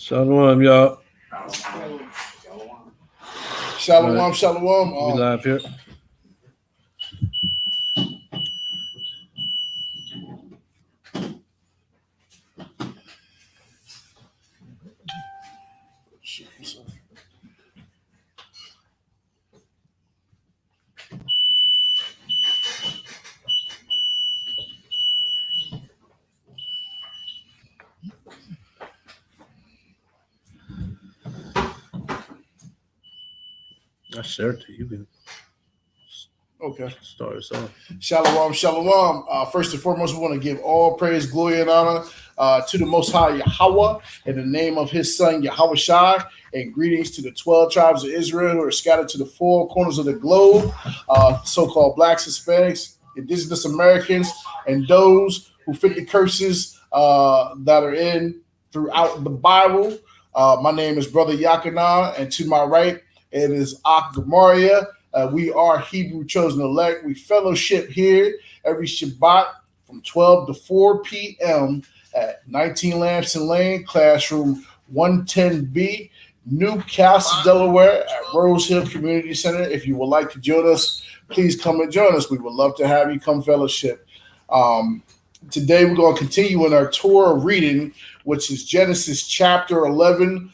Shalom, y'all. Shalom, shalom. We live here. I shared it. You can Okay. start us off. Shalom, shalom. First and foremost, we want to give all praise, glory, and honor to the Most High Yahweh in the name of His Son Yahweh Shai, and greetings to the 12 tribes of Israel who are scattered to the four corners of the globe, so-called blacks, Hispanics, indigenous Americans, and those who fit the curses that are in throughout the Bible. My name is Brother Yakanan, and to my right, it is Ak Gemaria. We are Hebrew Chosen Elect. We fellowship here every Shabbat from 12 to 4 p.m. at 19 Lamson Lane, classroom 110B, Newcastle, Delaware, at Rose Hill Community Center. If you would like to join us, please come and join us. We would love to have you come fellowship. Today, we're going to continue in our Torah reading, which is Genesis chapter 11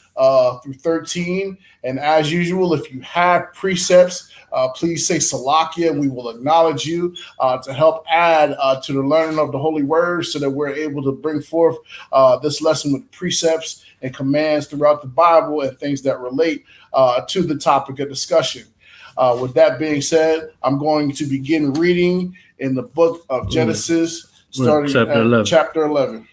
through 13. And as usual, if you have precepts, please say Salakia. We will acknowledge you to help add to the learning of the Holy Word so that we're able to bring forth this lesson with precepts and commands throughout the Bible and things that relate to the topic of discussion. With that being said, I'm going to begin reading in the book of Genesis, starting at chapter 11.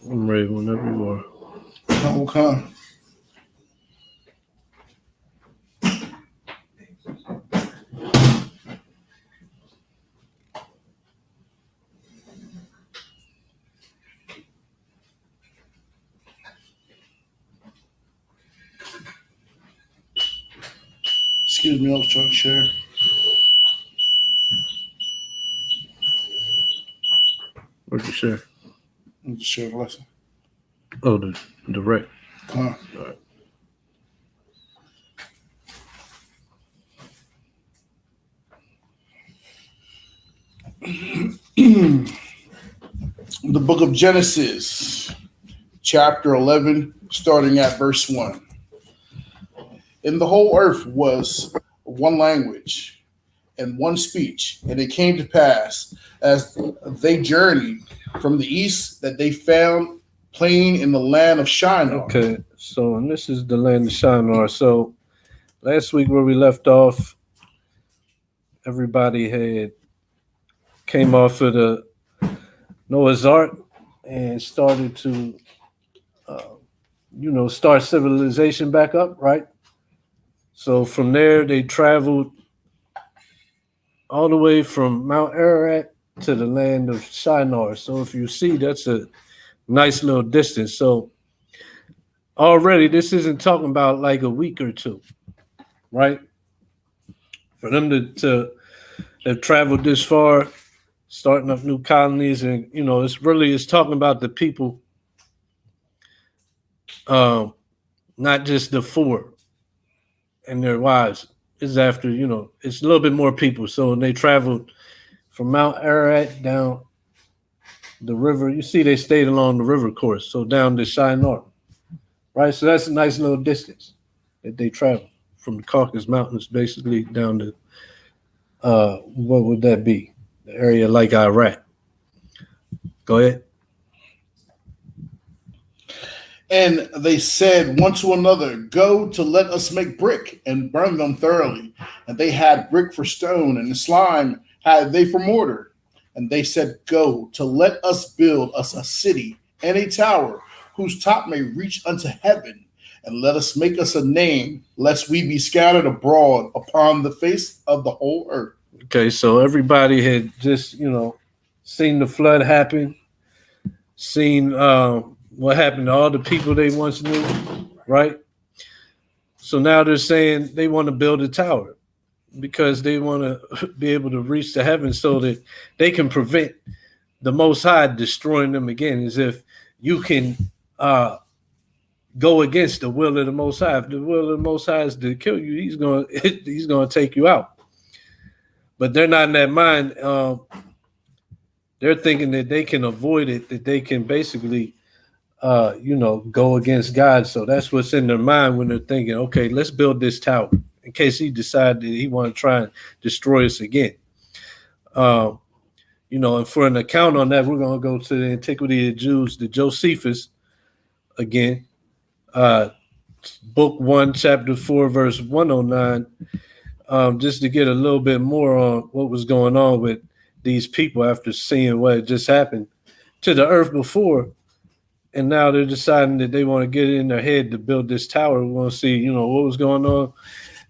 I'm ready whenever you are. Okay. Excuse me, I was trying to share. What'd you share? I'm just sharing the lesson. Oh, the direct. Come on. All right. The book of Genesis, chapter 11, starting at verse 1. And the whole earth was one language and one speech. And it came to pass, as they journeyed from the east, that they found plain in the land of Shinar. Okay, so and this is the land of Shinar. So last week where we left off, everybody had came off of the Noah's Ark and started to, start civilization back up, right? So from there, they traveled all the way from Mount Ararat to the land of Shinar. So if you see, that's a nice little distance. So already, this isn't talking about like a week or two, right? For them to have traveled this far, starting up new colonies, and it's talking about the people not just the four and their wives. It's after, it's a little bit more people. So they traveled from Mount Ararat down the river. You see, they stayed along the river course, so down to Shinar, right? So that's a nice little distance that they traveled from the Caucasus Mountains, basically down to what would that be? The area like Iraq. Go ahead. And they said one to another, "Go to let us make brick and burn them thoroughly." And they had brick for stone, and the slime had they for mortar. And they said, "Go to let us build us a city and a tower whose top may reach unto heaven. And let us make us a name, lest we be scattered abroad upon the face of the whole earth." Okay, so everybody had just, seen the flood happen, seen what happened to all the people they once knew, right? So now they're saying they want to build a tower because they want to be able to reach the heavens so that they can prevent the Most High destroying them again. As if you can go against the will of the Most High. If the will of the Most High is to kill you, he's going to take you out. But they're not in that mind. They're thinking that they can avoid it, that they can basically, go against God. So that's what's in their mind when they're thinking, okay, let's build this tower in case he decided that he want to try and destroy us again. And for an account on that, we're going to go to the Antiquity of the Jews, the Josephus again, book 1, chapter 4, verse 109. Just to get a little bit more on what was going on with these people after seeing what had just happened to the earth before. And now they're deciding that they want to get it in their head to build this tower. We want to see, what was going on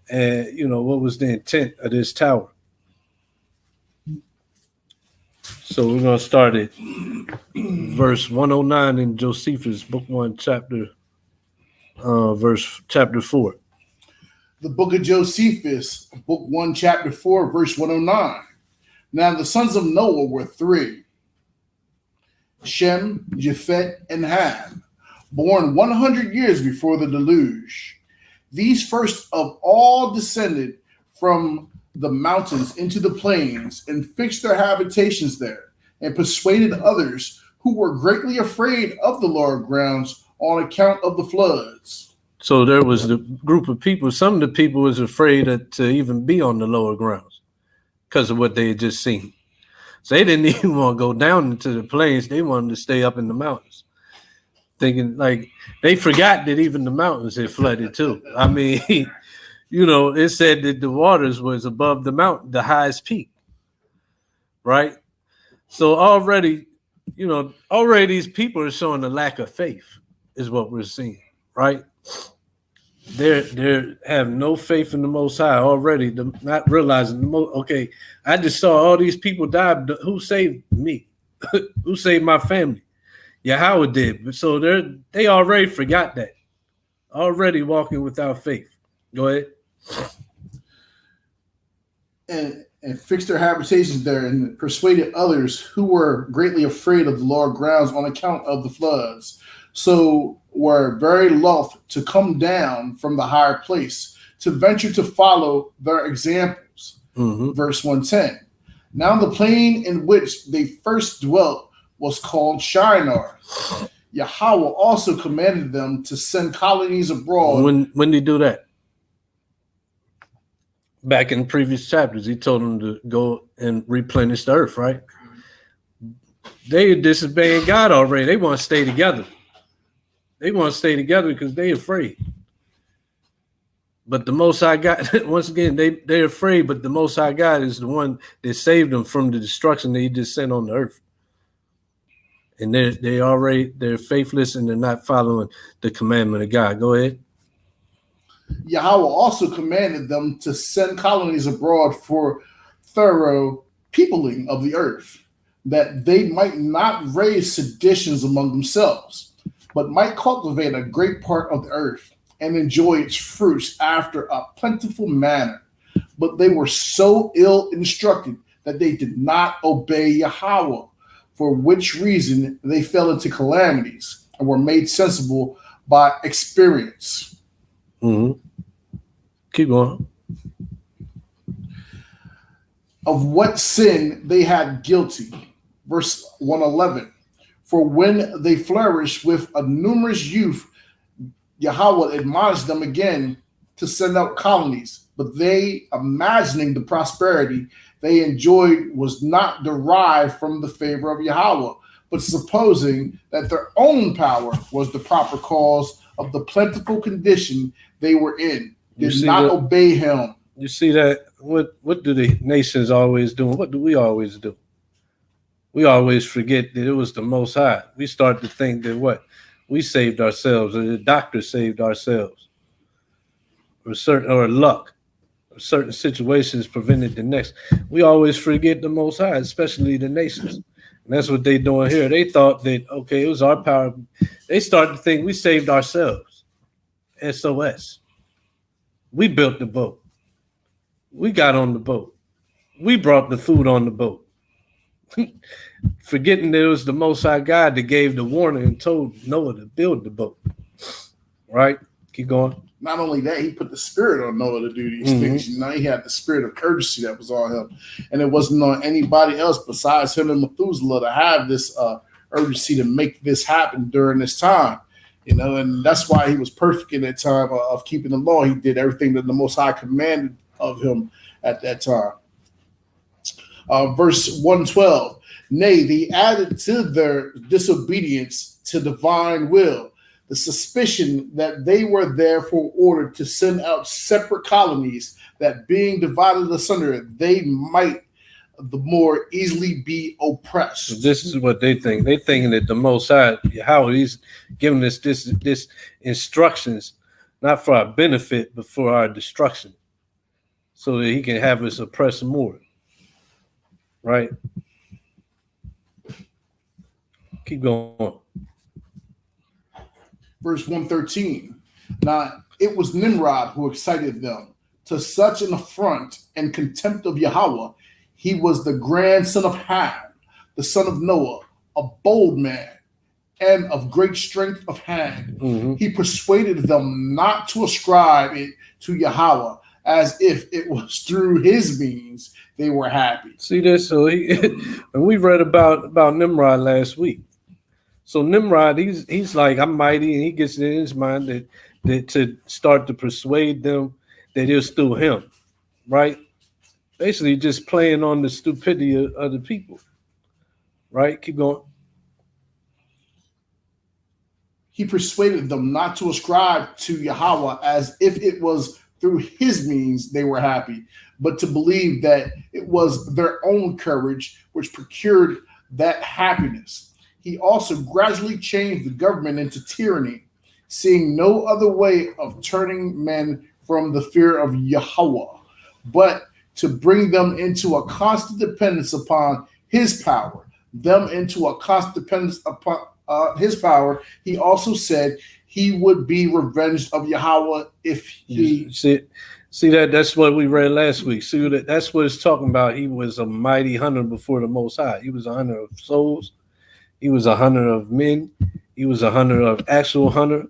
and, what was the intent of this tower. So we're going to start at verse 109 in Josephus, book 1, chapter 4. The book of Josephus, book 1, chapter 4, verse 109. Now the sons of Noah were three: Shem, Japheth, and Ham, born 100 years before the deluge. These first of all descended from the mountains into the plains and fixed their habitations there, and persuaded others who were greatly afraid of the lower grounds on account of the floods. So there was the group of people. Some of the people was afraid to even be on the lower grounds because of what they had just seen. So they didn't even want to go down into the plains. They wanted to stay up in the mountains, thinking like they forgot that even the mountains had flooded too. I mean, it said that the waters was above the mountain, the highest peak, right? So already these people are showing a lack of faith is what we're seeing, right? They have no faith in the Most High already, not realizing okay, I just saw all these people die. Who saved me? Who saved my family? Yahweh did. So they already forgot that. Already walking without faith. Go ahead. And fixed their habitations there and persuaded others who were greatly afraid of the lower grounds on account of the floods. So were very loth to come down from the higher place to venture to follow their examples. Mm-hmm. Verse 110. Now the plain in which they first dwelt was called Shinar. Yahweh also commanded them to send colonies abroad. When did he do that? Back in previous chapters, he told them to go and replenish the earth, right? They disobeying God already. They want to stay together. They want to stay together because they're afraid. But the Most High God, once again, they're afraid, but the Most High God is the one that saved them from the destruction that he just sent on the earth. And they're faithless and they're not following the commandment of God. Go ahead. Yahweh also commanded them to send colonies abroad for thorough peopling of the earth, that they might not raise seditions among themselves, but might cultivate a great part of the earth and enjoy its fruits after a plentiful manner. But they were so ill instructed that they did not obey Yahweh, for which reason they fell into calamities and were made sensible by experience. Mm-hmm. Keep going. Of what sin they had guilty. Verse 111. For when they flourished with a numerous youth, Yahweh admonished them again to send out colonies. But they, imagining the prosperity they enjoyed was not derived from the favor of Yahweh, but supposing that their own power was the proper cause of the plentiful condition they were in, did not obey him. You see that? What do the nations always do? What do we always do? We always forget that it was the Most High. We start to think that we saved ourselves, or the doctor saved ourselves, or luck, or certain situations prevented the next. We always forget the Most High, especially the nations. And that's what they doing here. They thought that, okay, it was our power. They started to think we saved ourselves. SOS. We built the boat. We got on the boat. We brought the food on the boat. Forgetting that it was the Most High God that gave the warning and told Noah to build the boat. Right? Keep going. Not only that, he put the spirit on Noah to do these things. You know, he had the spirit of urgency that was on him. And it wasn't on anybody else besides him and Methuselah to have this urgency to make this happen during this time. You know, and that's why he was perfect in that time of keeping the law. He did everything that the Most High commanded of him at that time. Verse 112. Nay, they added to their disobedience to divine will the suspicion that they were therefore ordered to send out separate colonies, that being divided asunder, they might the more easily be oppressed. So this is what they think. They thinking that the Most High, how he's giving us this instructions, not for our benefit, but for our destruction, so that he can have us oppress more. Right? Keep going. Verse 113. Now, it was Nimrod who excited them to such an affront and contempt of Yahweh. He was the grandson of Ham, the son of Noah, a bold man and of great strength of hand. Mm-hmm. He persuaded them not to ascribe it to Yahweh, as if it was through his means they were happy. See this? So and we read about Nimrod last week. So Nimrod, he's like, I'm mighty, and he gets it in his mind that to start to persuade them that it was through him, right? Basically just playing on the stupidity of the people, right? Keep going. He persuaded them not to ascribe to Yahweh as if it was through his means they were happy, but to believe that it was their own courage which procured that happiness. He also gradually changed the government into tyranny, seeing no other way of turning men from the fear of Yahweh, but to bring them into a constant dependence upon his power, them into a constant dependence upon his power. He also said he would be revenged of Yahweh if he... See that's what we read last week. See that's what it's talking about. He was a mighty hunter before the Most High. He was a hunter of souls. He was a hunter of men. He was a hunter of actual hunter.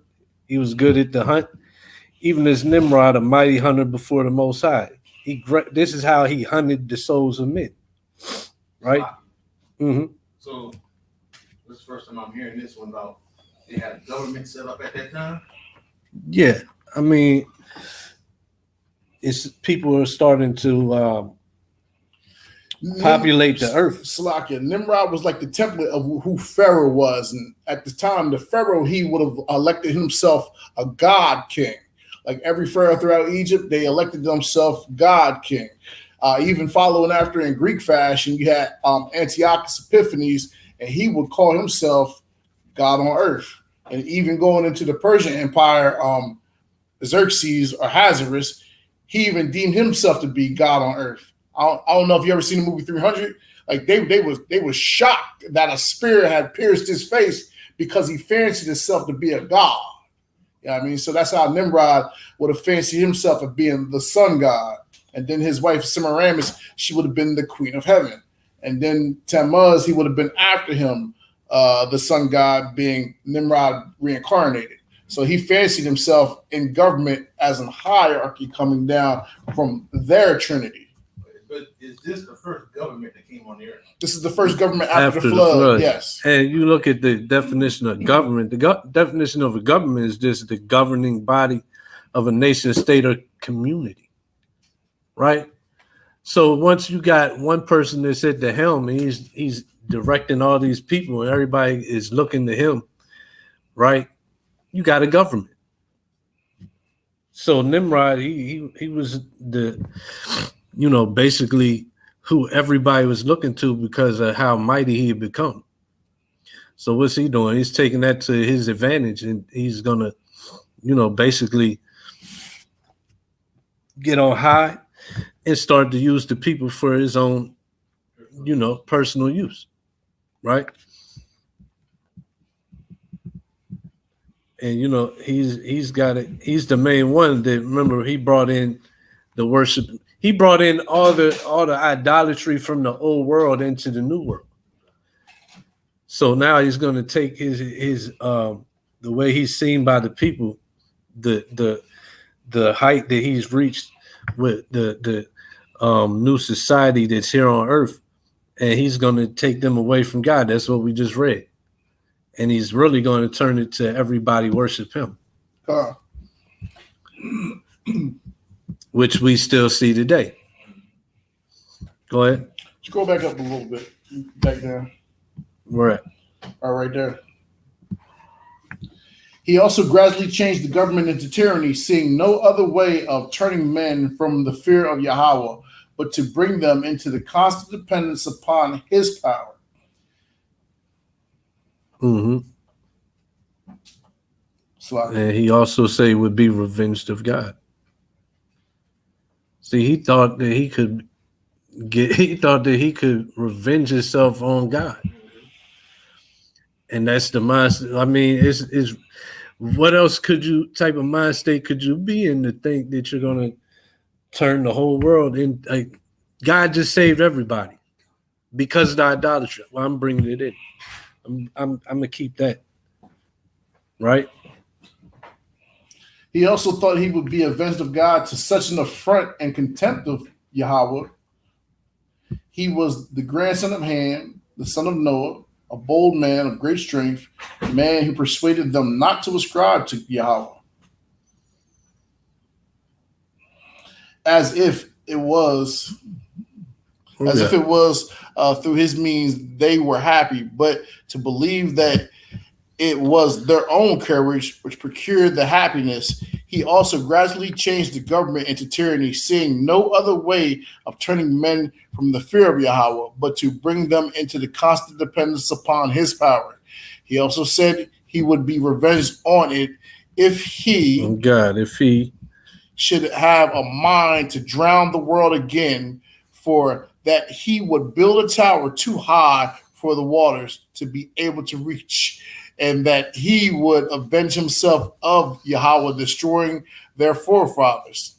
He was good at the hunt. Even as Nimrod, a mighty hunter before the Most High. This is how he hunted the souls of men. Right? Wow. Mm-hmm. So this is the first time I'm hearing this one about they had a government set up at that time? Yeah. I mean, it's people are starting to populate the earth. Salakia. Nimrod was like the template of who Pharaoh was. And at the time, the Pharaoh, he would have elected himself a God king. Like every Pharaoh throughout Egypt, they elected themselves God king. Even following after in Greek fashion, you had Antiochus Epiphanes, and he would call himself God on earth. And even going into the Persian Empire, Xerxes or Ahasuerus, he even deemed himself to be God on earth. I don't know if you ever seen the movie 300. Like they was shocked that a spear had pierced his face because he fancied himself to be a god. You know what I mean? So that's how Nimrod would have fancied himself of being the sun god. And then his wife Semiramis, she would have been the queen of heaven. And then Tammuz, he would have been after him, the sun god being Nimrod reincarnated. So he fancied himself in government as a hierarchy coming down from their Trinity. But is this the first government that came on the earth? This is the first government after the flood. Yes. And you look at the definition of government. The definition of a government is just the governing body of a nation, state, or community, right? So once you got one person that's at the helm, he's directing all these people, and everybody is looking to him, right? You got a government. So Nimrod, he was the, basically who everybody was looking to because of how mighty he had become. So what's he doing? He's taking that to his advantage, and he's gonna, basically get on high and start to use the people for his own, personal use, right? And he's got it. He's the main one that, remember, he brought in the worship. He brought in all the idolatry from the old world into the new world. So now he's going to take his the way he's seen by the people, the height that he's reached with the new society that's here on earth, and he's going to take them away from God. That's what we just read. And he's really going to turn it to everybody worship him, which we still see today. Go ahead. Scroll back up a little bit. Back down. Where at? All right, there. He also gradually changed the government into tyranny, seeing no other way of turning men from the fear of Yahweh, but to bring them into the constant dependence upon his power. Mm-hmm. And he also said he would be revenged of God. See, he thought that he could revenge himself on God. And that's the mindset. I mean, it's what else type of mind state could you be in to think that you're gonna turn the whole world in? Like, God just saved everybody because of the idolatry. Well, I'm bringing it in. I'm gonna keep that, right? He also thought he would be avenged of God to such an affront and contempt of Yahweh. He was the grandson of Ham, the son of Noah, a bold man of great strength, a man who persuaded them not to ascribe to Yahweh, as if it was through his means they were happy, but to believe that it was their own courage which procured the happiness. He also gradually changed the government into tyranny, seeing no other way of turning men from the fear of Yahweh, but to bring them into the constant dependence upon his power. He also said he would be revenged on it if he should have a mind to drown the world again, for that he would build a tower too high for the waters to be able to reach, and that he would avenge himself of Yahweh, destroying their forefathers.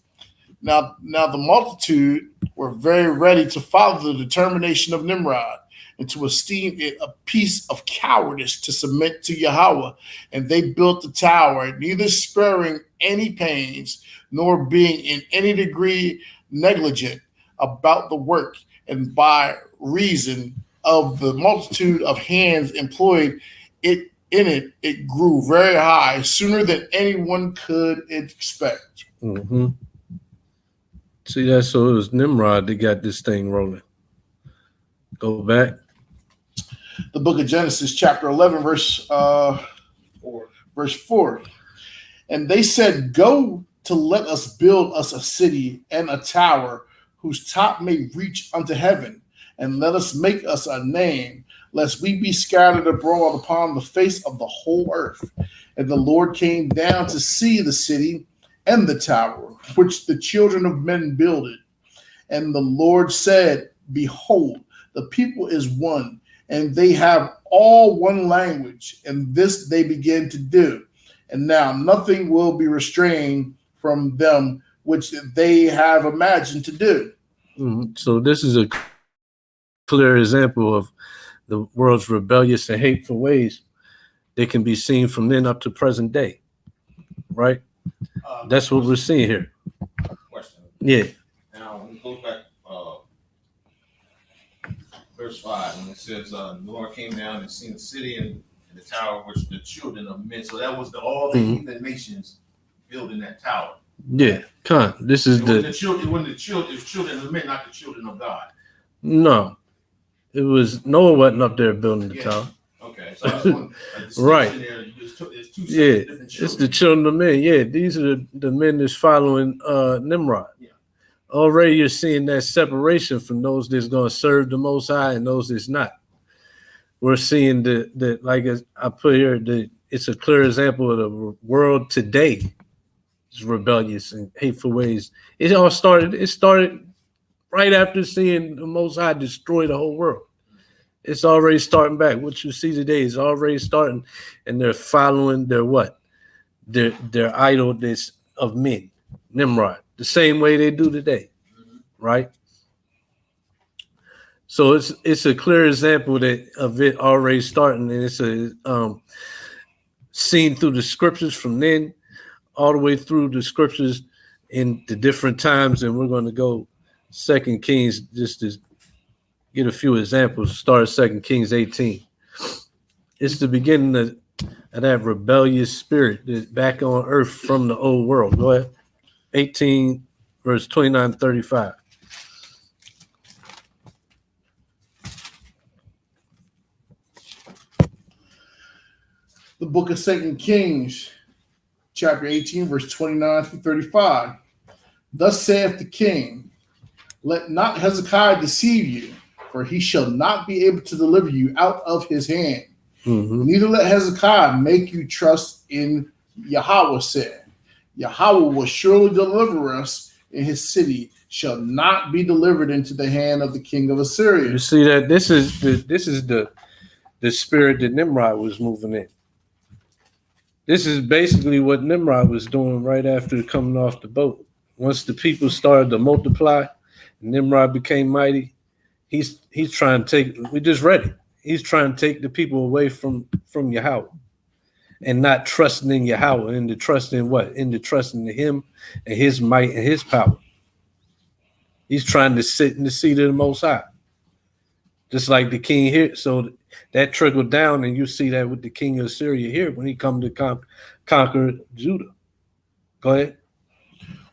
Now the multitude were very ready to follow the determination of Nimrod and to esteem it a piece of cowardice to submit to Yahweh. And they built the tower, neither sparing any pains nor being in any degree negligent about the work. And by reason of the multitude of hands employed it grew very high sooner than anyone could expect. Mm-hmm. See, that, so it was Nimrod that got this thing rolling. Go back. The book of Genesis, chapter 11, verse 4. And they said, "Go to let us build us a city and a tower whose top may reach unto heaven, and let us make us a name, lest we be scattered abroad upon the face of the whole earth." And the Lord came down to see the city and the tower, which the children of men builded. And the Lord said, "Behold, the people is one, and they have all one language, and this they begin to do. And now nothing will be restrained from them which they have imagined to do." Mm-hmm. So this is a clear example of the world's rebellious and hateful ways. They can be seen from then up to present day. right? That's what we're seeing here. Question. Yeah. Now, when we go back, verse 5, when it says, the Lord came down and seen the city and the tower which the children of men. So that was all the heathen nations building that tower. Yeah. This is the children. When the children of men, not the children of God. No. It was Noah wasn't up there building the tower. Okay. So I just want right. There. It's two different children. It's the children of men. Yeah, these are the men that's following Nimrod. Yeah. Already you're seeing that separation from those that's going to serve the Most High and those that's not. We're seeing that like I put here, it's a clear example of the world today is rebellious and hateful ways. It started right after seeing the Most High destroy the whole world. It's already starting back. What you see today is already starting, and they're following their what? Their idol this of men, Nimrod, the same way they do today, right? So it's a clear example of it already starting, and it's a seen through the scriptures from then all the way through the scriptures in the different times, and we're going to go 2 Kings just to get a few examples. Start 2 Kings 18. It's the beginning of that rebellious spirit that's back on earth from the old world. Go ahead. 18, verse 29-35. The book of 2 Kings, chapter 18, verse 29-35. Thus saith the king, let not Hezekiah deceive you, for he shall not be able to deliver you out of his hand. Mm-hmm. Neither let Hezekiah make you trust in Yahweh, said, Yahweh will surely deliver us, and his city shall not be delivered into the hand of the king of Assyria. You see that this is the spirit that Nimrod was moving in. This is basically what Nimrod was doing right after coming off the boat. Once the people started to multiply, Nimrod became mighty. He's trying to take. We just read it. He's trying to take the people away from Yahweh, and not trusting in Yahweh, and to trust in what? Into trusting in Him and His might and His power. He's trying to sit in the seat of the Most High, just like the king here. So that trickled down, and you see that with the king of Assyria here when he come to conquer Judah. Go ahead.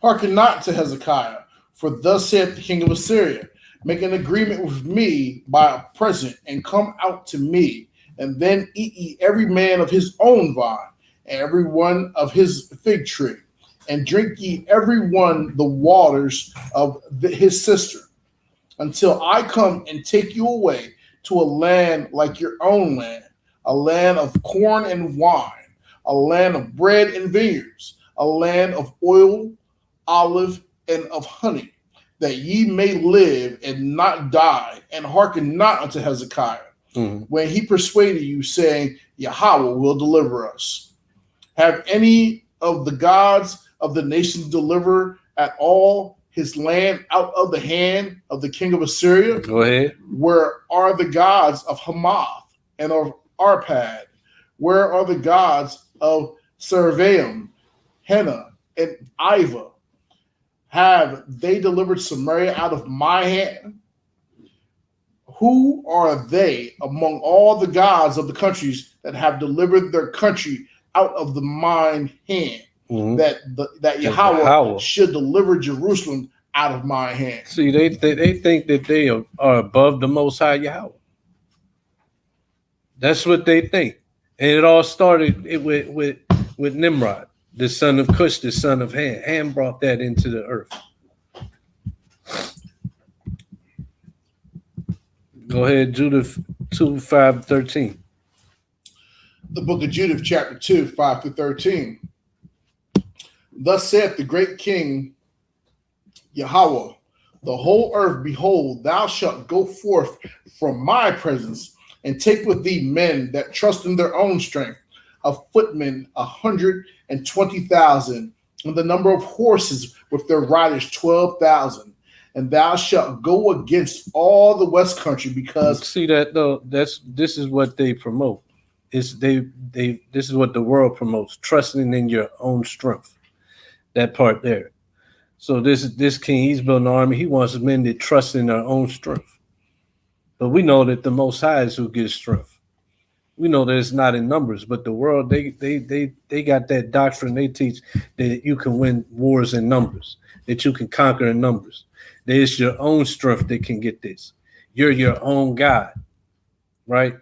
Hearken not to Hezekiah, for thus saith the king of Assyria, make an agreement with me by a present, and come out to me, and then eat ye every man of his own vine, and every one of his fig tree, and drink ye every one the waters of his cistern, until I come and take you away to a land like your own land, a land of corn and wine, a land of bread and vineyards, a land of oil, olive, and of honey, that ye may live and not die, and hearken not unto Hezekiah, when he persuaded you, saying, Yahweh will deliver us. Have any of the gods of the nations delivered at all his land out of the hand of the king of Assyria? Go ahead. Where are the gods of Hamath and of Arpad? Where are the gods of Sarvaim, Hena, and Iva? Have they delivered Samaria out of my hand? Who are they among all the gods of the countries that have delivered their country out of the mine hand? That Yahweh should deliver Jerusalem out of my hand. See, they think that they are above the Most High Yahweh. That's what they think, and it all started with Nimrod, the son of Cush, the son of Ham. Ham brought that into the earth. Go ahead, Judith 2:5-13. The book of Judith, chapter 2, 5-13. Thus saith the great king Yahweh, the whole earth, behold, thou shalt go forth from my presence, and take with thee men that trust in their own strength, of footmen 120,000, and the number of horses with their riders 12,000. And thou shalt go against all the west country, because see that though, this is what they promote. It's this is what the world promotes, trusting in your own strength. That part there. So this king, he's building an army. He wants men to trust in their own strength. But we know that the Most High is who gives strength. We know that it's not in numbers, but the world, they got that doctrine. They teach that you can win wars in numbers, that you can conquer in numbers. That it's your own strength that can get this. You're your own God, right?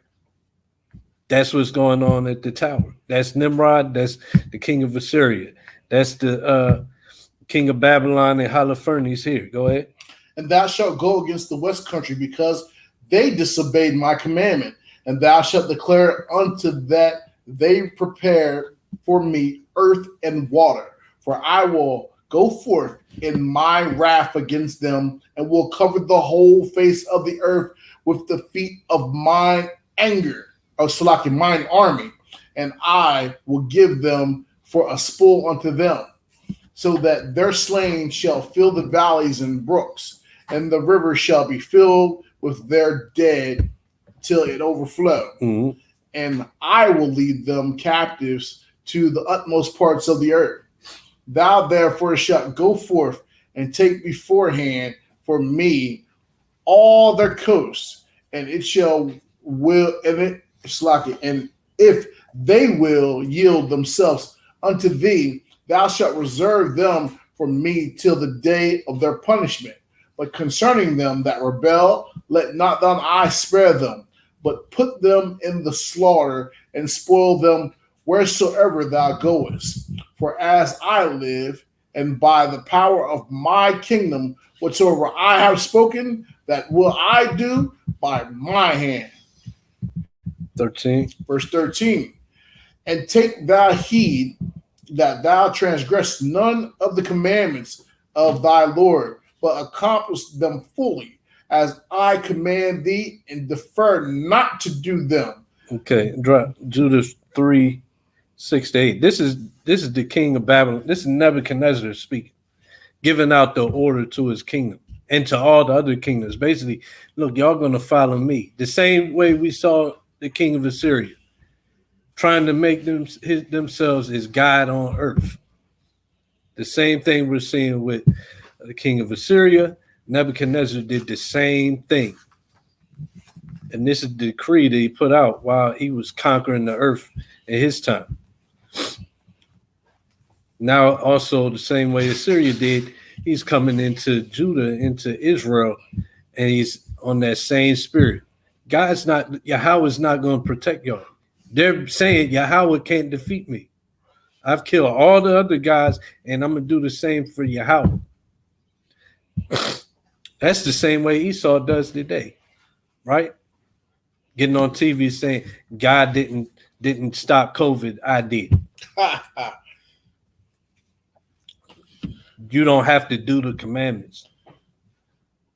That's what's going on at the tower. That's Nimrod. That's the king of Assyria. That's the king of Babylon, and Holofernes here. Go ahead. And thou shalt go against the west country, because they disobeyed my commandment. And thou shalt declare unto that they prepare for me earth and water. For I will go forth in my wrath against them, and will cover the whole face of the earth with the feet of mine anger, of Salaki, mine army. And I will give them for a spoil unto them, so that their slain shall fill the valleys and brooks, and the river shall be filled with their dead till it overflow. Mm-hmm. And I will lead them captives to the utmost parts of the earth. Thou therefore shalt go forth and take beforehand for me all their coasts, and it shall will, and it Salaki, and if they will yield themselves unto thee, thou shalt reserve them for me till the day of their punishment. But concerning them that rebel, let not thine eye spare them, but put them in the slaughter, and spoil them wheresoever thou goest. For as I live, and by the power of my kingdom, whatsoever I have spoken, that will I do by my hand. 13. Verse 13. And take thou heed that thou transgress none of the commandments of thy Lord, but accomplish them fully, as I command thee, and defer not to do them. Okay, drop Judah 3, 6-8. This is the king of Babylon. This is Nebuchadnezzar speaking, giving out the order to his kingdom and to all the other kingdoms. Basically, look, y'all gonna follow me. The same way we saw the king of Assyria trying to make themselves his God on earth. The same thing we're seeing with the king of Assyria. Nebuchadnezzar did the same thing. And this is the decree that he put out while he was conquering the earth in his time. Now, also the same way Assyria did, he's coming into Judah, into Israel, and he's on that same spirit. Yahweh is not going to protect y'all. They're saying Yahweh can't defeat me. I've killed all the other guys, and I'm going to do the same for Yahweh. That's the same way Esau does today, right? Getting on TV saying God didn't stop COVID, I did. You don't have to do the commandments.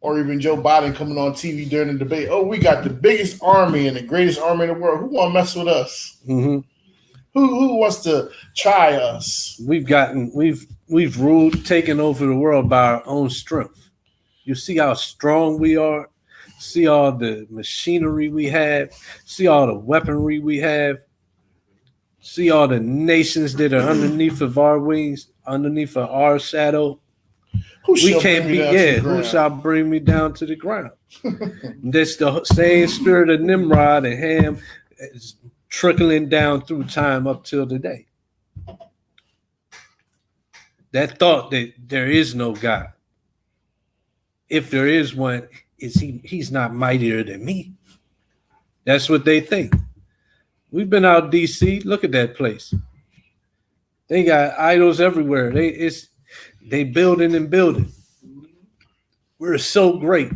Or even Joe Biden coming on TV during the debate. Oh, we got the biggest army and the greatest army in the world. Who want to mess with us? Mm-hmm. Who wants to try us? We've ruled, taken over the world by our own strength. You see how strong we are. See all the machinery we have. See all the weaponry we have. See all the nations that are underneath of our wings, underneath of our shadow. Who shall bring me down to the ground? That's the same spirit of Nimrod and Ham is trickling down through time up till today. That thought that there is no God. If there is one, he's not mightier than me. That's what they think. We've been out DC. Look at that place. They got idols everywhere. They building and building. We're so great.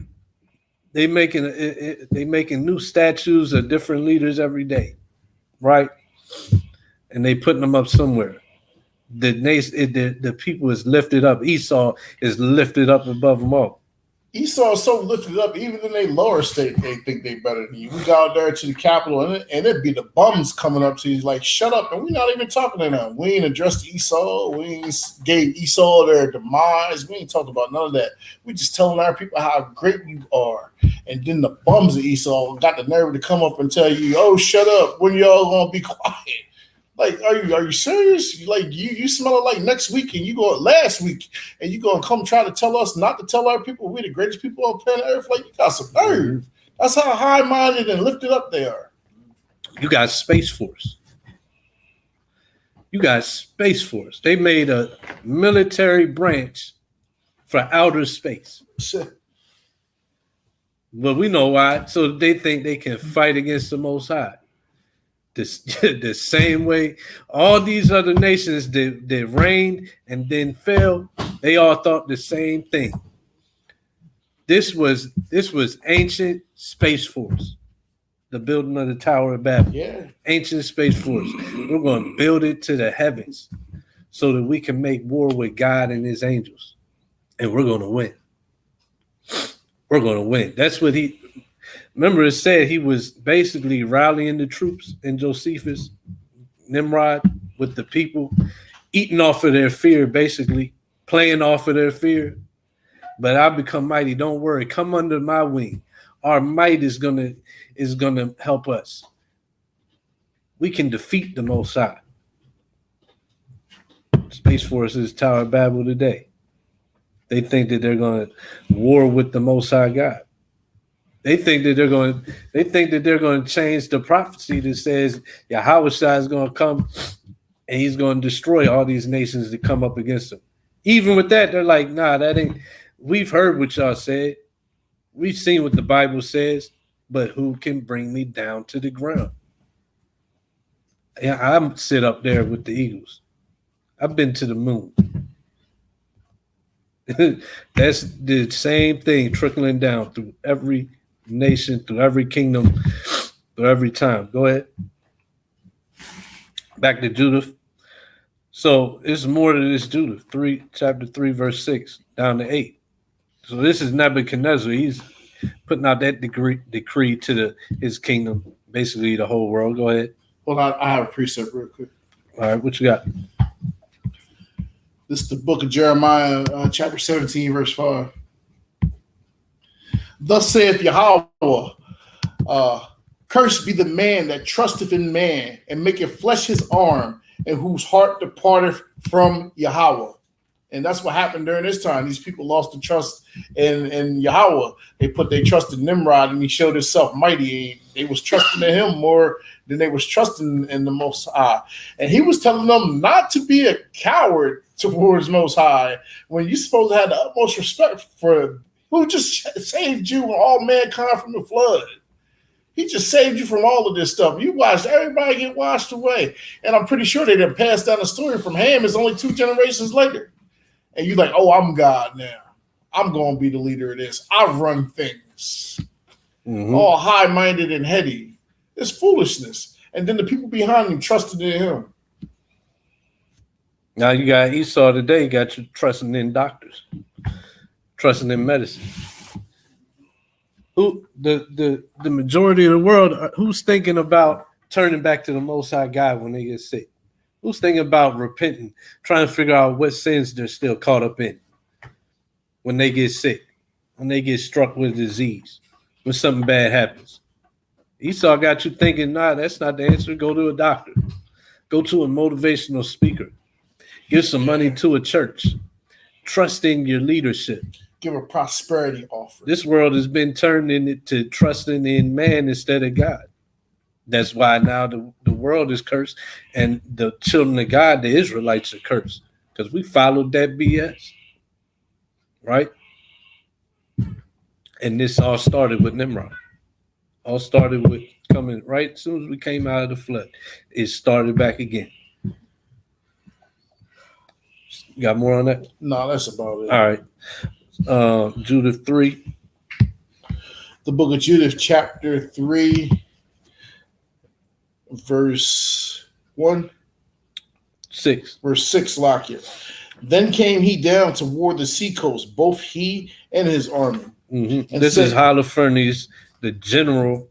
They making new statues of different leaders every day, right? And they putting them up somewhere. The people is lifted up. Esau is lifted up above them all. Esau is so lifted up, even in a lower state, they think they better than you. We go out there to the Capitol, and it'd be the bums coming up to you like, shut up, and we're not even talking to them. We ain't addressed Esau. We ain't gave Esau their demise. We ain't talked about none of that. We just telling our people how great you are. And then the bums of Esau got the nerve to come up and tell you, oh, shut up, when y'all gonna be quiet? Like, are you serious? Like, you smell it like next week, and you go last week, and you gonna come try to tell us not to tell our people we're the greatest people on planet Earth? Like, you got some nerve. That's how high-minded and lifted up they are. You got Space Force. You got Space Force. They made a military branch for outer space. Well, we know why. So they think they can fight against the Most High. The same way all these other nations that reigned and then fell, they all thought the same thing. This was ancient Space Force, the building of the Tower of Babel. Yeah, ancient Space Force. We're going to build it to the heavens so that we can make war with God and his angels, and we're going to win. We're going to win. That's what he. Remember, it said he was basically rallying the troops in Josephus, Nimrod, with the people, eating off of their fear, basically playing off of their fear. But I'll become mighty. Don't worry. Come under my wing. Our might is gonna help us. We can defeat the Most High. Space Force is Tower of Babel today. They think that they're going to war with the Most High God. They think that they're going to change the prophecy that says Yahweh Shai is going to come and he's going to destroy all these nations that come up against him. Even with that, they're like, nah, that ain't. We've heard what y'all said. We've seen what the Bible says, but who can bring me down to the ground? Yeah, I'm sit up there with the eagles. I've been to the moon. That's the same thing trickling down through every nation, through every kingdom, through every time. Go ahead. Back to Judith. So it's more to this Judith, chapter 3, verse 6, down to 8. So this is Nebuchadnezzar. He's putting out that decree to his kingdom, basically the whole world. Go ahead. Well, I have a precept real quick. All right, what you got? This is the book of Jeremiah, chapter 17, verse 5. Thus saith Yahweh, cursed be the man that trusteth in man, and maketh flesh his arm, and whose heart departeth from Yahweh. And that's what happened during this time. These people lost the trust in Yahweh. They put their trust in Nimrod, and he showed himself mighty. They was trusting in him more than they was trusting in the Most High. And he was telling them not to be a coward towards Most High when you're supposed to have the utmost respect for who just saved you and all mankind from the flood. He just saved you from all of this stuff. You watched everybody get washed away. And I'm pretty sure they done passed down the story from Ham. It's only 2 generations later. And you're like, oh, I'm God now. I'm going to be the leader of this. I run things. Mm-hmm. All high-minded and heady. It's foolishness. And then the people behind him trusted in him. Now you got Esau today, you got you trusting in doctors, trusting in medicine. Who the majority of the world, who's thinking about turning back to the Most High God when they get sick? Who's thinking about repenting, trying to figure out what sins they're still caught up in when they get sick, when they get struck with disease, when something bad happens? Esau got you thinking, nah, that's not the answer. Go to a doctor. Go to a motivational speaker. Give some money to a church. Trust in your leadership. Give a prosperity offer. This world has been turned into trusting in man instead of God. That's why now the world is cursed, and the children of God, the Israelites, are cursed because we followed that BS, right? And this all started with Nimrod. All started with coming right as soon as we came out of the flood. It started back again. You got more on that? No, that's about it. All right. Judith 3. The book of Judith, chapter 3, verse 1. 6. Verse 6, lock it. Then came he down toward the sea coast, both he and his army. And This is set, Holofernes, the general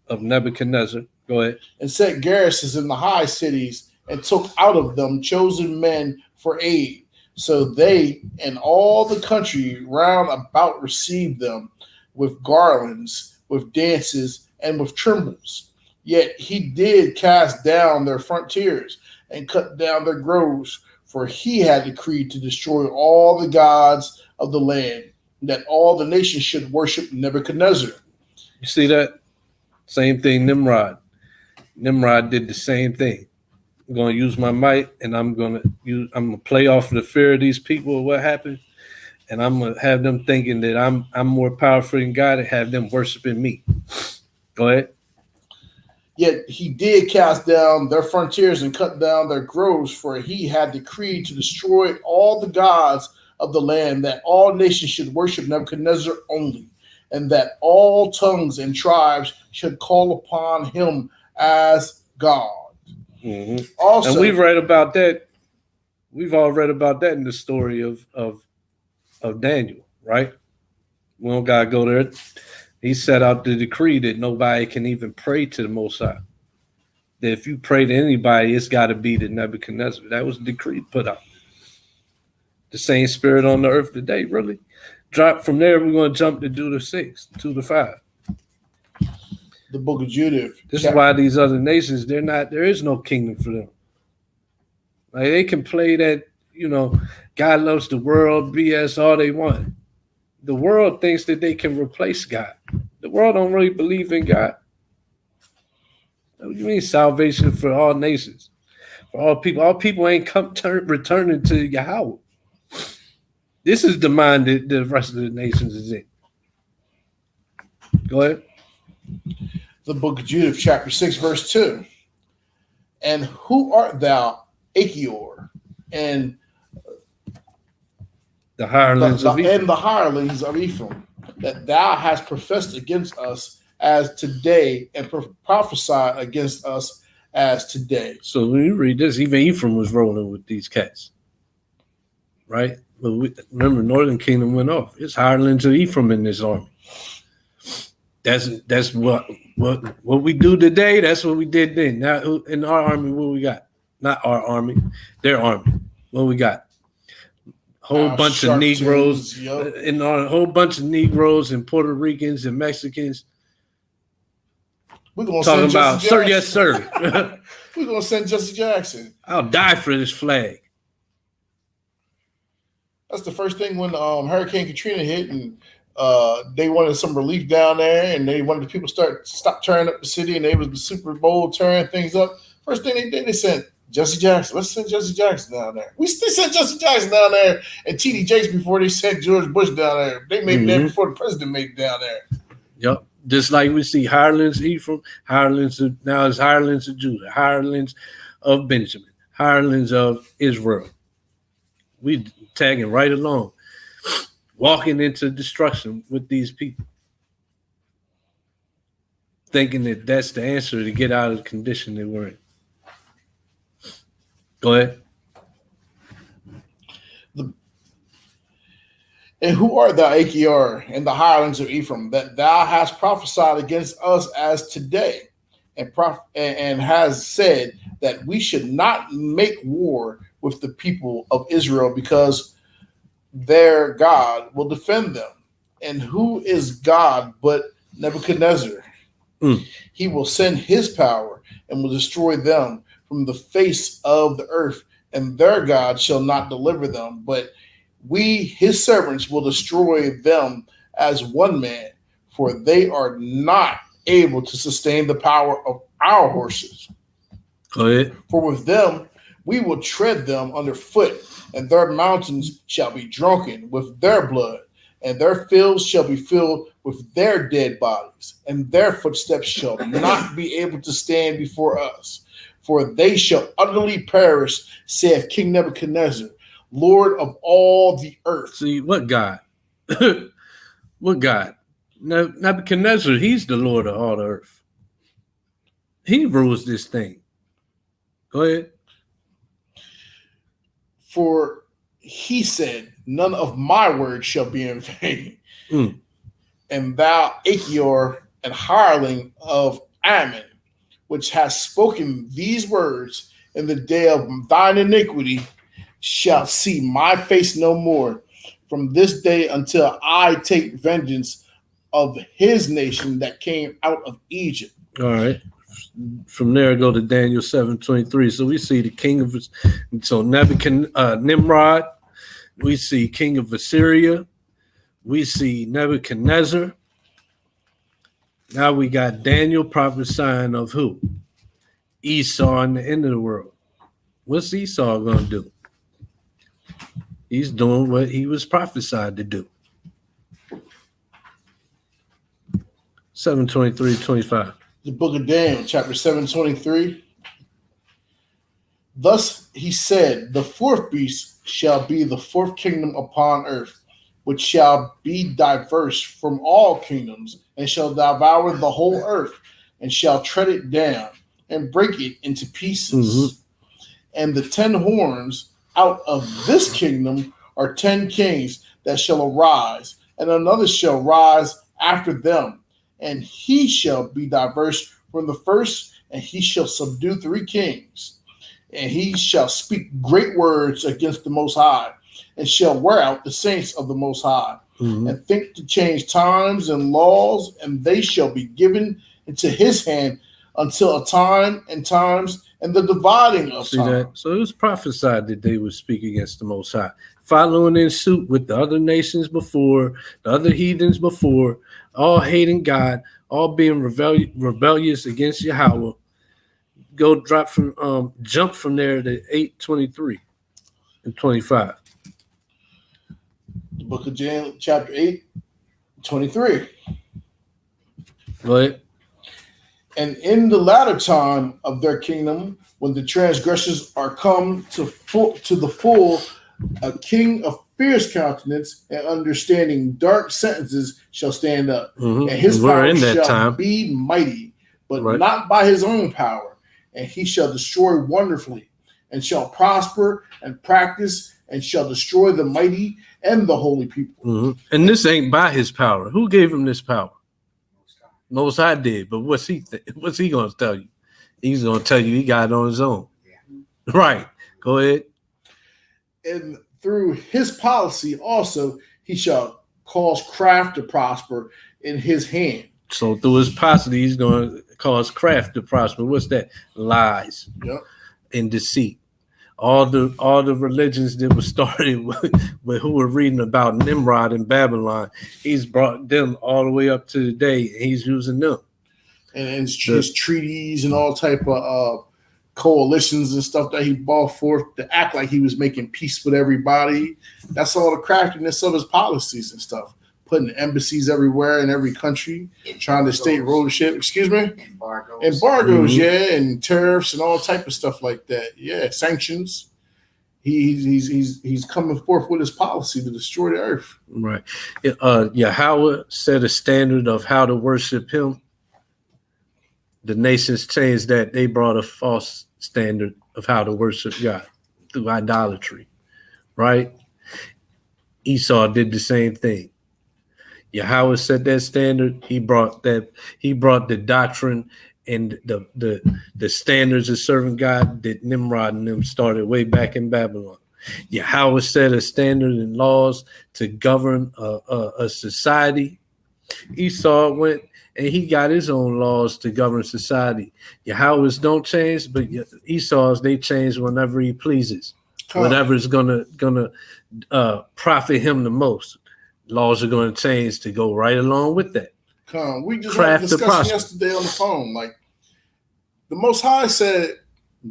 of Nebuchadnezzar. Go ahead. and set garrisons in the high cities, and took out of them chosen men for aid. So they and all the country round about received them with garlands, with dances, and with trembles. Yet he did cast down their frontiers and cut down their groves, for he had decreed to destroy all the gods of the land, that all the nations should worship Nebuchadnezzar. You see that? Same thing, Nimrod. Nimrod did the same thing. I'm going to use my might, and I'm going to play off the fear of these people. What happened? And I'm going to have them thinking that I'm more powerful than God, and have them worshiping me. Go ahead. Yet he did cast down their frontiers and cut down their groves, for he had decreed to destroy all the gods of the land, that all nations should worship Nebuchadnezzar only, and that all tongues and tribes should call upon him as God. Mm-hmm. Also, And we've read about that. We've all read about that in the story of Daniel, right? We don't gotta go there. He set out the decree that nobody can even pray to the Most High. That if you pray to anybody, it's got to be to Nebuchadnezzar. That was the decree put out. The same spirit on the earth today, really. Drop from there. We're going to jump to Judah 6, 2 to 5. the book of Judith. This is why these other nations, there is no kingdom for them. Like they can play that, God loves the world, BS all they want. The world thinks that they can replace God. The world don't really believe in God. What do you mean salvation for all nations? For all people. All people ain't returning to Yahweh. This is the mind that the rest of the nations is in. Go ahead. The book of Judith, chapter 6, verse 2. And who art thou, Achior, and The hirelings of Ephraim. and the hirelings of Ephraim, that thou hast professed against us as today, and prophesied against us as today. So when you read this, even Ephraim was rolling with these cats, right? But remember, Northern Kingdom went off. It's hirelings of Ephraim in this army. That's what we do today. That's what we did then. Now in our army, what we got? Not our army, their army. What we got? Whole bunch of Negroes, and a whole bunch of Negroes and Puerto Ricans and Mexicans. We're gonna talking send about, Jesse sir, Jackson. yes, sir. We're gonna send Jesse Jackson. I'll die for this flag. That's the first thing when Hurricane Katrina hit, and they wanted some relief down there, and they wanted the people stop tearing up the city, and they was the Super Bowl tearing things up. First thing they did, they sent Jesse Jackson. Let's send Jesse Jackson down there. They sent Jesse Jackson down there and T.D. Jakes before they sent George Bush down there. They made that before the president made it down there. Yep. Just like we see hirelings Ephraim, now it's hirelings of Judah, hirelings of Benjamin, hirelings of Israel. We tagging right along, walking into destruction with these people, thinking that that's the answer to get out of the condition they were in. Go ahead. And who art thou, Achior, and the hirelings of Ephraim, that thou hast prophesied against us as today, and has said that we should not make war with the people of Israel, because their God will defend them. And who is God but Nebuchadnezzar? He will send his power and will destroy them from the face of the earth, and their God shall not deliver them, but we, his servants, will destroy them as one man, for they are not able to sustain the power of our horses. Go ahead. For with them we will tread them underfoot, and their mountains shall be drunken with their blood, and their fields shall be filled with their dead bodies, and their footsteps shall not be able to stand before us. For they shall utterly perish, saith King Nebuchadnezzar, Lord of all the earth. See, what God? What God? Nebuchadnezzar, he's the Lord of all the earth. He rules this thing. Go ahead. For he said, none of my words shall be in vain. and thou Achior, and hireling of Ammon, which has spoken these words in the day of thine iniquity, shall see my face no more from this day until I take vengeance of his nation that came out of Egypt. All right. From there, go to Daniel 7:23. So we see the king of, so Nebuchadnezzar, Nimrod. We see king of Assyria. We see Nebuchadnezzar. Now we got Daniel prophesying of who? Esau and the end of the world. What's Esau going to do? He's doing what he was prophesied to do. 7:23-25. The book of Daniel, chapter 7:23. Thus he said, the fourth beast shall be the fourth kingdom upon earth, which shall be diverse from all kingdoms, and shall devour the whole earth, and shall tread it down, and break it into pieces. And the 10 horns out of this kingdom are 10 kings that shall arise, and another shall rise after them, and he shall be diverse from the first, and he shall subdue 3 kings, and he shall speak great words against the Most High, and shall wear out the saints of the Most High, and think to change times and laws, and they shall be given into his hand until a time and times and the dividing of See time. that? So it was prophesied that they would speak against the Most High, following in suit with the other nations before, the other heathens before, all hating God, all being rebellious against Yahweh. Go jump from there to 8:23 and 25. The book of Daniel, chapter 8:23. Go ahead. And in the latter time of their kingdom, when the transgressors are come to the full, a king of fierce countenance and understanding dark sentences shall stand up, and his power shall be mighty, but not by his own power. And he shall destroy wonderfully, and shall prosper and practice, and shall destroy the mighty and the holy people. And this ain't by his power. Who gave him this power? Most High did, but what's he going to tell you? He's going to tell you he got it on his own. Yeah. Right. Go ahead. And through his policy also, he shall cause craft to prosper in his hand. So through his policy, he's going to cause craft to prosper. What's that? Lies and deceit. All the religions that were started with who were reading about Nimrod in Babylon, he's brought them all the way up to today, and he's using them. And his treaties and all type of coalitions and stuff that he brought forth to act like he was making peace with everybody. That's all the craftiness of his policies and stuff. Putting embassies everywhere in every country, trying to state rulership. Excuse me? Embargoes, and tariffs and all type of stuff like that. Yeah, sanctions. He's coming forth with his policy to destroy the earth. Right. Yahweh set a standard of how to worship him. The nations changed that. They brought a false standard of how to worship God through idolatry. Right? Esau did the same thing. Yahweh set that standard. He brought the doctrine and the standards of serving God that Nimrod and them started way back in Babylon. Yahweh set a standard and laws to govern a society. Esau went and he got his own laws to govern society. Yahweh's don't change, but Esau's, they change whenever he pleases. Whatever is gonna profit him the most. Laws are going to change to go right along with that. We just had a discussion yesterday on the phone. Like, the Most High said,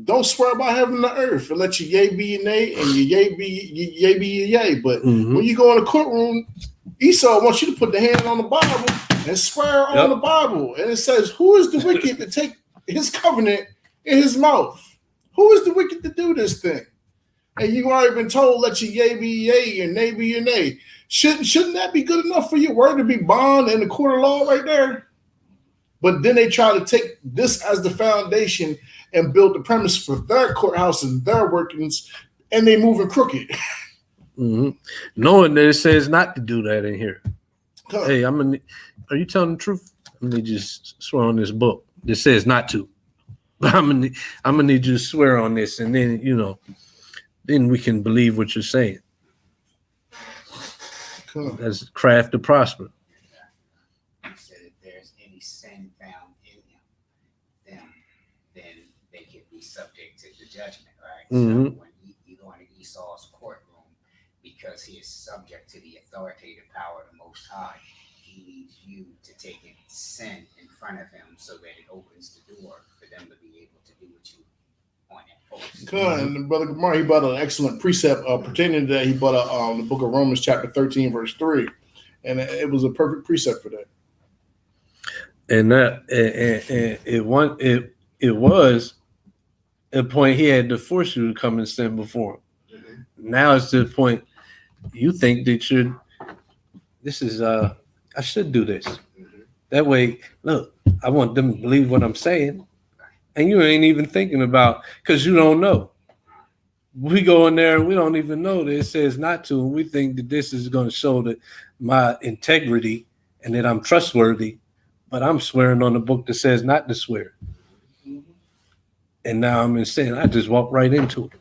don't swear by heaven and the earth and let your yay be your nay and your yay be your yay. But when you go in the courtroom, Esau wants you to put the hand on the Bible and swear on the Bible. And it says, who is the wicked to take his covenant in his mouth? Who is the wicked to do this thing? And you already been told, let your yay be your yay and nay be your nay. Shouldn't that be good enough for your word to be bond in the court of law right there? But then they try to take this as the foundation and build the premise for their courthouse and their workings, and they moving crooked. Knowing that it says not to do that in here. Hey, are you telling the truth? I'm gonna need you to swear on this book. This says not to. But I'm gonna need you to swear on this, and then then we can believe what you're saying. Cool. That's craft to prosper. He said if there's any sin found in them, then they can be subject to the judgment, right? Mhm. So when you go into Esau's courtroom, because he is subject to the authoritative power of the Most High, he needs you to take in sin in front of him so that it opens the door for them to be able to do what you want that post. Good. And Brother Gamar, he brought an excellent precept pertaining to that. He brought the book of Romans, chapter 13, verse 3. And it was a perfect precept for that. And it was a point he had to force you to come and stand before him. Now it's to the point you think that I should do this. That way, look, I want them to believe what I'm saying. And you ain't even thinking about, because you don't know. We go in there and we don't even know that it says not to, and we think that this is going to show that my integrity and that I'm trustworthy, but I'm swearing on the book that says not to swear. And now I'm in sin. I just walk right into it.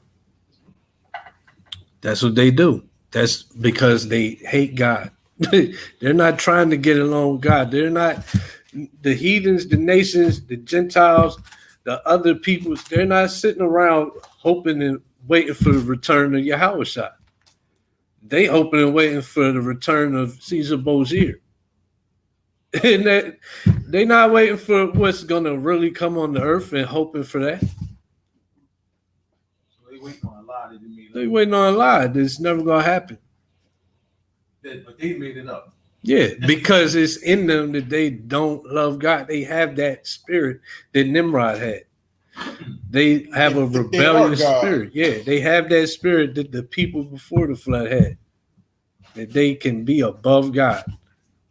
That's what they do. That's because they hate God. They're not trying to get along with God. They're not the heathens, the nations, the Gentiles, the other people. They're not sitting around hoping and waiting for the return of Yahushua. They hoping and waiting for the return of Caesar Borgia. And that they're not waiting for what's going to really come on the earth and hoping for that. So they waiting on a lie. They waiting on a lie that's never going to happen. But they made it up. Yeah, because it's in them that they don't love God. They have that spirit that Nimrod had. They have a rebellious spirit. Yeah, they have that spirit that the people before the flood had. That they can be above God.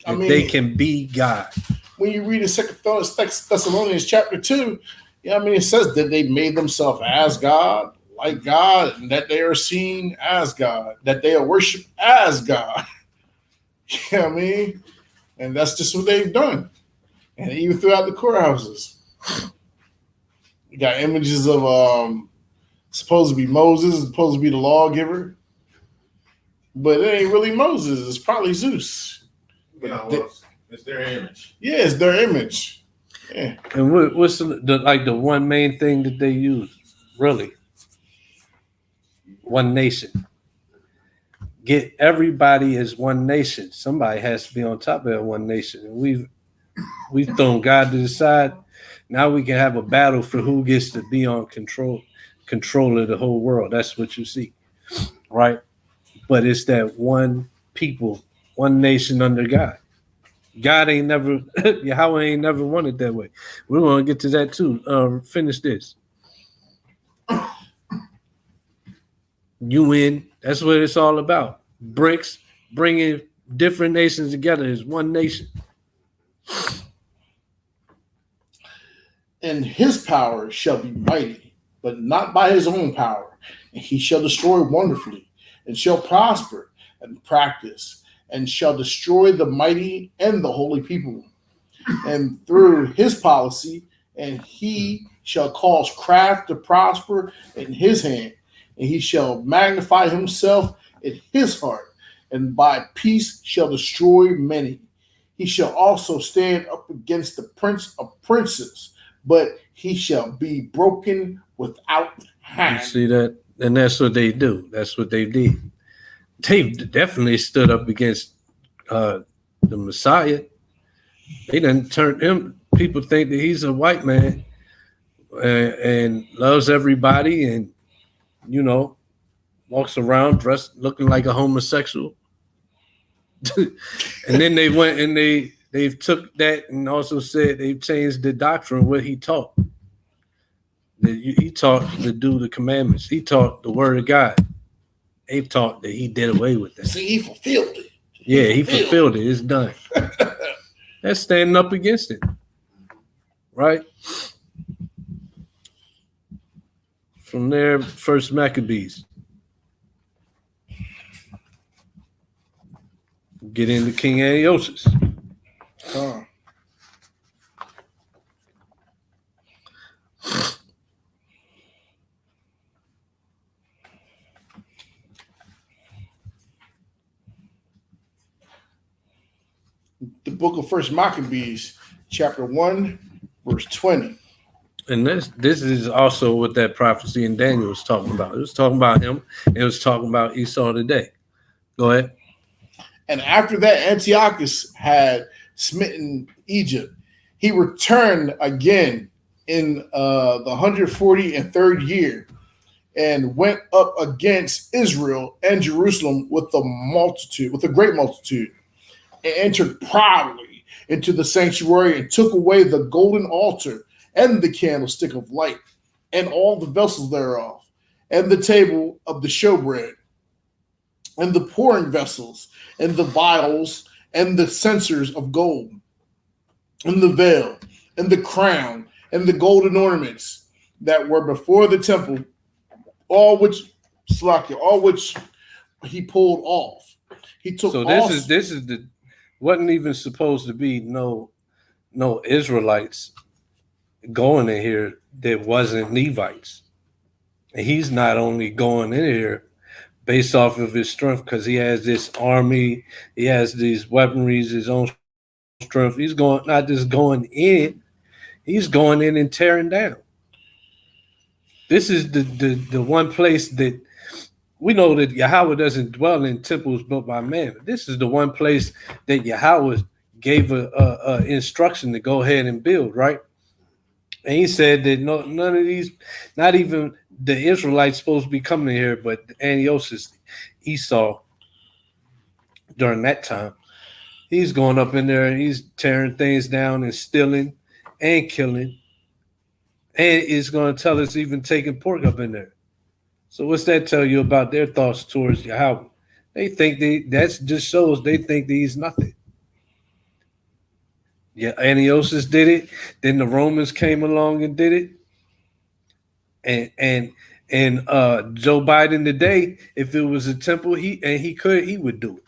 That they can be God. When you read in 2 Thessalonians chapter 2, it says that they made themselves as God, like God, and that they are seen as God, that they are worshipped as God. You know what I mean? And that's just what they've done. And even throughout the courthouses. You got images of supposed to be Moses, supposed to be the lawgiver. But it ain't really Moses. It's probably Zeus. It's their image. Yeah, it's their image. Yeah. And what's the one main thing that they use? Really? One nation. Get everybody as one nation. Somebody has to be on top of that one nation. And we've thrown God to the side. Now we can have a battle for who gets to be on control of the whole world. That's what you see, right? But it's that one people, one nation under God. God ain't never, Yahweh ain't never wanted that way. We're going to get to that too. Finish this. UN, that's what it's all about. BRICS, bringing different nations together as one nation. And his power shall be mighty, but not by his own power. And he shall destroy wonderfully, and shall prosper and practice, and shall destroy the mighty and the holy people. And through his policy, and he shall cause craft to prosper in his hand, and he shall magnify himself in his heart, and by peace shall destroy many. He shall also stand up against the prince of princes, but he shall be broken without hand. You see that? And that's what they do. That's what they did. They definitely stood up against the Messiah. They didn't turn him. People think that he's a white man and loves everybody and, walks around dressed looking like a homosexual. And then they went and they took that and also said they've changed the doctrine, what he taught. He taught to do the commandments. He taught the word of God. They taught that he did away with that. See, he fulfilled it. He fulfilled it. It's done. That's standing up against it. Right? From there, First Maccabees. get into King Antiochus. Con. The book of First Maccabees, chapter 1, verse 20. And this is also what that prophecy in Daniel was talking about. It was talking about him. It was talking about Esau today. Go ahead. And after that, Antiochus had smitten Egypt. He returned again in the 143rd year and went up against Israel and Jerusalem with a great multitude, and entered proudly into the sanctuary and took away the golden altar and the candlestick of light and all the vessels thereof, and the table of the showbread, and the pouring vessels, and the vials, and the censers of gold, and the veil, and the crown, and the golden ornaments that were before the temple, all which he pulled off. He took. So this is the wasn't even supposed to be no Israelites going in here that wasn't Levites. And he's not only going in here based off of his strength because he has this army, he has these weaponries, his own strength. He's not just going in, he's going in and tearing down. This is the one place that we know that Yahweh doesn't dwell in temples built by man. But this is the one place that Yahweh gave a instruction to go ahead and build, right? And he said that none of these, not even the Israelites supposed to be coming here, but Antiochus, Esau, during that time, he's going up in there and he's tearing things down and stealing and killing. And it's going to tell us even taking pork up in there. So what's that tell you about their thoughts towards Yahweh? They think that just shows they think that he's nothing. Yeah, Antiochus did it. Then the Romans came along and did it. And Joe Biden today, if it was a temple, he would do it.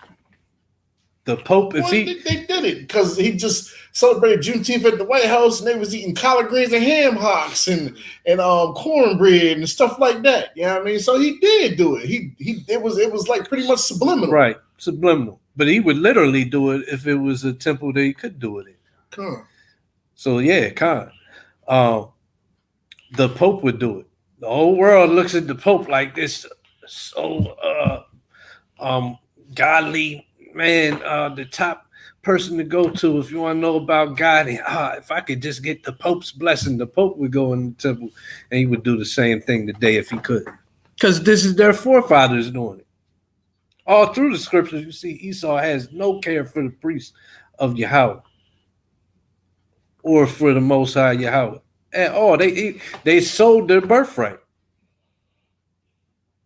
The Pope, they did it because he just celebrated Juneteenth at the White House, and they was eating collard greens and ham hocks and cornbread and stuff like that. You know what I mean? So he did do it. It was like pretty much subliminal, right? Subliminal. But he would literally do it if it was a temple that he could do it in. So yeah, the Pope would do it. The whole world looks at the Pope like this so godly man, the top person to go to if you want to know about God. If I could just get the Pope's blessing, the Pope would go in the temple and he would do the same thing today if he could. Because this is their forefathers doing it. All through the scriptures, you see Esau has no care for the priests of Yahweh or for the Most High Yahweh at all. They sold their birthright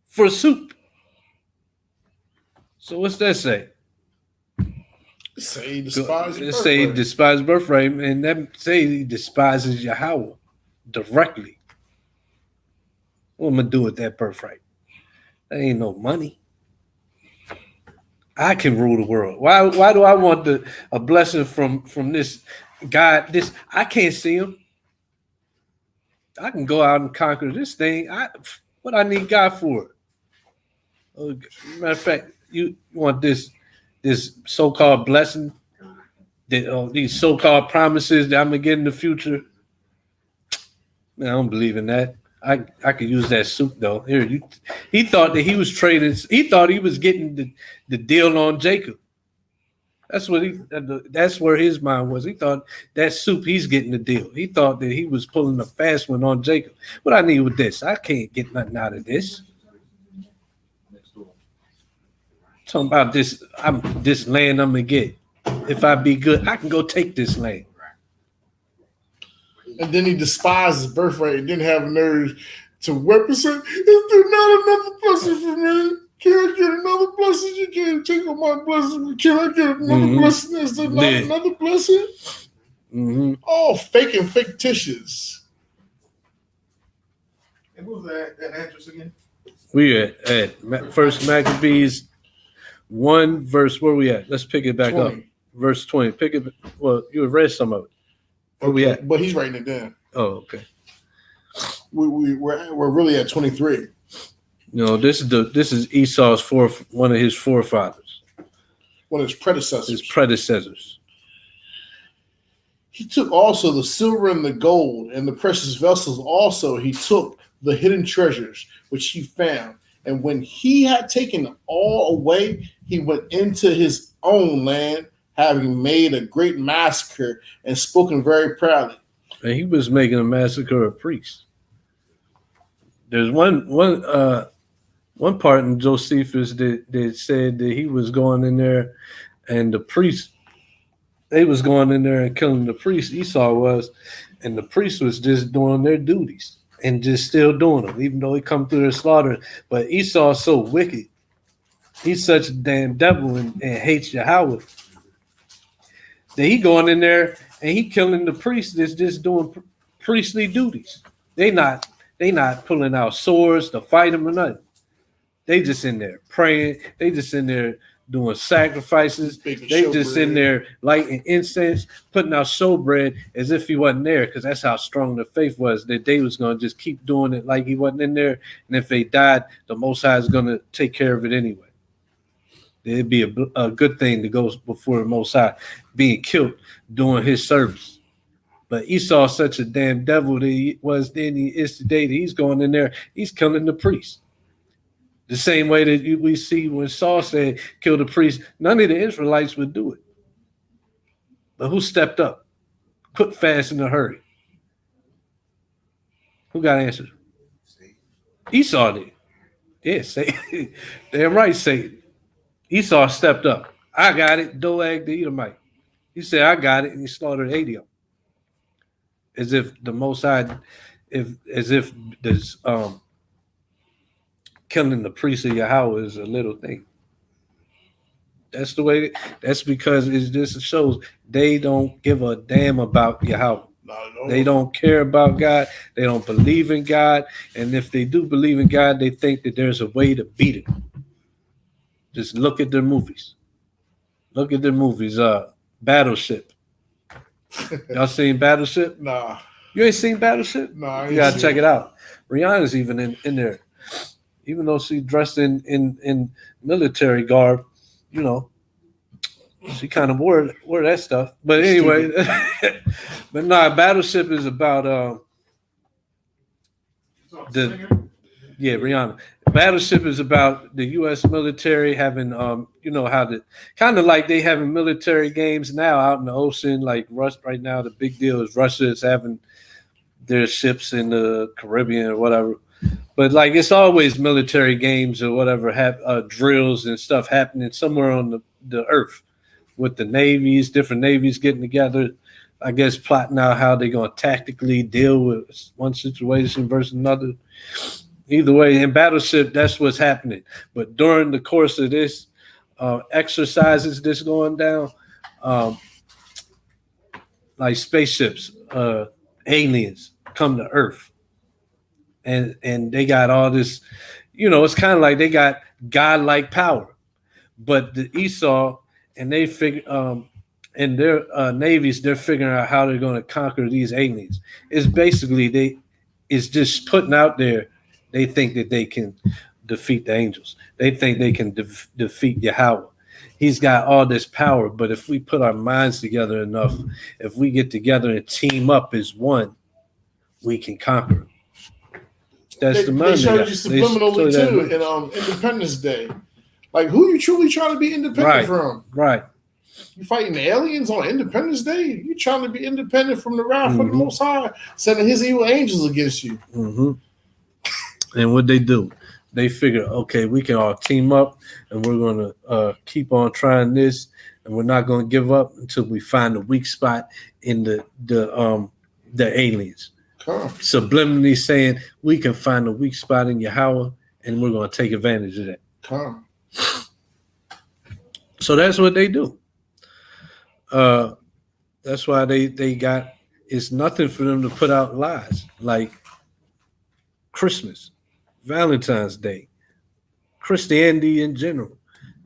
for soup. So what's that say? Say he despises birthright. Say he despises birthright, and that say he despises Yahweh directly. What am I gonna do with that birthright? That ain't no money. I can rule the world. Why do I want a blessing from this God? I can't see him. I can go out and conquer this thing. What I need God for? Matter of fact, you want this so-called blessing, these so-called promises that I'm gonna get in the future. Man, I don't believe in that. I could use that soup though. Here, he thought that he was trading. He thought he was getting the deal on Jacob. That's where his mind was. He thought that soup, he's getting the deal. He thought that he was pulling a fast one on Jacob. What I need with this? I can't get nothing out of this. Talking about this land I'm gonna get. If I be good, I can go take this land. And then he despised his birthright and didn't have nerve to represent. Is there not another blessing for me? Can I get another blessing? You can't take on my blessing. Can I get another blessing? Is there not another blessing? Mm-hmm. All fake and fictitious. And what was that address again? We at First Maccabees 1 verse, where we at? Let's pick it back up. 20. Verse 20. Pick it. Well, you have read some of it. Where we at? But he's writing it down. Oh, okay. We're really at 23. No, this is Esau's one of his forefathers, One of his predecessors. his predecessors. He took also the silver and the gold and the precious vessels. Also, he took the hidden treasures which he found. And when he had taken all away, he went into his own land, having made a great massacre and spoken very proudly. And he was making a massacre of priests. There's one part in Josephus that said that he was going in there, and the priests, they was going in there and killing the priests. Esau was, and the priests was just doing their duties and just still doing them, even though he come through the slaughter. But Esau's so wicked. He's such a damn devil and hates Yahweh. That he going in there and he killing the priests that's just doing priestly duties. They not pulling out swords to fight him or nothing. They just in there praying. They just in there doing sacrifices. They just in there lighting incense, putting out showbread as if he wasn't there, because that's how strong the faith was, that they was going to just keep doing it like he wasn't in there. And if they died, the Most High is going to take care of it anyway. It'd be a good thing to go before the Most High, being killed doing his service. But Esau's such a damn devil that he was then, he is today, that he's going in there, he's killing the priests. The same way that we see when Saul said, kill the priest, none of the Israelites would do it. But who stepped up? Put fast in a hurry. Who got answers? Esau did. Yeah, Satan. Damn right, Satan. Esau stepped up. I got it. Doeg the Edomite. He said, I got it, and he slaughtered 80 of them. As if the Most High, as if this killing the priest of Yahweh is a little thing. That's the way. That's because it just shows they don't give a damn about Yahweh. They don't care about God. They don't believe in God. And if they do believe in God, they think that there's a way to beat it. Just look at their movies. Look at their movies. Battleship. Y'all seen Battleship? Nah. You ain't seen Battleship? Nah. You gotta check it out. Rihanna's even in there. Even though she's dressed in military garb, you know, she kind of wore that stuff. But anyway, but nah, Battleship is about Rihanna. Battleship is about the U.S. military having, you know, how the kind of like they having military games now out in the ocean. Like right now, the big deal is Russia is having their ships in the Caribbean or whatever. But like it's always military games or whatever, drills and stuff happening somewhere on the earth with the navies, different navies getting together. I guess plotting out how they're going to tactically deal with one situation versus another. Either way, in Battleship, that's what's happening. But during the course of this exercises that's going down, like spaceships, aliens come to Earth. And they got all this, you know, it's kind of like they got godlike power. But the Esau, and they figure, in their navies, they're figuring out how they're going to conquer these aliens. It's basically, it's just putting out there, they think that they can defeat the angels. They think they can defeat Yahweh. He's got all this power, but if we put our minds together enough, if we get together and team up as one, we can conquer him. That's the money. They showed you subliminally too in Independence Day. Like, who you truly trying to be independent from? Right. You fighting the aliens on Independence Day? You trying to be independent from the wrath of the Most High, sending his evil angels against you. Mm-hmm. And what they do, they figure, okay, we can all team up, and we're going to keep on trying this, and we're not going to give up until we find a weak spot in the aliens. Subliminally saying we can find a weak spot in Yahweh, and we're going to take advantage of that. So that's what they do. That's why they got, it's nothing for them to put out lies like Christmas, Valentine's Day, Christianity in general.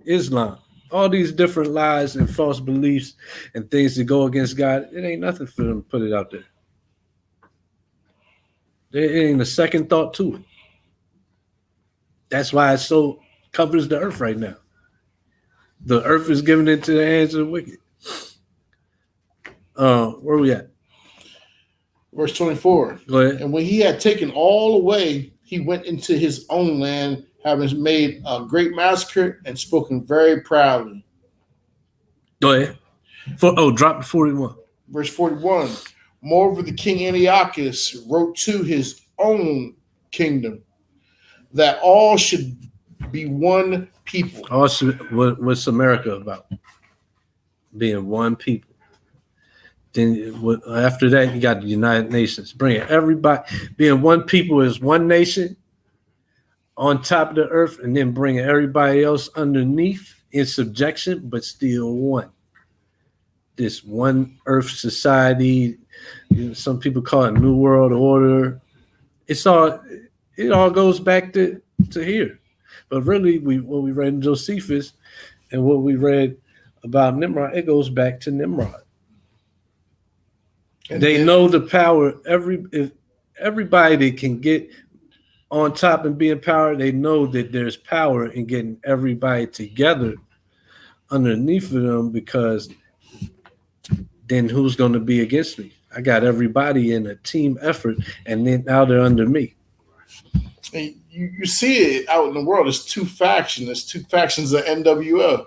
Islam, all these different lies and false beliefs and things that go against God. It ain't nothing for them to put it out there. There ain't a second thought to it. That's why it so covers the earth right now. The earth is given into the hands of the wicked. Where we at? Verse 24. Go ahead. And when he had taken all away, he went into his own land, having made a great massacre and spoken very proudly. Go ahead. Drop to 41. Verse 41. Moreover, the king Antiochus wrote to his own kingdom that all should be one people. Also, what's America about? Being one people. Then after that, you got the United Nations. Bringing everybody, being one people is one nation on top of the earth, and then bringing everybody else underneath in subjection, but still one. This one earth society, some people call it New World Order. It all goes back to here. But really, what we read in Josephus and what we read about Nimrod, it goes back to Nimrod. They know the power. If everybody that can get on top and be in power, they know that there's power in getting everybody together underneath of them, because then who's going to be against me? I got everybody in a team effort, and then now they're under me. And you see it out in the world. There's two factions. There's two factions of NWO.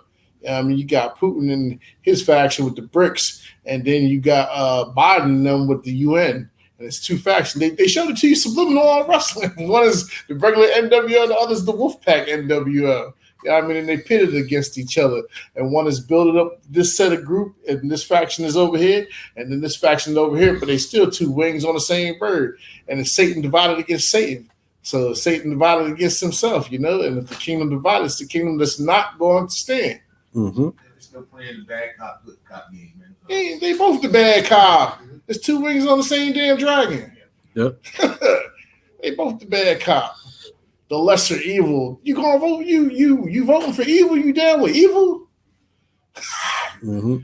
I mean, you got Putin and his faction with the BRICS, and then you got Biden and them with the UN. And it's two factions. They showed it to you subliminal on wrestling. One is the regular NWO, the other is the Wolfpack NWO. I mean, and they pitted against each other. And one is building up this set of group, and this faction is over here, and then this faction is over here, but they still two wings on the same bird. And it's Satan divided against Satan. So Satan divided against himself, and if the kingdom divided, it's the kingdom that's not going to stand. Mm-hmm. They're still playing the bad cop, good cop game, man. They both the bad cop. There's two wings on the same damn dragon. Yep. They both the bad cop. The lesser evil. You gonna vote? You voting for evil? You down with evil? Mm-hmm.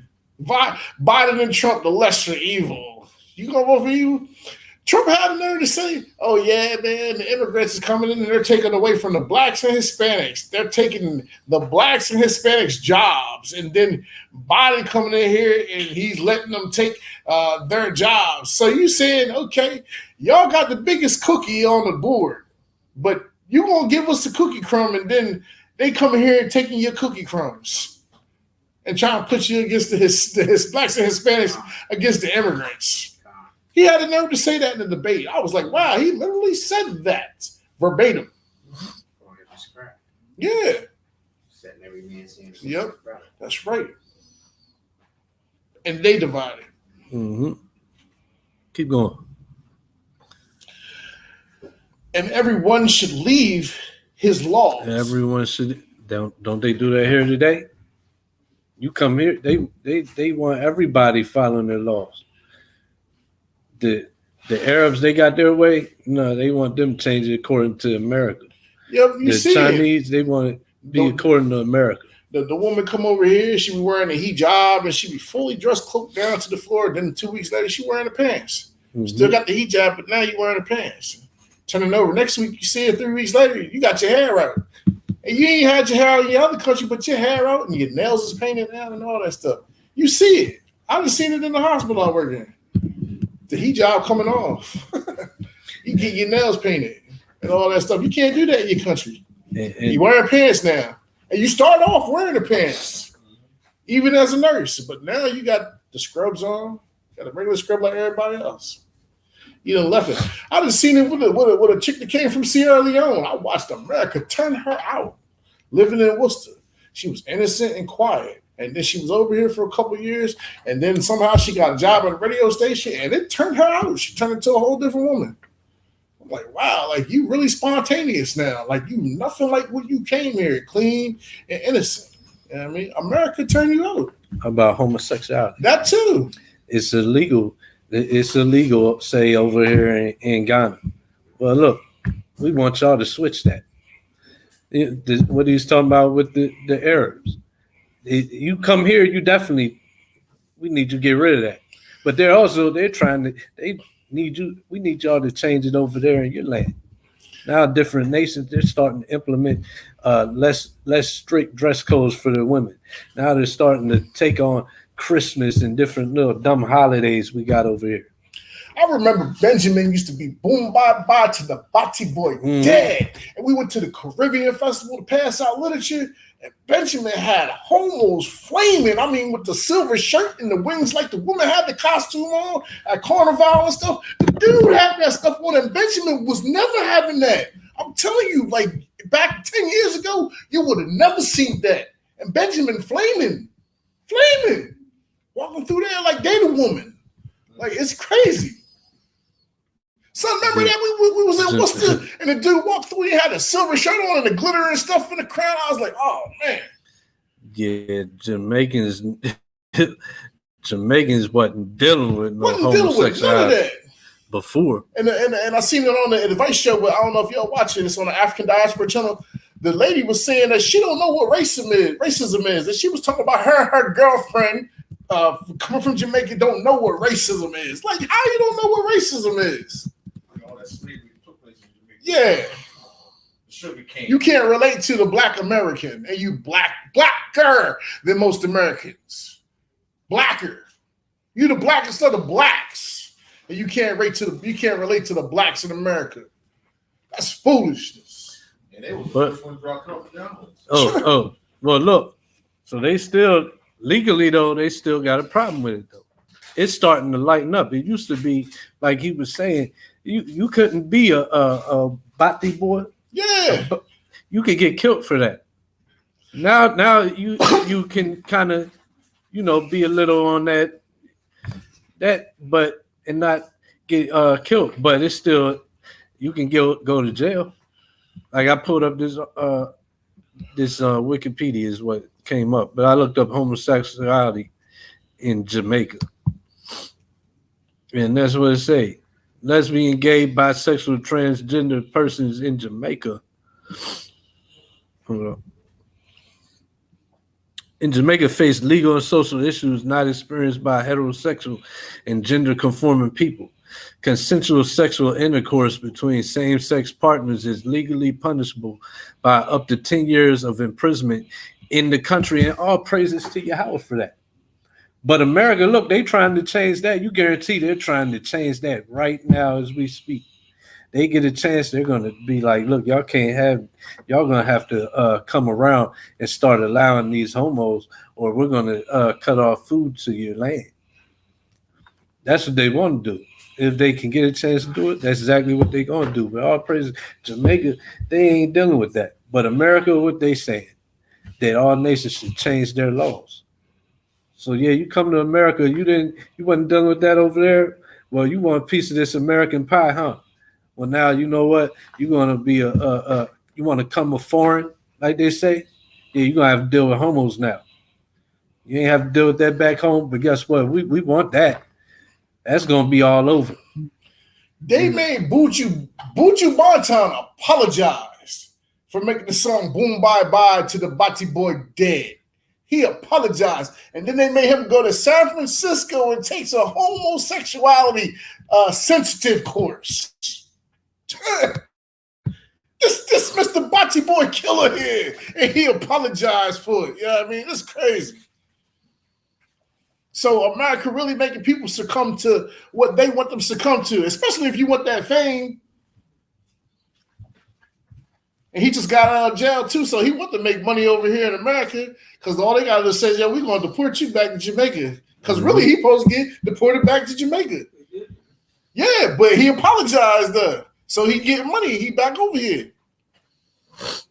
Biden and Trump, the lesser evil. You gonna vote for evil? Trump had the nerve to say, "Oh yeah, man, the immigrants is coming in and they're taking away from the blacks and Hispanics. They're taking the blacks and Hispanics jobs." And then Biden coming in here and he's letting them take their jobs. So you saying, okay, y'all got the biggest cookie on the board, but you gonna give us the cookie crumb, and then they come in here and taking your cookie crumbs and trying to put you against the blacks and Hispanics against the immigrants. He had the nerve to say that in the debate. I was like, wow, he literally said that verbatim. Yeah. Setting every man's hand. Yep. That's right. And they divided. Mm-hmm. Keep going. And everyone should leave his laws. Everyone should. Don't they do that here today? You come here, they want everybody following their laws. The Arabs, they got their way. No, they want them changed according to America. Yep, you the see Chinese, it. They want it be according to America. The woman come over here, she be wearing a hijab, and she be fully dressed, cloaked down to the floor. Then 2 weeks later, she wearing the pants. Mm-hmm. Still got the hijab, but now you wearing the pants. Turning over. Next week, you see it 3 weeks later, you got your hair out. And you ain't had your hair out in your other country, but your hair out and your nails is painted down and all that stuff. You see it. I've seen it in the hospital I work in. The hijab coming off. You get your nails painted and all that stuff. You can't do that in your country. And you wearing pants now. And you start off wearing the pants, even as a nurse. But now you got the scrubs on, got a regular scrub like everybody else. You done left it. I done seen it with a chick that came from Sierra Leone. I watched America turn her out, living in Worcester. She was innocent and quiet. And then she was over here for a couple of years. And then somehow she got a job at a radio station, and it turned her out. She turned into a whole different woman. I'm like, wow, like you really spontaneous now. Like you nothing like what you came here, clean and innocent. You know what I mean? America turned you out. About homosexuality. That too. It's illegal. It's illegal, say, over here in Ghana. Well, look, we want y'all to switch that. What he's talking about with the Arabs. You come here, we need to get rid of that. But they're trying to, we need y'all to change it over there in your land. Now different nations, they're starting to implement less strict dress codes for the women. Now they're starting to take on Christmas and different little dumb holidays we got over here. I remember Benjamin used to be boom bye bye to the Bati Boy dead. And we went to the Caribbean Festival to pass out literature. And Benjamin had homos flaming. I mean, with the silver shirt and the wings, like the woman had the costume on at Carnival and stuff. The dude had that stuff on, and Benjamin was never having that. I'm telling you, like back 10 years ago, you would have never seen that. And Benjamin flaming, walking through there like they the woman. Like, it's crazy. So remember that we was in Worcester and the dude walked through, he had a silver shirt on and the glitter and stuff in the crown. I was like, oh man. Yeah, Jamaicans wasn't dealing with no homosexuality before. And I seen it on the Advice Show, but I don't know if y'all watching this on the African Diaspora channel. The lady was saying that she don't know what racism is. That she was talking about her girlfriend coming from Jamaica don't know what racism is. Like, how you don't know what racism is? Yeah. You can't relate to the black American, and you blacker than most Americans. Blacker. You the blackest of the blacks. And you can't relate to the blacks in America. That's foolishness. And they were the first ones dropped off the downloads. Oh, well, look. So they still legally though, they still got a problem with it though. It's starting to lighten up. It used to be like he was saying, you couldn't be a Bati boy. Yeah, you could get killed for that. Now you can kind of, be a little on that, but and not get killed. But it's still, you can go to jail. Like I pulled up this Wikipedia is what came up, but I looked up homosexuality in Jamaica, and that's what it say. Lesbian, gay, bisexual, transgender persons in Jamaica. Hold on. In Jamaica, face legal and social issues not experienced by heterosexual and gender-conforming people. Consensual sexual intercourse between same-sex partners is legally punishable by up to 10 years of imprisonment in the country, and all praises to Yahweh for that. But America, look, they trying to change that. You guarantee they're trying to change that right now as we speak. They get a chance, they're going to be like, look, y'all going to have to come around and start allowing these homos, or we're going to cut off food to your land. That's what they want to do. If they can get a chance to do it, that's exactly what they're going to do. But all praise Jamaica, they ain't dealing with that. But America, what they saying? That all nations should change their laws. So yeah, you come to America, you wasn't dealing with that over there. Well, you want a piece of this American pie, huh? Well, now you know what? You're gonna be you want to come a foreign, like they say. Yeah, you're gonna have to deal with homos now. You ain't have to deal with that back home, but guess what? We want that. That's gonna be all over. They made Buju Banton apologize for making the song "Boom Bye Bye" to the Bati Boy dead. He apologized, and then they made him go to San Francisco and take a homosexuality sensitive course. This Mr. Bati Boy killer here, and he apologized for it. You know what I mean? It's crazy. So America really making people succumb to what they want them to succumb to, especially if you want that fame. And he just got out of jail too, so he want to make money over here in America because all they got to say is, yeah, we're going to deport you back to Jamaica. Because really, he supposed to get deported back to Jamaica. Yeah, but he apologized though. So he getting money. He back over here.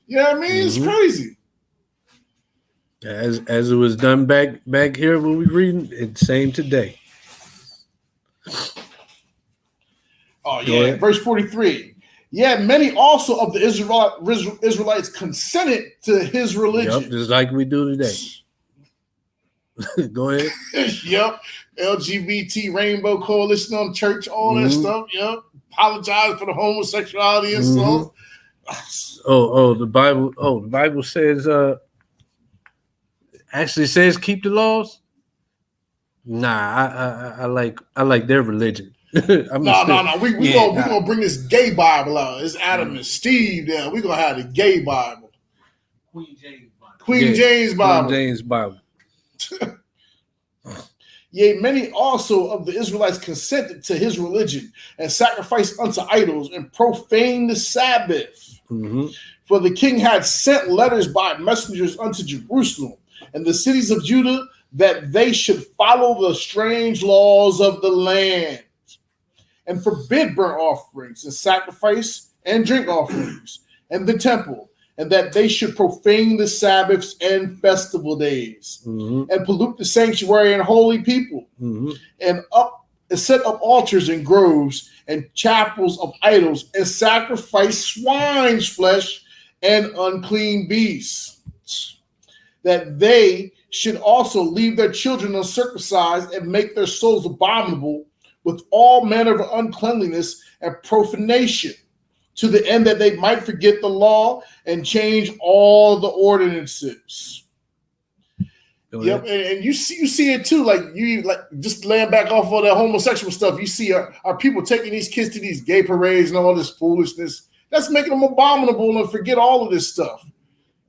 You know what I mean? It's crazy. As it was done back here when we reading, it's same today. Oh, yeah. Verse 43. Yeah, many also of the Israelites consented to his religion. Yep, just like we do today. Go ahead. Yep. LGBT Rainbow Coalition on church, all that stuff. Yep. Apologize for the homosexuality and stuff. The Bible. Oh, the Bible says. Actually says keep the laws. Nah, I like their religion. No. We gonna bring this gay Bible out. It's Adam Mm. and Steve there. We gonna have the gay Bible. Queen James Bible. Queen James Bible. Queen James Bible. Yea, many also of the Israelites consented to his religion and sacrificed unto idols and profaned the Sabbath. Mm-hmm. For the king had sent letters by messengers unto Jerusalem and the cities of Judah that they should follow the strange laws of the land and forbid burnt offerings and sacrifice and drink offerings and the temple, and that they should profane the Sabbaths and festival days, Mm-hmm. and pollute the sanctuary and holy people, Mm-hmm. and set up altars and groves and chapels of idols, and sacrifice swine's flesh and unclean beasts, that they should also leave their children uncircumcised and make their souls abominable with all manner of uncleanliness and profanation, to the end that they might forget the law and change all the ordinances. Yep, and you see it too. Like you just laying back off all that homosexual stuff. You see our people taking these kids to these gay parades and all this foolishness. That's making them abominable and forget all of this stuff.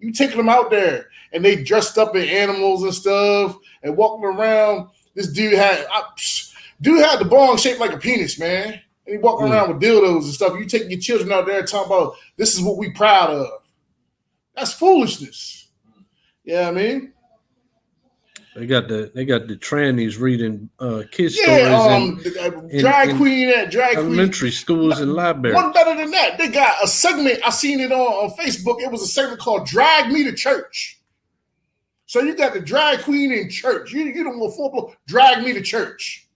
You taking them out there and they dressed up in animals and stuff and walking around. This dude had the bong shaped like a penis, man. And he walking around with dildos and stuff. You taking your children out there and talking about this is what we proud of. That's foolishness. Yeah, I mean. They got the trannies reading kids stories drag queen elementary schools and libraries. One better than that. They got a segment. I seen it on Facebook. It was a segment called "Drag Me to Church." So you got the drag queen in church. You don't go full blown drag me to church.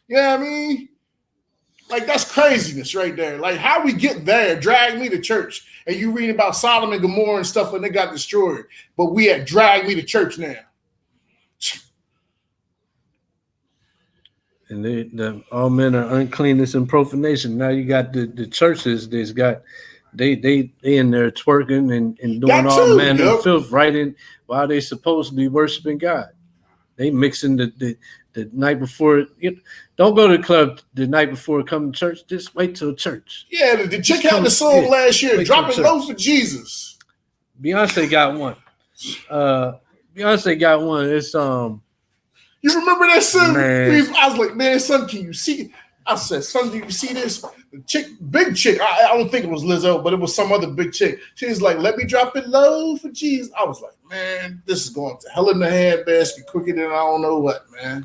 You know what I mean? Like that's craziness right there. Like how we get there? Drag me to church, and you reading about Sodom and Gomorrah and stuff when they got destroyed, but we at drag me to church now. And the all men are uncleanness and profanation. Now you got the churches. They in there twerking and doing all manner of filth right in while they supposed to be worshiping God. They mixing the night before. Don't go to the club the night before come to church. Just wait till church. Yeah, the chick had the song last year, "Dropping Low for Jesus." Beyonce got one. Beyonce got one. It's You remember that son? Man. I was like, man, son, can you see? I said, son, do you see this? The chick, big chick. I don't think it was Lizzo, but it was some other big chick. She was like, let me drop it low for Jesus. I was like, man, this is going to hell in the handbasket quicker than I don't know what, man.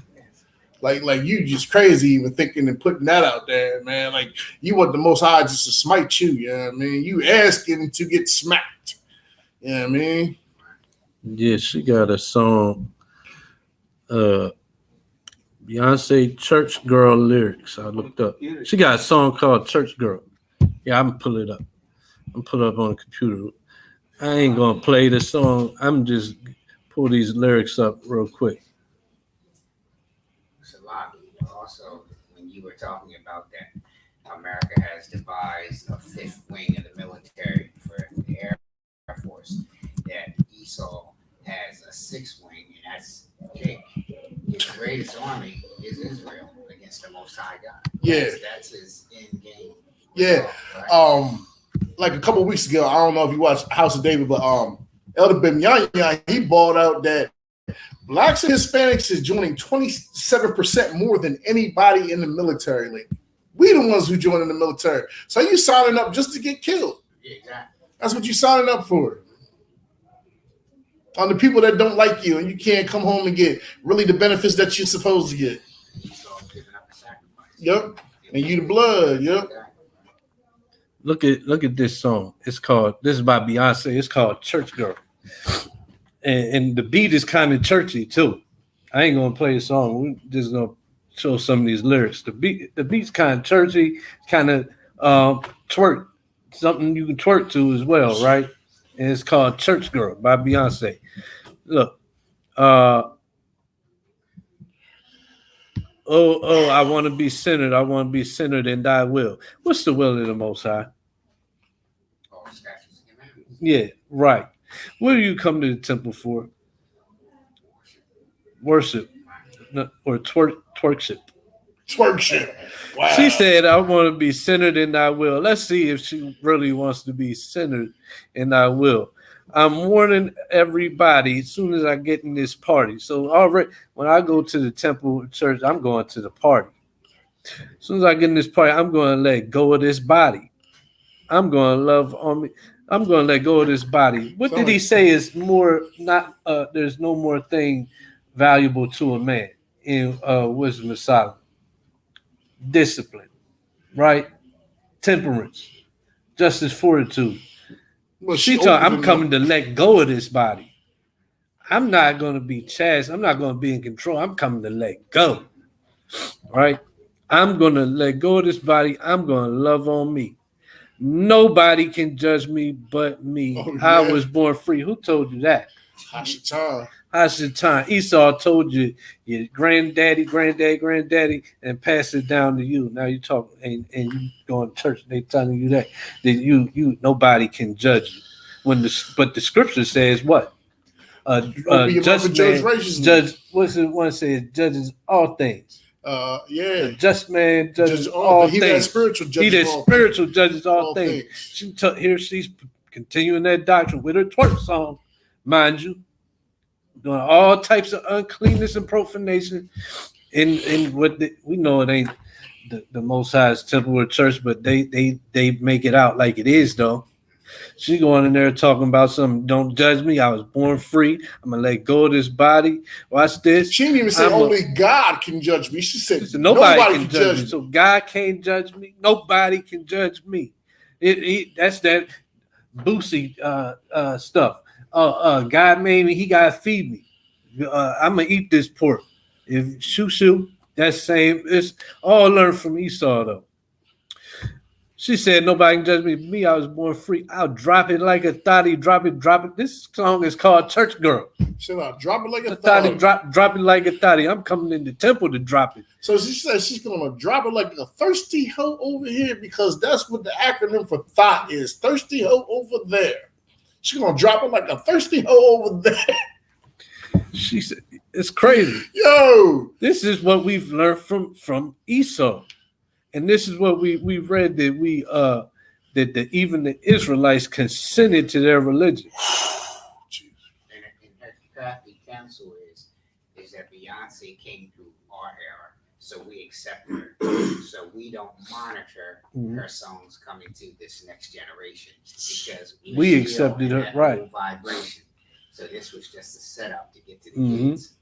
Like you just crazy even thinking and putting that out there, man. Like you want the Most High just to smite you, you know what I mean? You asking to get smacked. You know what I mean? Yeah, she got a song. Beyonce Church Girl lyrics. I looked up. She got a song called Church Girl. Yeah, I'm gonna pull it up. I'm pull it up on the computer. I ain't gonna play the song. I'm just pull these lyrics up real quick. Salaki, also, when you were talking about that, America has devised a fifth wing of the military for the Air Force. That Esau has a sixth wing, and that's Jake. His greatest army is Israel against the Most High God. Yeah, that's his end game. Yeah, right? Like a couple of weeks ago, I don't know if you watched House of David, but Elder Bemyanya, he balled out that blacks and Hispanics is joining 27% more than anybody in the military lately. We the ones who joined in the military. So you signing up just to get killed. Yeah, exactly. That's what you signing up for. On the people that don't like you and you can't come home and get really the benefits that you're supposed to get. Yep. And you the blood, yep. Look at this song. This is by Beyonce. It's called Church Girl. And the beat is kind of churchy too. I ain't gonna play a song. We're just gonna show some of these lyrics. The beat's kind of churchy, kind of twerk. Something you can twerk to as well, right? And it's called Church Girl by Beyonce. Look, I want to be centered. I want to be centered in thy will. What's the will of the Most High? Oh, Yeah, right. What do you come to the temple for? Worship or twerkship. Twerkship. Wow. She said, I want to be centered in thy will. Let's see if she really wants to be centered in thy will. I'm warning everybody as soon as I get in this party. So already when I go to the temple church, I'm going to the party. As soon as I get in this party, I'm going to let go of this body. I'm going to love on me. I'm going to let go of this body. What did he say is more not there's no more thing valuable to a man in Wisdom of Solomon? Discipline, right? Temperance, justice, fortitude. Well, She told I'm coming to let go of this body. I'm not going to be chased. I'm not going to be in control. I'm coming to let go. Right? I'm going to let go of this body. I'm going to love on me. Nobody can judge me but me. Oh, yeah. I was born free. Who told you that? Hashatan. Hashatan. Esau told you your granddaddy, and pass it down to you. Now you talk and you go to church. They telling you that you nobody can judge you. But the scripture says what? Just man, judge. What's the one says? Judges all things. Yeah. The just man judges all things. He that spiritual judges all things. Here she's continuing that doctrine with her twerk song, mind you. Doing all types of uncleanness and profanation in what we know it ain't the Most High's temple or church, but they make it out like it is though. She going in there talking about something. Don't judge me. I was born free. I'm gonna let go of this body. Watch this. She didn't even say only God can judge me. She said nobody can judge me. So God can't judge me. Nobody can judge me. That's that Boosie stuff. God made me. He gotta feed me. I'm gonna eat this pork. If shoo, that's same. It's all learned from Esau though. She said, nobody can judge me. Me, I was born free. I'll drop it like a thotty. Drop it. This song is called Church Girl. Should I drop it like a thotty? Drop it like a thotty. I'm coming in the temple to drop it. So she said she's going to drop it like a thirsty hoe over here because that's what the acronym for thought is. Thirsty hoe over there. She's going to drop it like a thirsty hoe over there. She said, it's crazy. Yo. This is what we've learned from Esau. And this is what we read that even the Israelites consented to their religion. And her crafty counsel is that Beyonce came through our era, so we accept her. So we don't monitor her songs coming to this next generation because we accepted her right vibration. So this was just a setup to get to the kids.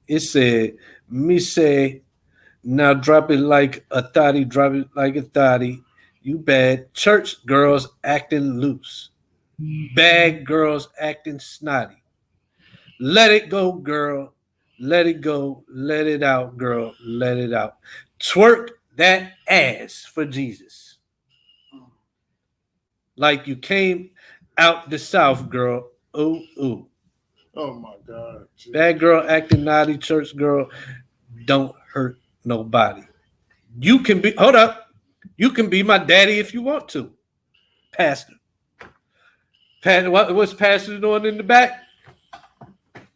It said, "Me say." Now drop it like a thotty, drop it like a thotty. You bad. Church girls acting loose. Bad girls acting snotty. Let it go, girl. Let it go. Let it out, girl. Let it out. Twerk that ass for Jesus. Like you came out the South, girl. Ooh, ooh. Oh, my God. Bad girl acting naughty. Church girl. Don't hurt nobody. You can be, hold up. You can be my daddy if you want to. Pastor. What's Pastor doing in the back?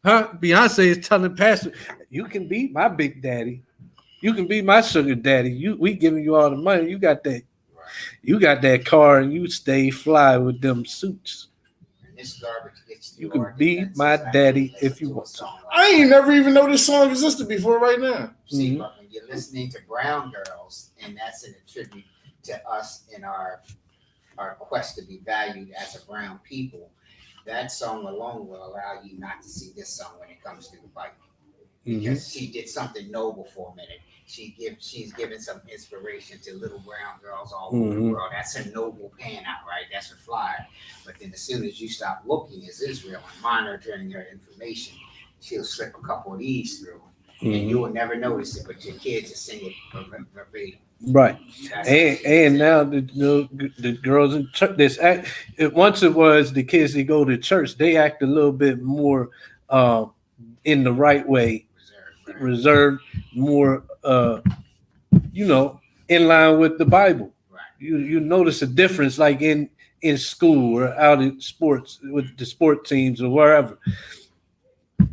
Huh? Beyonce is telling Pastor, you can be my big daddy. You can be my sugar daddy. We giving you all the money. You got that car and you stay fly with them suits. This garbage gets you can be my daddy if you want to. I ain't never even know this song existed before right now. See, but when you're listening to Brown Girls, and that's an attribute to us in our quest to be valued as a brown people, that song alone will allow you not to see this song when it comes to the Bible. Because she did something noble for a minute. She's given some inspiration to little brown girls all over the world. That's a noble pan out, right? That's her flyer. But then as soon as you stop looking as Israel and monitoring her information, she'll slip a couple of these through. And you will never notice it, but your kids are singing verbatim. Right. And now the girls in church, once it was the kids that go to church, they act a little bit more in the right way. Reserved, more in line with the Bible. Right. You notice a difference, like in in school or out in sports with the sport teams or wherever.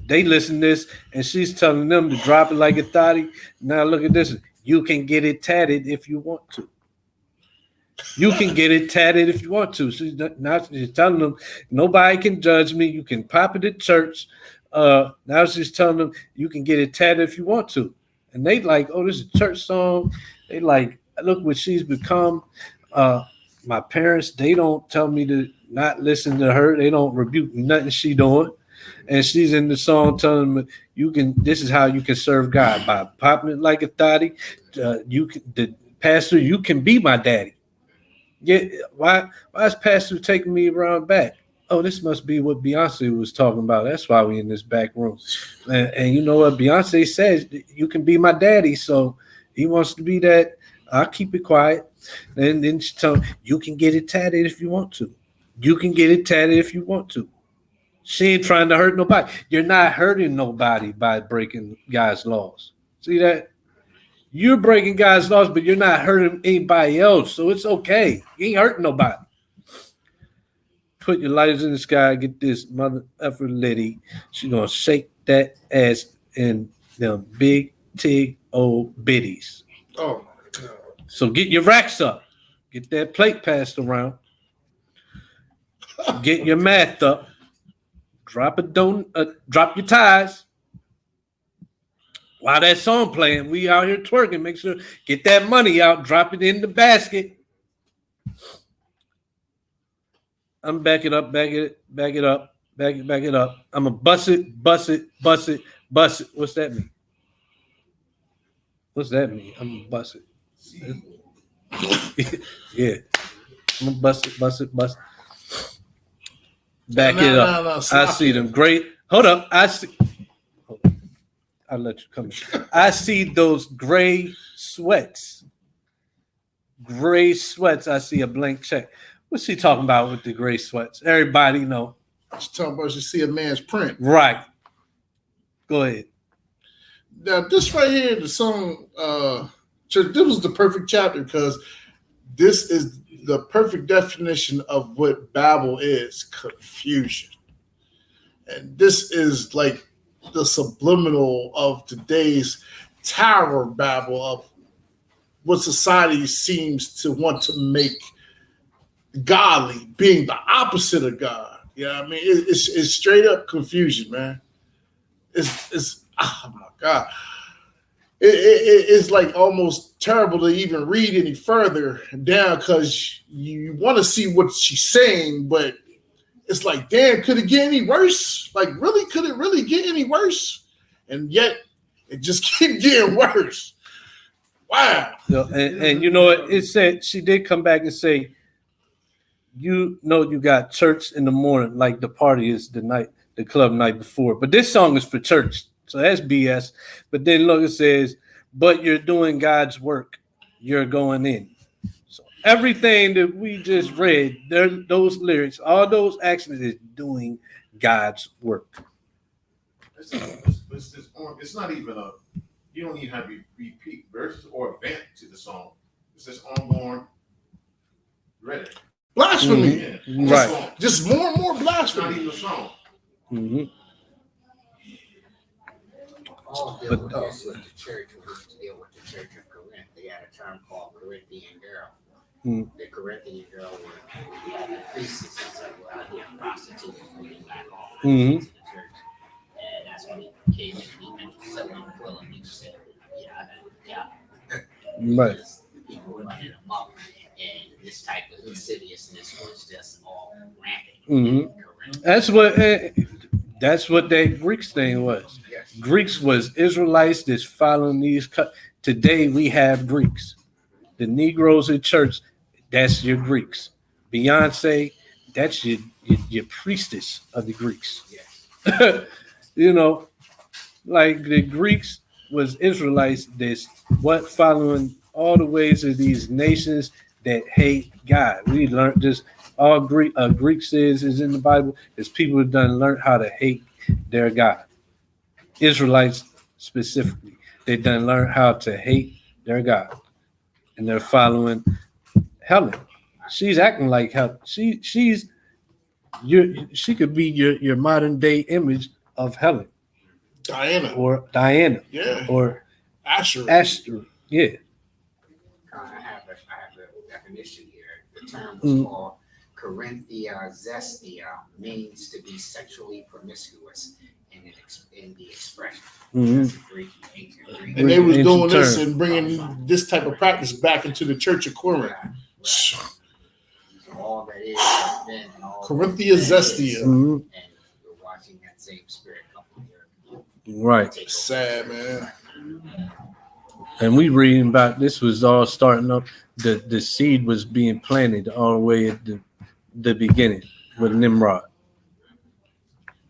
They listen to this, and she's telling them to drop it like a thotty. Now look at this. You can get it tatted if you want to. You can get it tatted if you want to. She's telling them, nobody can judge me. You can pop it at church. Now she's telling them, you can get it tatted if you want to. And they like, oh, this is a church song. They like, look what she's become. My parents, they don't tell me to not listen to her. They don't rebuke nothing she doing. And she's in the song telling them, this is how you can serve God, by popping it like a thotty. The pastor, you can be my daddy. Yeah, why is Pastor taking me around back? Oh, this must be what Beyonce was talking about. That's why we in this back room. And you know what Beyonce says? You can be my daddy. So he wants to be that. I'll keep it quiet. And then she told him, you can get it tatted if you want to. You can get it tatted if you want to. She ain't trying to hurt nobody. You're not hurting nobody by breaking God's laws. See that? You're breaking God's laws, but you're not hurting anybody else. So it's okay. You ain't hurting nobody. Put your lighters in the sky. Get this mother effer lady. She's going to shake that ass in them big, tig, old biddies. Oh, my God. So get your racks up. Get that plate passed around. Get your math up. Drop your ties. While that song playing, we out here twerking. Make sure, get that money out, drop it in the basket. I'm back it up. I'm gonna bust it. What's that mean? What's that mean? I'm gonna bust it. Yeah. I'm gonna bust it. Back it up. No, I see them great. Hold up. I'll let you come in. I see those gray sweats. I see a blank check. What's she talking about with the gray sweats? Everybody know. She's talking about you see a man's print. Right. Go ahead. Now, this right here, the song, this was the perfect chapter because this is the perfect definition of what Babel is, confusion. And this is like the subliminal of today's Tower Babel of what society seems to want to make godly, being the opposite of God. You know what I mean? It's straight up confusion, man. It's oh my God. It's like almost terrible to even read any further down because you want to see what she's saying, but it's like, damn, could it get any worse? Like, really, could it really get any worse? And yet, it just keeps getting worse. Wow. And you know what? It said, she did come back and say, you know, you got church in the morning, like the party is the club night before. But this song is for church. So that's BS. But then look, it says, but you're doing God's work. You're going in. So everything that we just read, those lyrics, all those actions is doing God's work. It's not even you don't even have to repeat verses or vamp to the song. It's just ongoing rhetoric. Blasphemy. Mm-hmm. Right. Just more and more It's not blasphemy. even a song. Mm-hmm. All deal with this with the church, we used to deal with the Church of Corinth. They had a term called Corinthian girl. Mm. The Corinthian girl were the priestesses that were out here prostituting, bringing back offerings to the church. And that's when he came in and he mentioned selling quill, and he said, yeah. Right. People were running amok, and this type of lasciviousness was just all rampant. Mm-hmm. in Corinth. That's what that Greeks thing was. Yes. Greeks was Israelites that's following these. Today we have Greeks. The Negroes in church, that's your Greeks. Beyonce, that's your priestess of the Greeks. Yes. You know, like the Greeks was Israelites that's following all the ways of these nations that hate God. We learned this. All Greeks is in the Bible is people who done learned how to hate their God. Israelites specifically, they done learned how to hate their God, and they're following Helen. she's acting like how she could be your modern day image of Helen Diana. or Diana Yeah. or Asher. Ashtor. Yeah. I have a definition here. The term was called Corinthia zestia, means to be sexually promiscuous in the expression. Mhm. That's a Greek, ancient Greek. And they was Ancient doing this term. and bringing this type of practice back into the Church of Corinth. So all that is has been and all Corinthia that is, Zestia. Mhm. and we're watching that same spirit come from here. Right. Take over. Sad, man. And we reading about this was all starting up. The seed was being planted all the way at the beginning with Nimrod.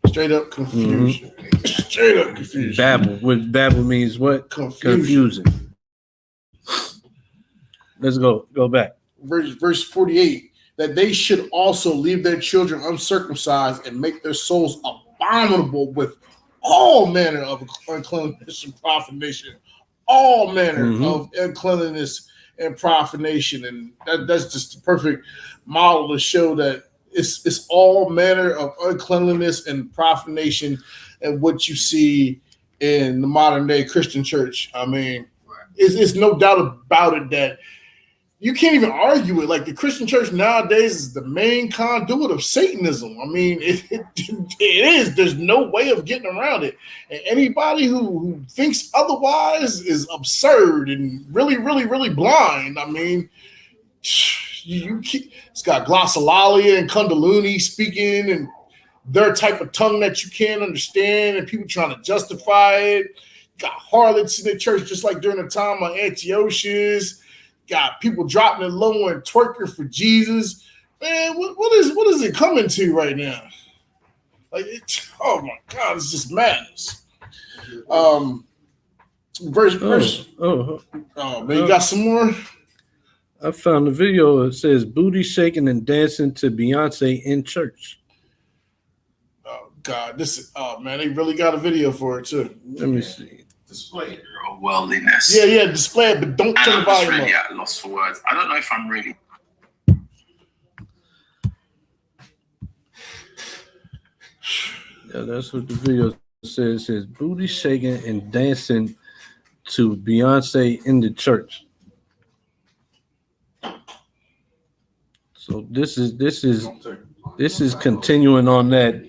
Straight up confusion. Straight up confusion. Babel. What Babel means what? Confusion. Confusing. Let's go back. Verse 48, that they should also leave their children uncircumcised and make their souls abominable with all manner of uncleanness and profanation. All manner of uncleanness and profanation. And that's just the perfect model to show that it's all manner of uncleanliness and profanation and what you see in the modern day Christian church. I mean, it's no doubt about it that you can't even argue it. Like the Christian church nowadays is the main conduit of Satanism. I mean, it is. There's no way of getting around it. And anybody who thinks otherwise is absurd and really, really, really blind. I mean, it's got glossolalia and kundalini speaking and their type of tongue that you can't understand, and people trying to justify it. Got harlots in the church, just like during the time of Antiochus. Got people dropping it low and twerking for Jesus. Man, what is it coming to right now? Like, oh my God, it's just madness. Verse. Oh man, you got some more? I found a video. It says booty shaking and dancing to Beyonce in church. Oh God, man, they really got a video for it too. Let me see. Display it. Of worldliness. Yeah, display it, but don't And turn I'm the just volume really up. at a loss for words. I don't know if I'm really. Yeah, that's what the video says. It says booty shaking and dancing to Beyonce in the church. So this is continuing on that.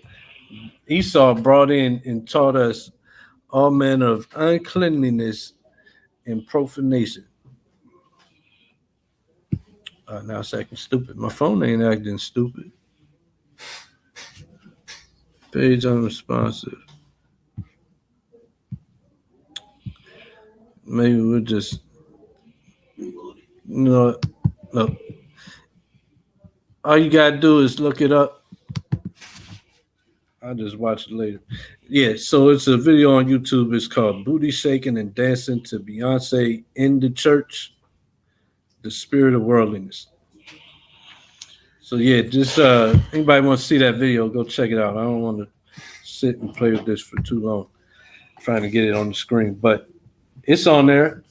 Esau brought in and taught us all manner of uncleanliness and profanation. Now it's acting stupid. My phone ain't acting stupid. Page unresponsive. Maybe we'll just no. All you gotta do is look it up. I'll just watch it later. Yeah, so it's a video on YouTube. It's called Booty Shaking and Dancing to Beyonce in the Church, the Spirit of Worldliness. So yeah, just anybody wants to see that video, go check it out. I don't want to sit and play with this for too long, trying to get it on the screen. But it's on there.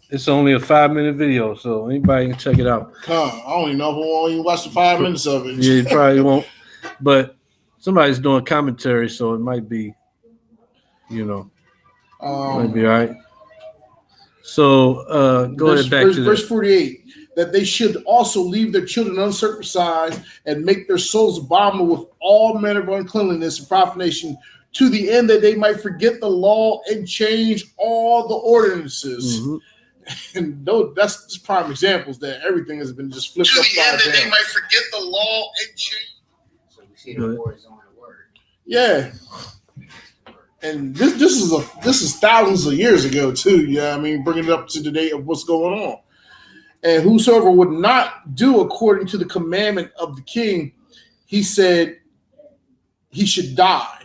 It's only a 5-minute video, so anybody can check it out. I don't even know if I want to watch the 5 minutes of it. Yeah, you probably won't. But somebody's doing commentary, so it might be, might be all right. So go ahead back to verse 48. That they should also leave their children uncircumcised and make their souls abominable with all manner of uncleanliness and profanation, to the end that they might forget the law and change all the ordinances. Mm-hmm. And that's just prime examples that everything has been just flipped upside down. To the end that they might forget the law and change. So we see the word is on the word. Yeah. And this is thousands of years ago too. Yeah, I mean, bringing it up to the date of what's going on. And whosoever would not do according to the commandment of the king, he said he should die.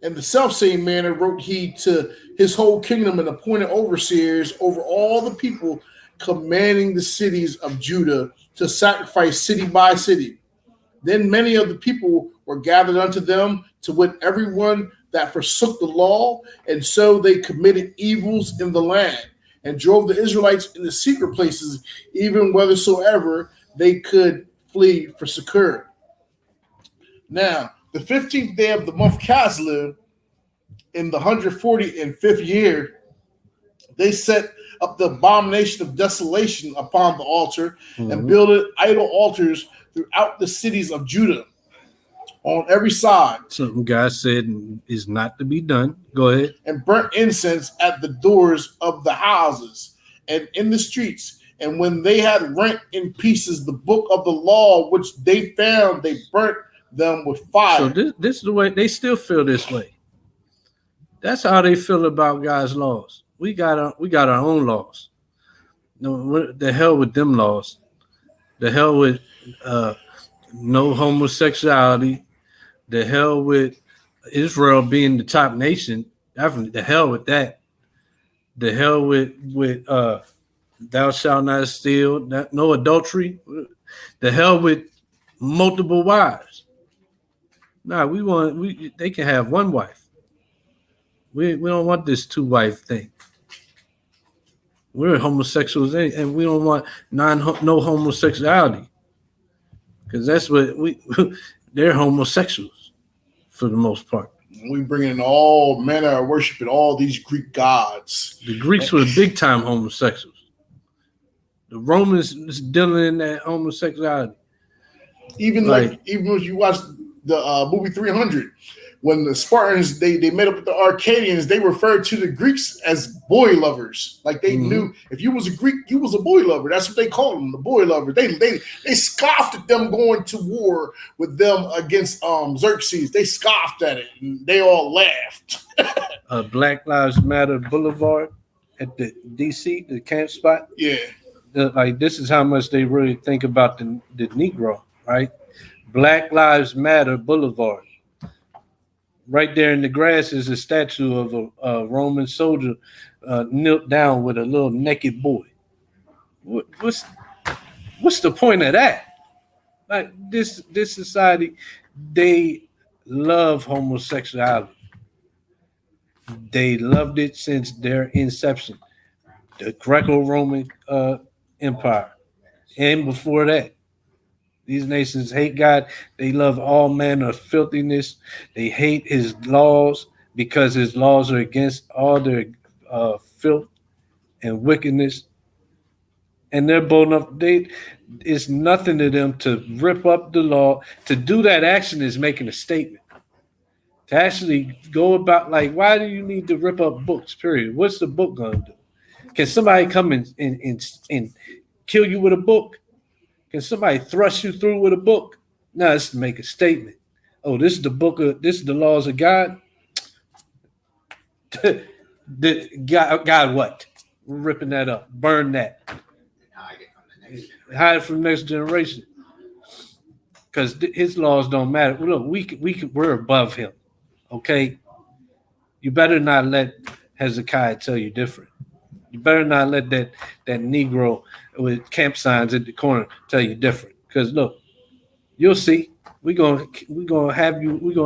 In the selfsame manner wrote he to his whole kingdom and appointed overseers over all the people, commanding the cities of Judah to sacrifice city by city. Then many of the people were gathered unto them, to wit everyone that forsook the law, and so they committed evils in the land, and drove the Israelites into secret places, even whithersoever they could flee for succor. Now, the 15th day of the month Caslev, in the 145th year, they set up the abomination of desolation upon the altar and builded idol altars throughout the cities of Judah on every side. Something God said is not to be done. Go ahead. And burnt incense at the doors of the houses and in the streets. And when they had rent in pieces the book of the law which they found, they burnt them with fire. So this is the way they still feel this way. That's how they feel about God's laws. We got our own laws. No, the hell with them laws. The hell with no homosexuality. The hell with Israel being the top nation. Definitely the hell with that. The hell with thou shalt not steal. No adultery. The hell with multiple wives. Nah, they can have one wife. We don't want this 2-wife thing. We're homosexuals and we don't want no homosexuality. Because that's what they're homosexuals for the most part. We bring in all manner of worship and all these Greek gods. The Greeks were big time homosexuals. The Romans is dealing in that homosexuality. Even when you watch the movie 300, when the Spartans they met up with the Arcadians, they referred to the Greeks as boy lovers. Like they knew if you was a Greek, you was a boy lover. That's what they called them, the boy lover. They scoffed at them going to war with them against Xerxes. They scoffed at it, and they all laughed. Black Lives Matter Boulevard at the DC, the camp spot. Yeah, this is how much they really think about the Negro, right? Black Lives Matter Boulevard. Right there in the grass is a statue of a Roman soldier knelt down with a little naked boy. What's the point of that? Like this society, they love homosexuality. They loved it since their inception. The Greco-Roman Empire. And before that. These nations hate God. They love all manner of filthiness. They hate his laws because his laws are against all their filth and wickedness. And they're bold enough. It's nothing to them to rip up the law. To do that action is making a statement. To actually go about, why do you need to rip up books, period? What's the book going to do? Can somebody come and kill you with a book? Can somebody thrust you through with a book? No, it's to make a statement. Oh, this is the laws of God. God what? We're ripping that up. Burn that. Hide it from the next generation. Because his laws don't matter. Look, we're above him. Okay? You better not let Hezekiah tell you different. You better not let that Negro with camp signs at the corner tell you different. Because look, you'll see. We're gonna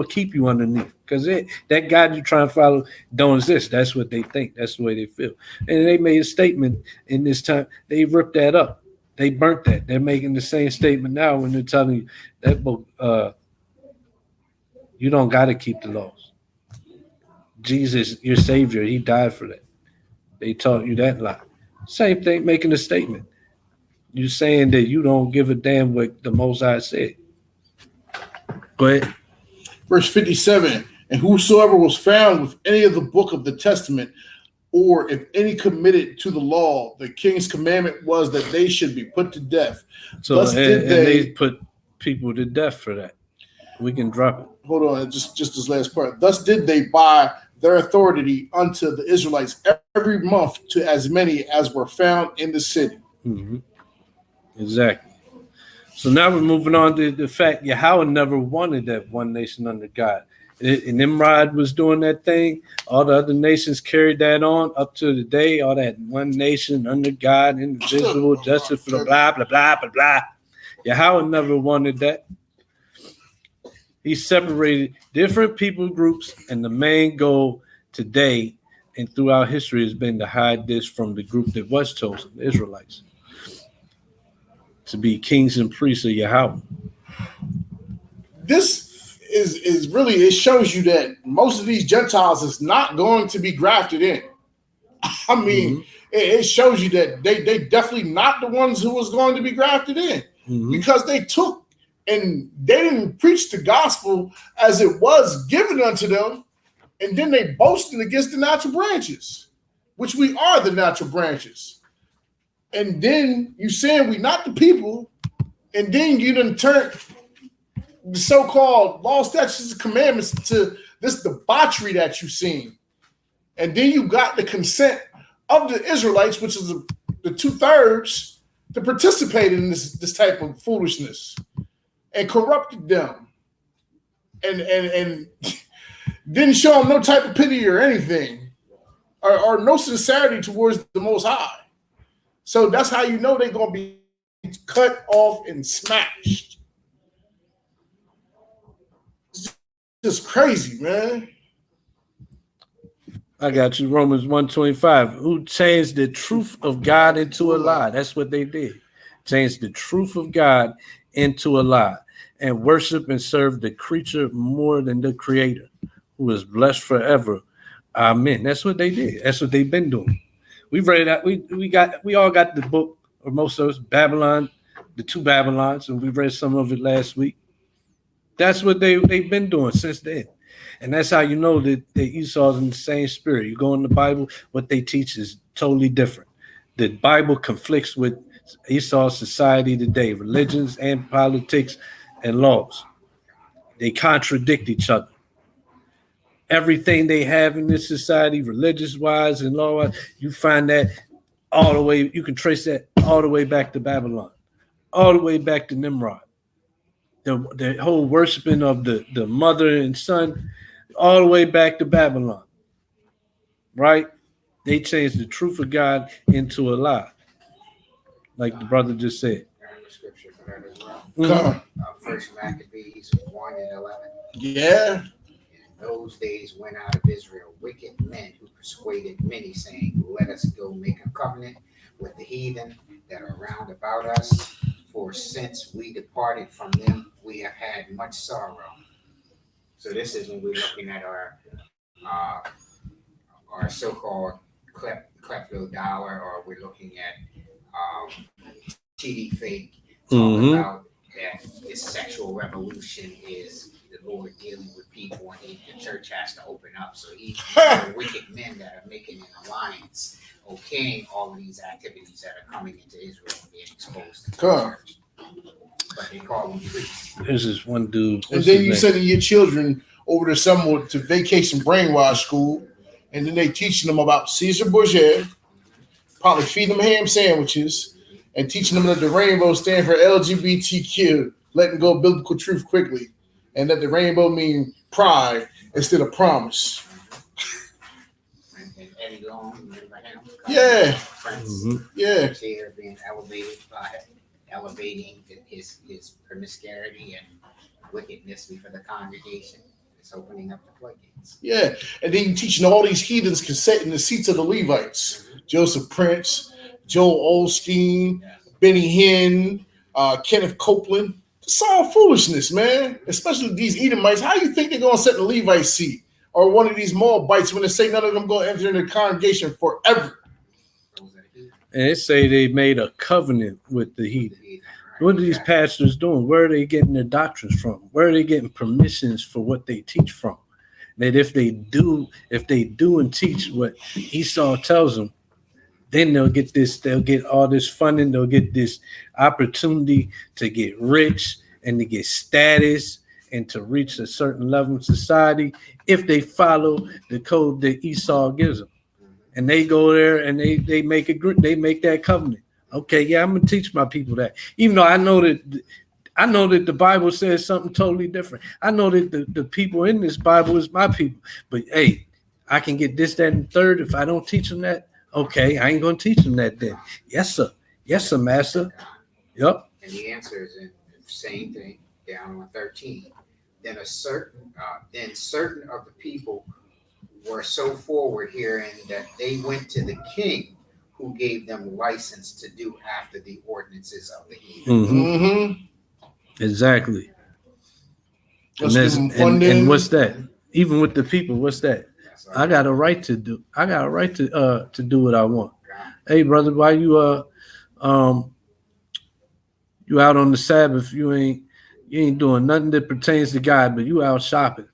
keep you underneath. Because that God you're trying to follow don't exist. That's what they think. That's the way they feel. And they made a statement in this time. They ripped that up. They burnt that. They're making the same statement now when they're telling you that book. You don't got to keep the laws. Jesus, your Savior, He died for that. They taught you that lie. Same thing, making a statement. You saying that you don't give a damn what the Most High said. Go ahead. Verse 57, and whosoever was found with any of the book of the testament, or if any committed to the law, the king's commandment was that they should be put to death. So Thus did they put people to death for that. We can drop it. Hold on, just this last part. Thus did they by their authority unto the Israelites every month to as many as were found in the city. Mm-hmm. Exactly. So now we're moving on to the fact Yahweh never wanted that one nation under God. And Nimrod was doing that thing. All the other nations carried that on up to the day. All that one nation under God, indivisible, justice for the blah, blah, blah, blah, blah. Yahweh never wanted that. He separated different people groups, and the main goal today and throughout history has been to hide this from the group that was chosen, the Israelites. to be kings and priests of Yahweh. This is really, it shows you that most of these Gentiles is not going to be grafted in. I mean, it shows you that they definitely not the ones who was going to be grafted in, because they took and they didn't preach the gospel as it was given unto them, and then they boasted against the natural branches, which we are the natural branches. And then you saying we not the people, and then you done turn the so-called law, statutes, and commandments to this debauchery that you've seen. And then you got the consent of the Israelites, which is the 2/3, to participate in this type of foolishness, and corrupted them, and didn't show them no type of pity or anything, or no sincerity towards the Most High. So that's how you know they're gonna be cut off and smashed. It's just crazy, man. I got you. Romans 1:25. Who changed the truth of God into a lie? That's what they did. Changed the truth of God into a lie, and worship and serve the creature more than the creator, who is blessed forever. Amen. That's what they did. That's what they've been doing. We've read that. We all got the book, or most of us, Babylon, the 2 Babylons, and we read some of it last week. That's what they've been doing since then. And that's how you know that Esau's in the same spirit. You go in the Bible, what they teach is totally different. The Bible conflicts with Esau's society today, religions and politics and laws. They contradict each other. Everything they have in this society, religious-wise and law-wise, you find that all the way, you can trace that all the way back to Babylon, all the way back to Nimrod. The whole worshiping of the mother and son, all the way back to Babylon, right? They changed the truth of God into a lie, like the brother just said. Scripture for that as well. First Maccabees 1:11. Yeah. In those days went out of Israel wicked men who persuaded many, saying, "Let us go make a covenant with the heathen that are round about us. For since we departed from them, we have had much sorrow." So this is when we're looking at our so-called klepto dollar, or we're looking at TD Fake talking about that this sexual revolution is the Lord dealing with people, and the church has to open up. So these are wicked men that are making an alliance, okaying all of these activities that are coming into Israel and being exposed to the church. But they call them priests. There's this one dude. And then you sending your children over to somewhere to vacation brainwash school, and then they teaching them about Caesar Borgia, probably feed them ham sandwiches, and teaching them that the rainbow stands for LGBTQ, letting go of biblical truth quickly, and that the rainbow means pride instead of promise. And Eddie Long, remember him? Yeah. Yeah. Here being elevated by elevating his promiscuity and wickedness before the congregation. It's opening up the floodgates. Yeah. And then you teaching all these heathens can sit in the seats of the Levites. Joseph Prince, Joel Osteen, Benny Hinn, Kenneth Copeland. It's all foolishness, man. Especially these Edomites. How do you think they're going to sit in the Levite seat? Or one of these Moabites when they say none of them going to enter in the congregation forever? And they say they made a covenant with the heathen. What are these pastors doing? Where are they getting their doctrines from? Where are they getting permissions for what they teach from? That if they do and teach what Esau tells them, then they'll get all this funding, they'll get this opportunity to get rich and to get status and to reach a certain level of society if they follow the code that Esau gives them. And they go there and they make that covenant. Okay, yeah, I'm gonna teach my people that. Even though I know that the Bible says something totally different. I know that the people in this Bible is my people. But hey, I can get this, that, and third if I don't teach them that. Okay, I ain't gonna teach them that then. Yes, sir. Yes, sir, master. Yep. And the answer is in the same thing down on 13. Then certain of the people were so forward herein that they went to the king who gave them license to do after the ordinances of the heathen. Mm-hmm. Exactly. Let's And, give them funding. and what's that? Even with the people, what's that? That's I got a right to do. I got a right to do what I want. Hey, brother, why you you out on the Sabbath? You ain't doing nothing that pertains to God, but you out shopping.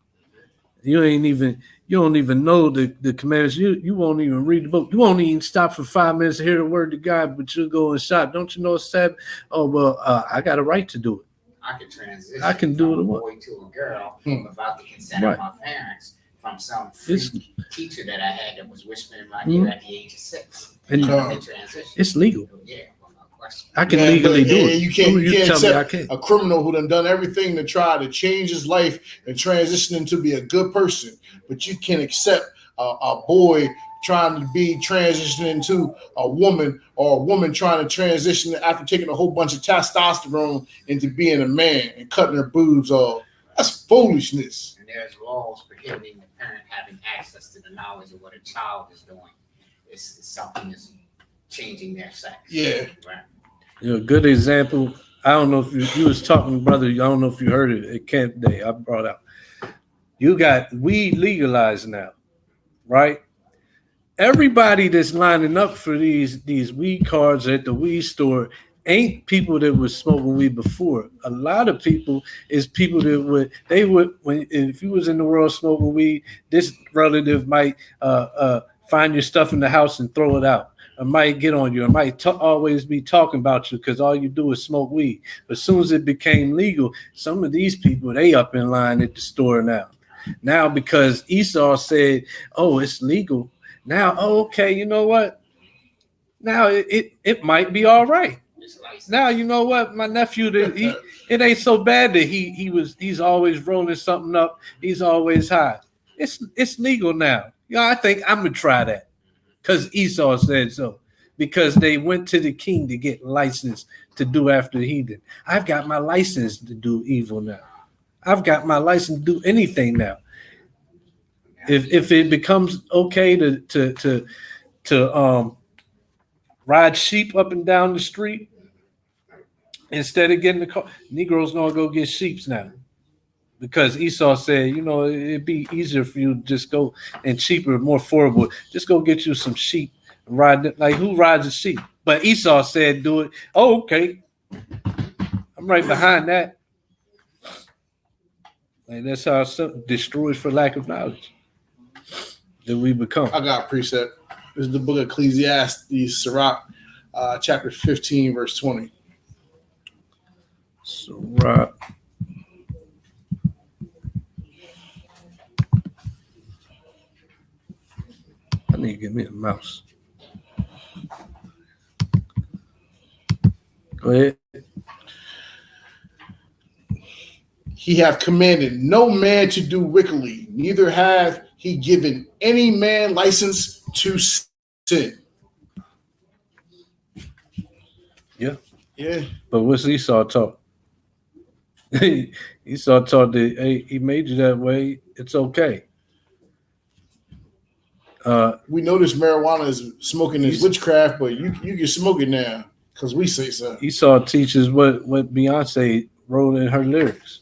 You don't even know the commandments. You won't even read the book. You won't even stop for 5 minutes to hear the word of God, but you'll go and shop. Don't you know it's Sabbath? Oh well, I got a right to do it. I can transition. I can do from it a what? boy to a girl without the consent Right. of my parents from some It's- freak teacher that I had that was whispering in my Mhm. ear at the age of 6. And I can transition. it's legal. Yeah, without question. I can Yeah, legally but, do yeah, it. you can't- Who you can't tell me I accept can't. A criminal who done everything to try to change his life and transition into be a good person, but you can accept a boy trying to be transitioning into a woman, or a woman trying to transition after taking a whole bunch of testosterone into being a man and cutting her boobs off. That's foolishness. And there's laws prohibiting the parent having access to the knowledge of what a child is doing. It's something that's changing their sex. Yeah. Right. You know, a good example. I don't know if you was talking, brother. I don't know if you heard it at Camp Day. I brought out. You got weed legalized now, right? Everybody that's lining up for these weed cards at the weed store ain't people that was smoking weed before. A lot of people is people that would when if you was in the world smoking weed, this relative might find your stuff in the house and throw it out. Or might get on you, or might always be talking about you because all you do is smoke weed. But as soon as it became legal, some of these people, they up in line at the store now. Now because Esau said, oh, it's legal. Now, okay, you know what? Now it might be all right. It's license. Now you know what? My nephew, it ain't so bad that he's always rolling something up. He's always high. It's legal now. Yeah, I think I'm gonna try that. Because Esau said so. Because they went to the king to get license to do after the heathen. I've got my license to do evil now. I've got my license to do anything now. If it becomes okay to ride sheep up and down the street instead of getting the car, Negroes gonna go get sheeps now. Because Esau said, you know, it'd be easier for you to just go and cheaper, more affordable. Just go get you some sheep and ride it. Like who rides a sheep? But Esau said, do it. Oh, okay. I'm right behind that. And that's how it's destroyed for lack of knowledge that we become. I got a precept. This is the book of Ecclesiastes, Sirach, chapter 15, verse 20. So, right. I need to get me a mouse. Go ahead. He hath commanded no man to do wickedly, neither hath he given any man license to sin. Yeah. Yeah. But what's Esau taught? Esau taught that, hey, he made you that way. It's okay. We know this marijuana is smoking is witchcraft, but you can smoke it now because we say so. Esau teaches what Beyonce wrote in her lyrics.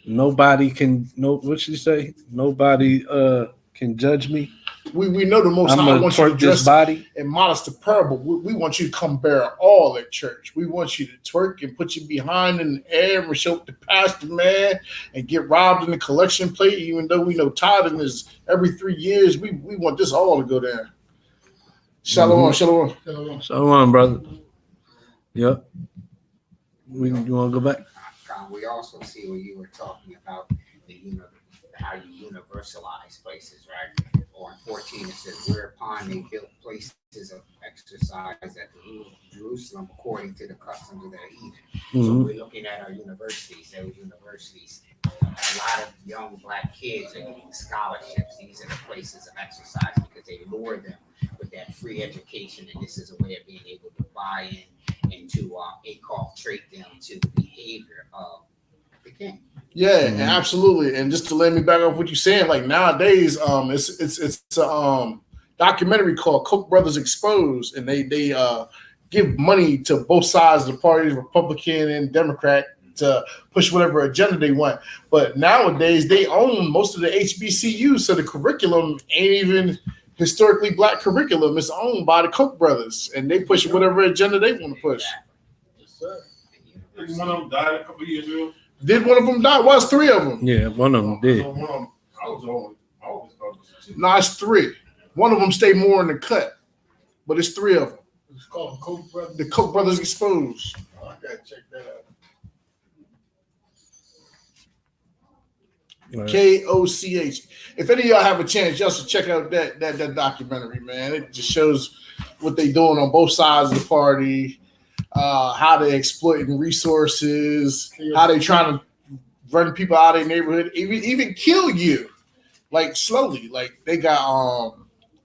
Nobody can what she say? Nobody can judge me. We know the Most I'm High gonna wants you to twerk this dress body. in modest apparel, but we want you to come bear all at church. We want you to twerk and put you behind in the air and show the pastor man and get robbed in the collection plate, even though we know tithing is every 3 years. We want this all to go down. Shalom, shalom, shalom. Shalom, brother. Yep. You want to go back? We also see when you were talking about how you universalize places, right? Or in 14 it says, whereupon they built places of exercise at Jerusalem according to the customs of their heathen. So we're looking at our universities. Those universities, a lot of young black kids are getting scholarships. These are the places of exercise because they lure them with that free education, and this is a way of being able to buy in to acculturate them to the behavior of the king. Yeah, and absolutely. And just to let me back off what you're saying, like nowadays, documentary called Koch Brothers Exposed, and they give money to both sides of the parties, Republican and Democrat, to push whatever agenda they want. But nowadays, they own most of the HBCUs, so the curriculum ain't even historically black curriculum. It's owned by the Koch brothers, and they push whatever agenda they want to push. Didn't one of them died a couple years ago? Did one of them die? Well, it's three of them. Yeah, one of them did. I always thought it was two. No, it's three. One of them stayed more in the cut, but it's three of them. It's called Koch Brothers. The Koch brothers Exposed. Oh, I gotta check that out. Right. KOCH. If any of y'all have a chance, y'all should check out that documentary, man. It just shows what they doing on both sides of the party, how they exploiting resources, how they trying to run people out of their neighborhood, even kill you, like slowly. Like they got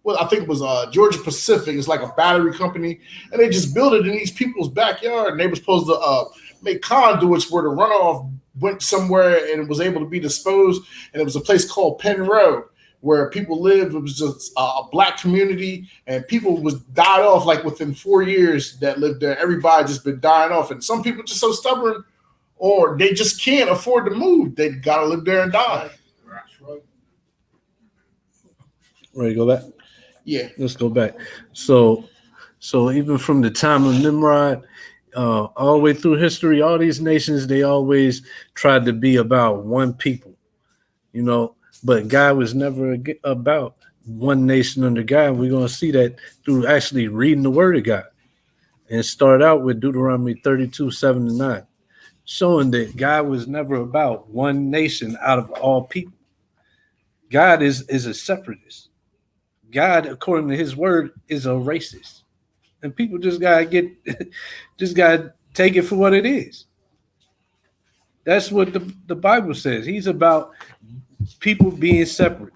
well, I think it was Georgia Pacific. It's like a battery company, and they just built it in these people's backyard. And they were supposed to make conduits where the runoff went somewhere and it was able to be disposed. And it was a place called Penn Road where people lived. It was just a black community, and people was died off like within 4 years that lived there. Everybody just been dying off, and some people just so stubborn, or they just can't afford to move. They gotta live there and die. Ready to go back? Yeah. Let's go back. So even from the time of Nimrod, all the way through history, all these nations, they always tried to be about one people, you know, but God was never about one nation under God. We're going to see that through actually reading the word of God, and start out with Deuteronomy 32:7-9, showing that God was never about one nation out of all people. God is a separatist. God, according to his word, is a racist. And people just gotta take it for what it is. That's what the Bible says. He's about people being separate.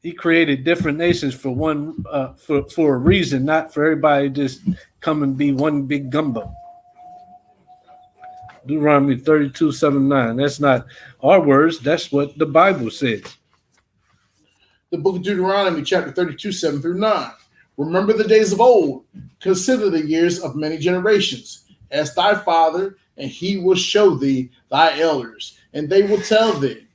He created different nations for one for a reason, not for everybody to just come and be one big gumbo. Deuteronomy 32:7-9. That's not our words. That's what the Bible says. The book of Deuteronomy, chapter 32:7-9. Remember the days of old. Consider the years of many generations. Ask thy father, and he will show thee thy elders, and they will tell thee.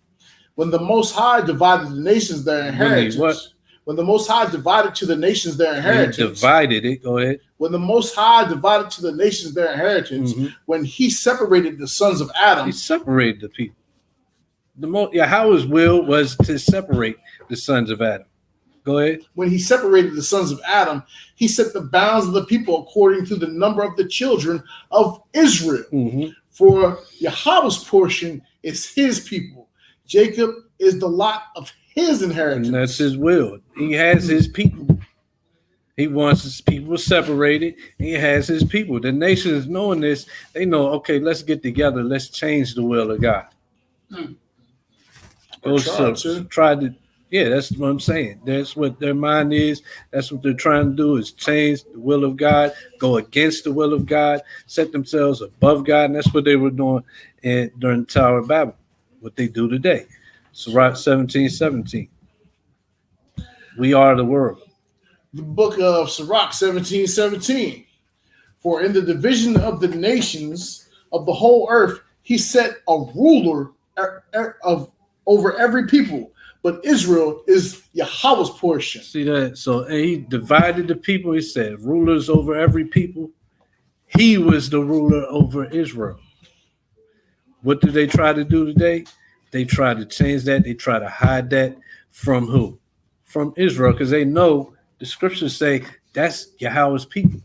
When the Most High divided the nations their inheritance. When the Most High divided to the nations their inheritance. He divided it. Go ahead. When the Most High divided to the nations their inheritance. When he separated the sons of Adam. He separated the people. Yahweh's will was to separate the sons of Adam. Go ahead. When he separated the sons of Adam, he set the bounds of the people according to the number of the children of Israel. For Yahweh's portion is his people. Jacob is the lot of his inheritance. And that's his will. He has his people. He wants his people separated. He has his people. The nations knowing this, they know, okay, let's get together. Let's change the will of God. That's what I'm saying. That's what their mind is. That's what they're trying to do, is change the will of God, go against the will of God, set themselves above God. And that's what they were doing during the Tower of Babel, what they do today. Sirach 17:17. We are the world. The book of Sirach 17:17. For in the division of the nations of the whole earth, he set a ruler over every people. But Israel is Yahweh's portion. See that? So he divided the people. He said rulers over every people. He was the ruler over Israel. What do they try to do today? They try to change that. They try to hide that from who? From Israel, because they know the scriptures say that's Yahweh's people.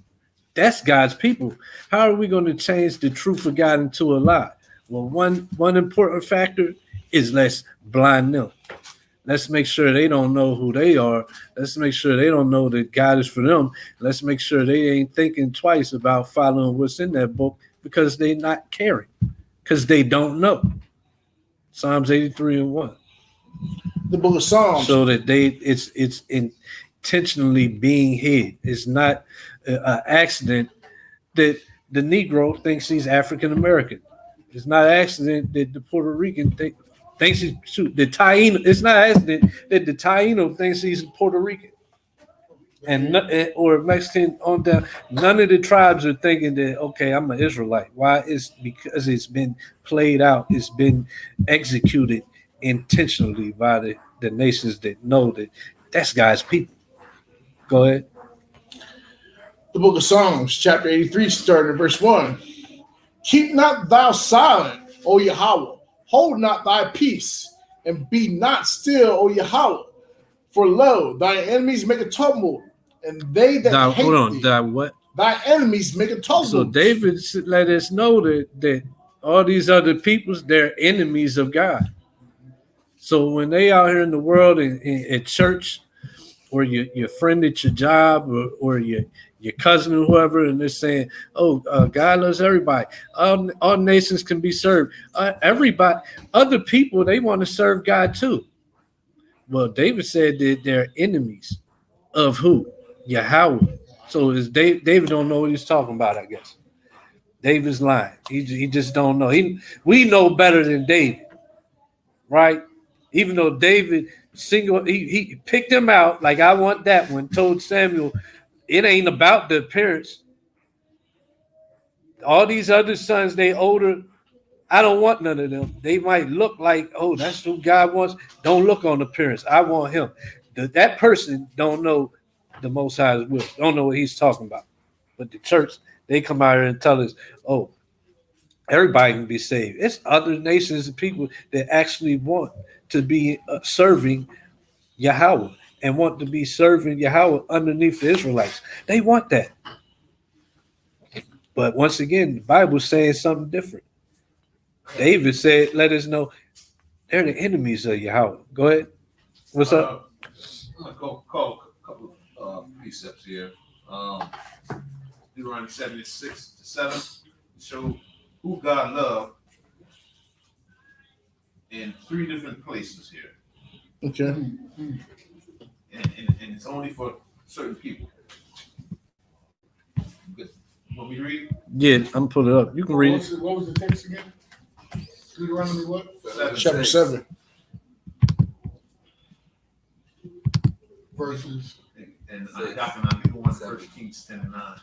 That's God's people. How are we going to change the truth of God into a lie? Well, one important factor is let's blind them. Let's make sure they don't know who they are. Let's make sure they don't know that God is for them. Let's make sure they ain't thinking twice about following what's in that book, because they're not caring, because they don't know. Psalms 83:1. The book of Psalms. So that it's intentionally being hid. It's not an accident that the Negro thinks he's African American. It's not an accident that the Puerto Rican thinks he's the Taino. It's not an accident that the Taino thinks he's Puerto Rican. and or Mexican on down. None of the tribes are thinking that okay, I'm an Israelite. Why? It's because it's been played out. It's been executed intentionally by the nations that know that that's God's people. Go ahead. The book of Psalms, chapter 83, starting at verse 1. Keep not thou silent, O Yahweh. Hold not thy peace, and be not still, O Yahweh. For lo, thy enemies make a tumult, and they that hate thee. Thy enemies make a tumult. So David let us know that all these other peoples, they're enemies of God. So when they out here in the world, in church, or your friend at your job, or your cousin or whoever, and they're saying, "Oh, God loves everybody. All nations can be served. Everybody, other people, they want to serve God too." Well, David said that they're enemies of who? Yahweh. So David don't know what he's talking about. I guess David's lying. He just don't know. We know better than David, right? Even though David he picked him out, like I want that one, told Samuel, it ain't about the appearance. All these other sons, they older. I don't want none of them. They might look like, oh, that's who God wants. Don't look on appearance. I want him. That person don't know the Most High's will. Don't know what he's talking about. But the church, they come out here and tell us, oh, everybody can be saved. It's other nations and people that actually want to be serving Yahweh and want to be serving Yahweh underneath the Israelites. They want that. But once again, the Bible's saying something different. David said, let us know they're the enemies of Yahweh. Go ahead. What's up? I'm going to call a couple of precepts here. Deuteronomy 76:7 to show who God loved in 3 different places here. Okay. And it's only for certain people. Good. Want me to read? Yeah, I'm pulling it up. You can read it. What was the text again? Deuteronomy what? Chapter 7. Verses. And I think the one 1 Kings 10 and 9.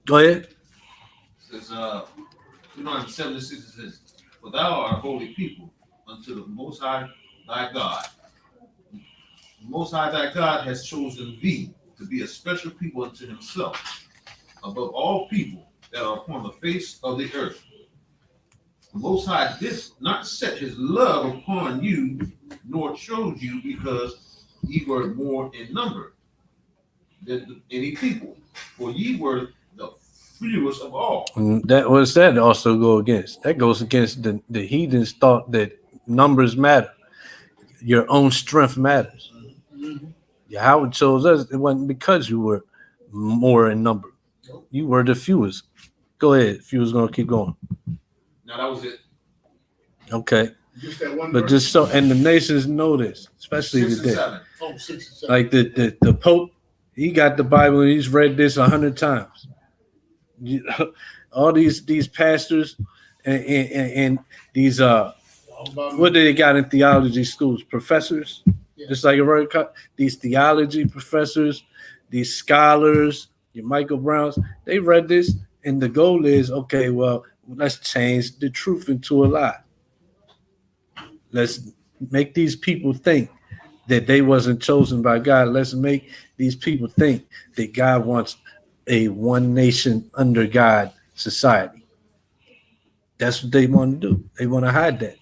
Go ahead. It says, Deuteronomy 7:6, it says, for thou art a holy people unto the Most High thy God. The Most High thy God has chosen thee to be a special people unto himself, above all people that are upon the face of the earth. The Most High did not set his love upon you, nor chose you because ye were more in number than any people, for ye were the fewest of all. And that was that also go against. That goes against the heathens thought that numbers matter. Your own strength matters. Yahweh chose us. It wasn't because you were more in number. You were the fewest. Go ahead. If you was going to keep going. Now that was it. Okay. Just that one But verse? just so, and the nations know this, especially 6 and today. 7. Oh, 6 and 7. Like the Pope, he got the Bible and he's read this 100 times. All these pastors and these what do they got in theology schools? Professors, just like these theology professors, these scholars, your Michael Browns, they read this, and the goal is okay. Well, let's change the truth into a lie. Let's make these people think that they wasn't chosen by God. Let's make these people think that God wants a one nation under God society. That's what they want to do. They want to hide that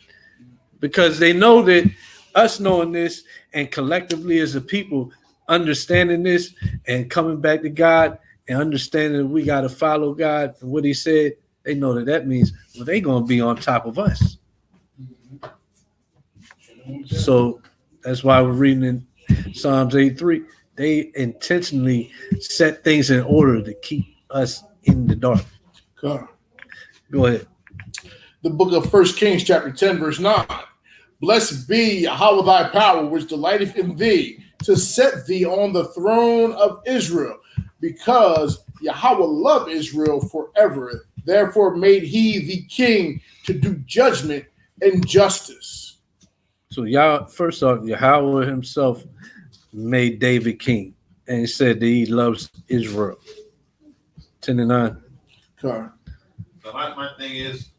because they know that us knowing this and collectively as a people understanding this and coming back to God and understanding that we got to follow God and what he said, they know that means, well, they're going to be on top of us. So that's why we're reading in Psalms 8:3. They intentionally set things in order to keep us in the dark. God. Go ahead. The book of 1 Kings, chapter 10, verse 9. Blessed be Yahweh thy power, which delighteth in thee, to set thee on the throne of Israel, because Yahweh loved Israel forever. Therefore made he the king to do judgment and justice. So first off, Yahweh himself made David king, and he said that he loves Israel. 10 and 9. Okay. So my thing is,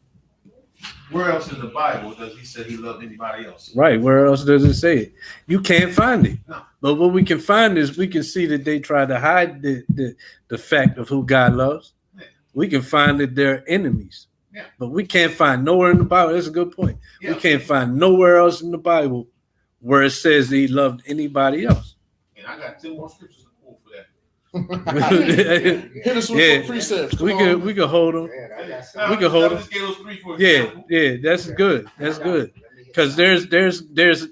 where else in the Bible does he say he loved anybody else? Right. Where else does it say it? You can't find it. No. But what we can find is we can see that they try to hide the fact of who God loves. Yeah. We can find that they're enemies. Yeah. But we can't find nowhere in the Bible. That's a good point. Yeah. We can't find nowhere else in the Bible where it says that he loved anybody else. And I got 10 more scriptures to quote for that. Hit us with Yeah. some precepts. we could hold them. Yeah, I got Now, some. We can hold I them. just gave those 3 for Yeah, example. yeah, that's good. That's good. Because there's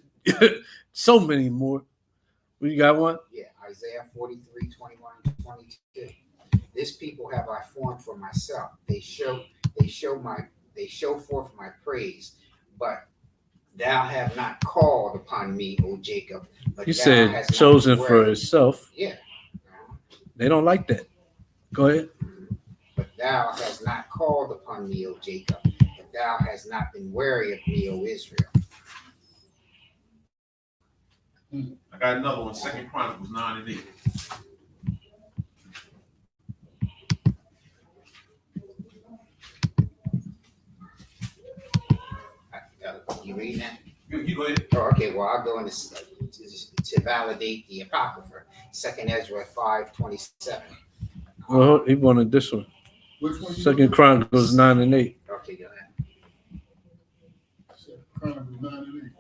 so many more. We got one. Yeah, Isaiah 43, 21, and 22. This people have I formed for myself. They show forth my praise, but thou have not called upon me, O Jacob. But He thou said hast not chosen been for worthy. himself. Yeah. They don't like that. Go ahead. But thou hast not called upon me, O Jacob. But thou hast not been wary of me, O Israel. I got another one, 2 Chronicles 9 and 8. You reading that? You go ahead. Oh, okay, well, I'll go into to validate the Apocrypha. 2nd Ezra 5:27. Well, he wanted this one. Which one? Second Chronicles 9 and 8. Okay, go ahead. Chronicles 9 and 8.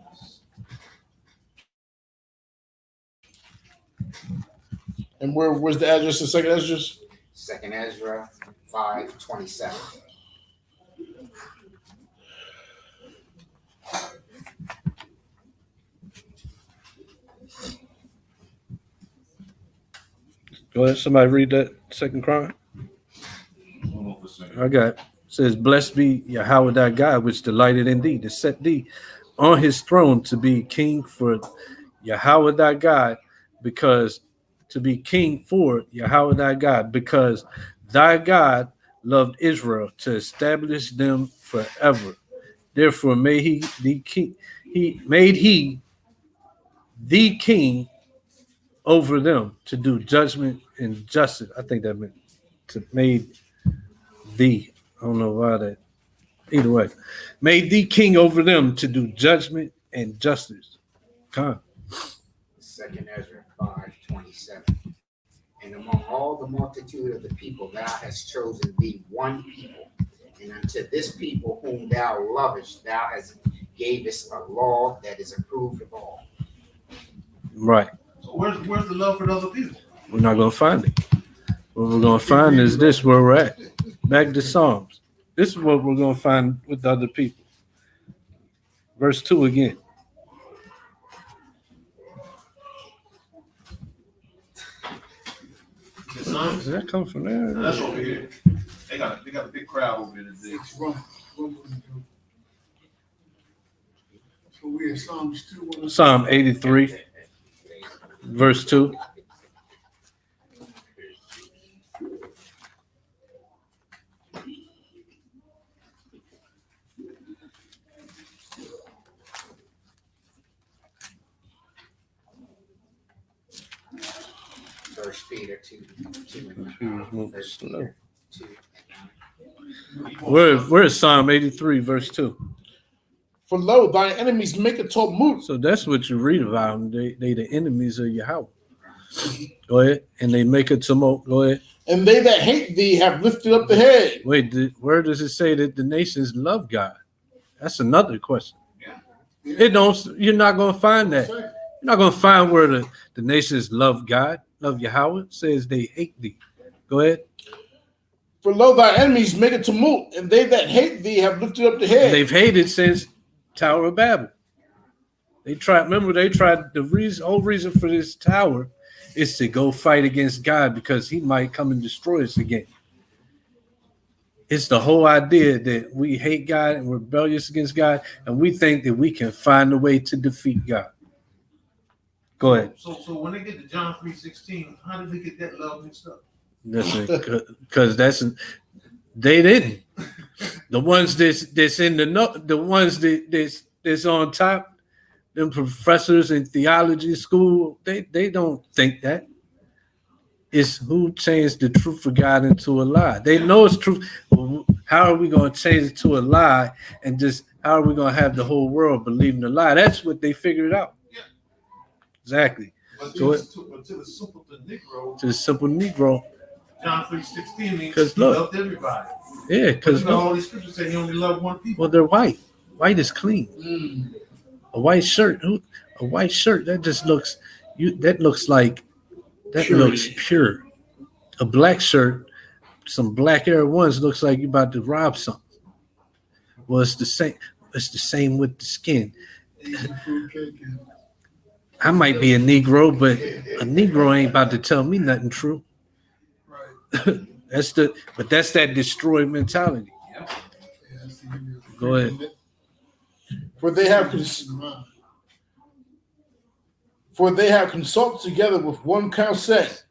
And where's the address of second address? 2nd Ezra 5:27. Go ahead. Somebody read that Second Chronicle. Hold on for a second. I got it. Says, blessed be Yahweh thy God, which delighted in thee, to set thee on his throne to be king for Yahweh thy God, because to be king for Yahweh thy God, because thy God loved Israel to establish them forever. Therefore made he the king, he made he the king over them to do judgment and justice. I think that meant to made thee. I don't know why that. Either way, made thee king over them to do judgment and justice. Come. 2nd Ezra 5:27. And among all the multitude of the people, thou hast chosen thee one people, and unto this people whom thou lovest, thou hast gavest a law that is approved of all. Right. So where's the love for the other people? We're not going to find it. What we're going to find is this where we're at. Back to Psalms. This is what we're going to find with the other people. Verse 2 again. The Psalms? Does that come from there? That's over here. They got a big crowd over here today. It's wrong. So we in Psalms 2. Psalm 83, verse 2. First Peter 2 and He was 9. moving First slow. Peter 2 and 9. Where's Psalm 83, verse 2? For lo, thy enemies make a tumult. So that's what you read about them. They the enemies of Yahweh. Go ahead. And they make a tumult. Go ahead. And they that hate thee have lifted up the head. Wait, where does it say that the nations love God? That's another question. It don't. You're not going to find that. You're not going to find where the nations love God, love Yahweh. It says they hate thee. Go ahead. For lo, thy enemies make a tumult, and they that hate thee have lifted up the head. They've hated since Tower of Babel. They tried. Remember, they tried. The whole reason for this tower is to go fight against God because He might come and destroy us again. It's the whole idea that we hate God and we're rebellious against God, and we think that we can find a way to defeat God. Go ahead. So when they get to John 3:16, how did they get that love mixed up? Listen, because they didn't. The ones that's in the ones that's on top, them professors in theology school, they don't think that. It's who changed the truth of God into a lie. They know it's truth. How are we going to change it to a lie? And just how are we going to have the whole world believing the lie? That's what they figured out. Yeah. Exactly. But So to the simpleton Negro, to the simple Negro. John 3:16 means 'Cause he look. loved everybody. Yeah, because Because all these scriptures say he only loved one people. well, they're white. White is clean. Mm. A white shirt. A white shirt. That just looks. That looks like. That Purity. looks pure. A black shirt, some black Air Ones looks like you're about to rob something. Well, it's the same. It's the same with the skin. Asian food cake and I might be a Negro, but a Negro ain't about to tell me nothing true. right. That's that destroyed mentality. Yeah, that's the union. Go ahead. For they have Mind. For they have consulted together with one consent.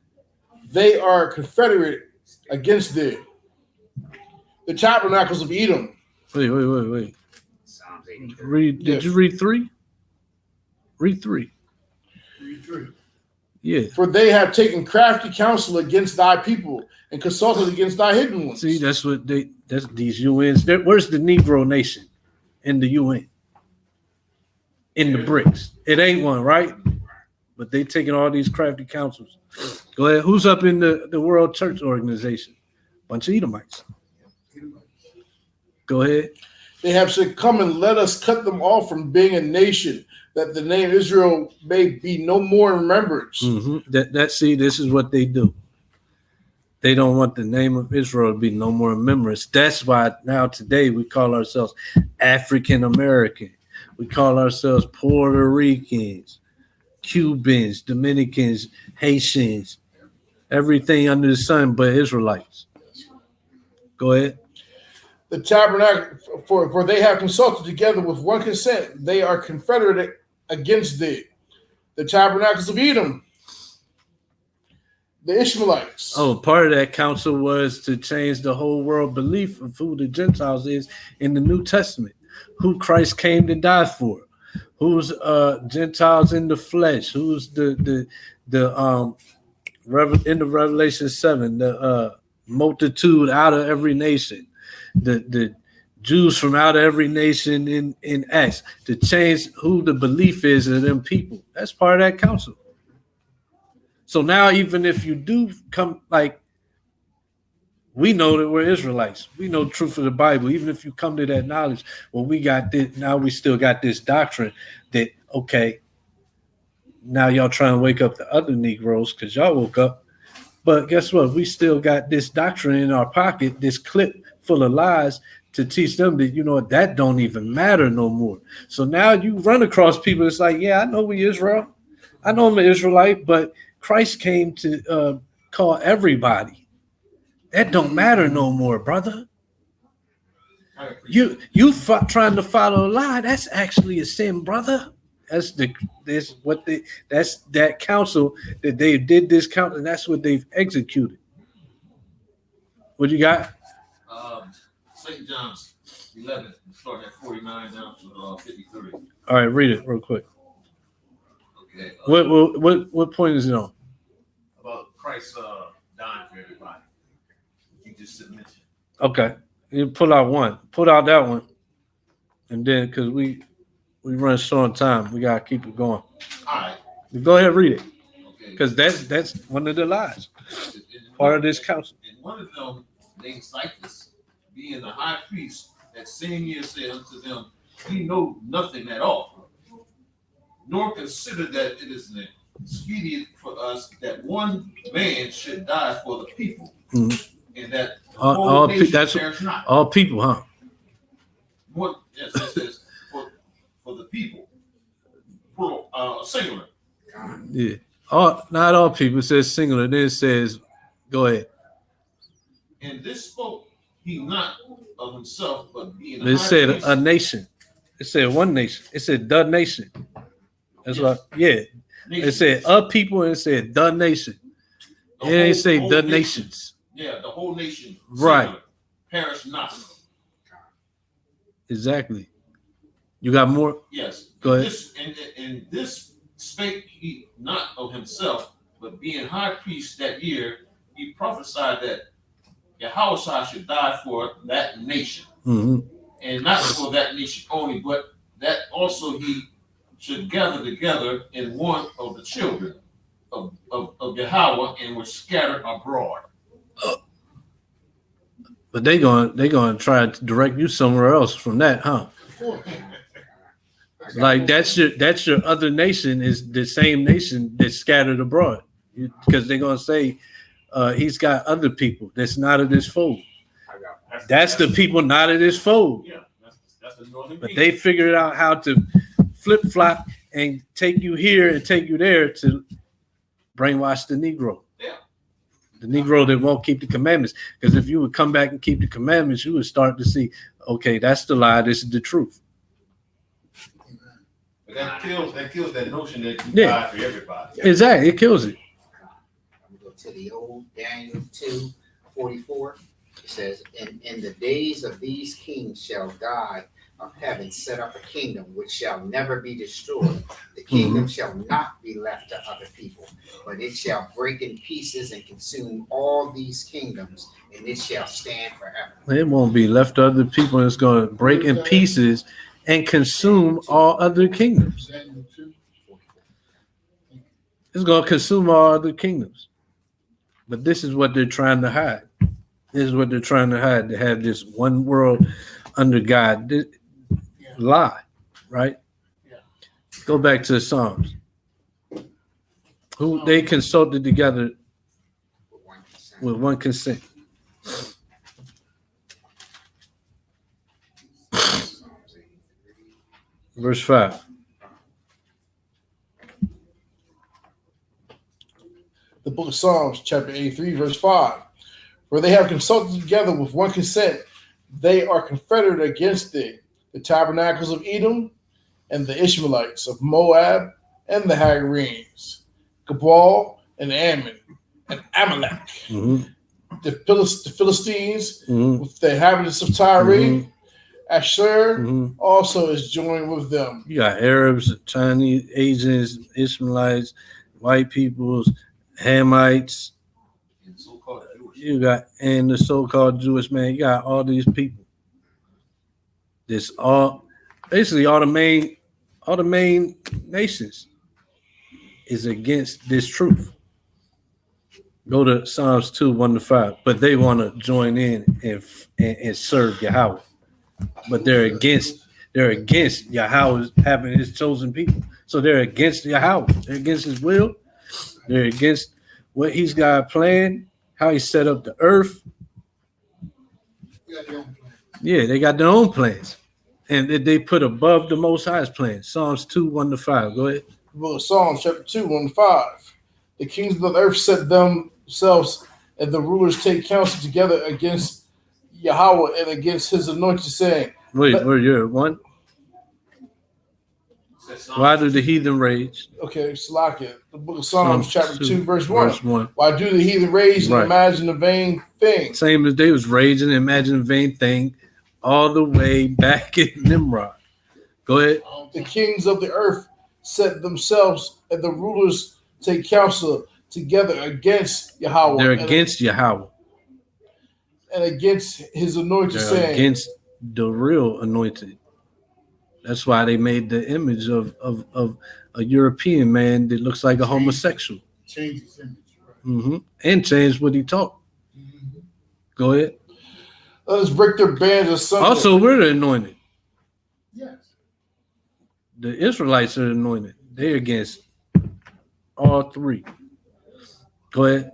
They are confederate against thee. The tabernacles of Edom. Wait. Psalms 83. Read. Did you read 3? Read 3. 3-3. Yeah. For they have taken crafty counsel against thy people and consulted against thy hidden ones. See, that's these UNs. Where's the Negro nation in the UN? In the BRICS. It ain't one, right? But they taking all these crafty counsels. Go ahead. Who's up in the World Church Organization? Bunch of Edomites. Go ahead. They have said, come and let us cut them off from being a nation, that the name Israel may be no more in remembrance. Mm-hmm. See, this is what they do. They don't want the name of Israel to be no more in remembrance. That's why now today we call ourselves African American. We call ourselves Puerto Ricans, Cubans, Dominicans, Haitians, everything under the sun but Israelites. Go ahead. The tabernacle, for they have consulted together with one consent. They are confederate against thee. The tabernacles of Edom. The Ishmaelites. Oh, part of that council was to change the whole world belief of who the Gentiles is in the New Testament, who Christ came to die for, who's Gentiles in the flesh, who's in the Revelation 7, the multitude out of every nation, the Jews from out of every nation in Acts, to change who the belief is of them people. That's part of that council. So now, even if you do come, like, we know that we're Israelites. We know the truth of the Bible. Even if you come to that knowledge, well, we got this. Now we still got this doctrine that, okay, now y'all trying to wake up the other Negroes because y'all woke up. But guess what? We still got this doctrine in our pocket, this clip full of lies to teach them that, you know, that don't even matter no more. So now you run across people. It's like, yeah, I know we Israel. I know I'm an Israelite, but Christ came to call everybody. That don't matter no more, brother. You trying to follow a lie. That's actually a sin, brother. That's that council that they did this count, and that's what they've executed. What you got? St. John's 11, starting at 49 down to 53. All right, read it real quick. Okay. What point is it on? About Christ dying for everybody. You just mentioned. Okay, you pull out one. Pull out that one, and then because we run short on time, we gotta keep it going. All right. Go ahead, read it, Okay. because that's one of the lies. Part of this council. And one of them, named Cyphus, being the high priest, that same year said unto them, we know nothing at all, nor consider that it is expedient for us that one man should die for the people, and that the whole nation perish not. All people, huh? Yes, it says for the people, singular. Yeah. Not all people. It says singular. Then it says, go ahead. And this spoke he not of himself, but being It said a nation. It said one nation. It said the nation. That's what. Yeah. It said a people, and it said the nation. The It ain't say whole the nation. nations. Yeah, the whole nation. Right. singular. Perish not. Exactly. You got more? Yes. Go ahead. And this spake he not of himself, but being high priest that year, he prophesied that Yahushua should die for that nation. Mm-hmm. And not for that nation only, but that also he should gather together in one of the children of Yahweh and were scattered abroad. But they gonna try to direct you somewhere else from that, huh? Like that's your other nation is the same nation that's scattered abroad, because they're gonna say he's got other people that's not of this fold. That's the people not of this fold. Yeah, that's the northern But kingdom. they figured out how to flip flop and take you here and take you there to brainwash the Negro. Yeah. The Negro that won't keep the commandments. Because if you would come back and keep the commandments, you would start to see, okay, that's the lie, this is the truth. But that kills that notion that you Yeah. die for everybody. Exactly, it kills it. I'm gonna go to the old Daniel 2:44. It says, in the days of these kings shall God of heaven set up a kingdom which shall never be destroyed. The kingdom shall not be left to other people, but it shall break in pieces and consume all these kingdoms, and it shall stand forever. It won't be left to other people, and it's going to break in pieces and consume all other kingdoms. Daniel 2. It's going to consume all other kingdoms. But this is what they're trying to hide. This is what they're trying to hide, to have this one world under God. Lie, right? Yeah. Go back to the Psalms. Who they consulted together with one consent. Verse 5. The book of Psalms, chapter 83, verse 5. For they have consulted together with one consent, they are confederate against thee, the tabernacles of Edom, and the Ishmaelites of Moab, and the Hagarenes, Gabal, and Ammon, and Amalek, Mhm. the Philistines, Mhm. with the inhabitants of Tyre, Mhm. Asher Mhm. also is joined with them. You got Arabs, Chinese, Asians, Ishmaelites, white peoples, Hamites. And so-called Jewish. You got, and the so-called Jewish man. You got all these people. This all basically all the main nations is against this truth. Go to Psalms 2:1-5. But they want to join in and serve Yahweh. But they're against Yahweh having his chosen people. So they're against Yahweh. They're against his will. They're against what he's got planned, how he set up the earth. You got your own plan. Yeah, they got their own plans. And they put above the Most High's plan. Psalms 2:1-5. Go ahead. The book of Psalms, chapter 2, 1-5. The kings of the earth set themselves, and the rulers take counsel together against Yahweh and against his anointed, saying, Wait, where you're at 1? Says Why do the heathen rage? okay, Salakia, the book of Psalms, chapter 2, verse 1. Verse 1. Why do the heathen rage and Right. imagine a vain thing? Same as they was raging, imagine a vain thing, all the way back in Nimrod. Go ahead. The kings of the earth set themselves, and the rulers take counsel together against Yahweh They're against Yahweh. and against his anointed, They're saying, against the real anointed. That's why they made the image of a European man that looks like a homosexual. Change his image. Right. And changed what he taught. Mhm. Go ahead. let us break their bands asunder. Also, we're the anointed. Yes. The Israelites are anointed. They're against all three. Go ahead.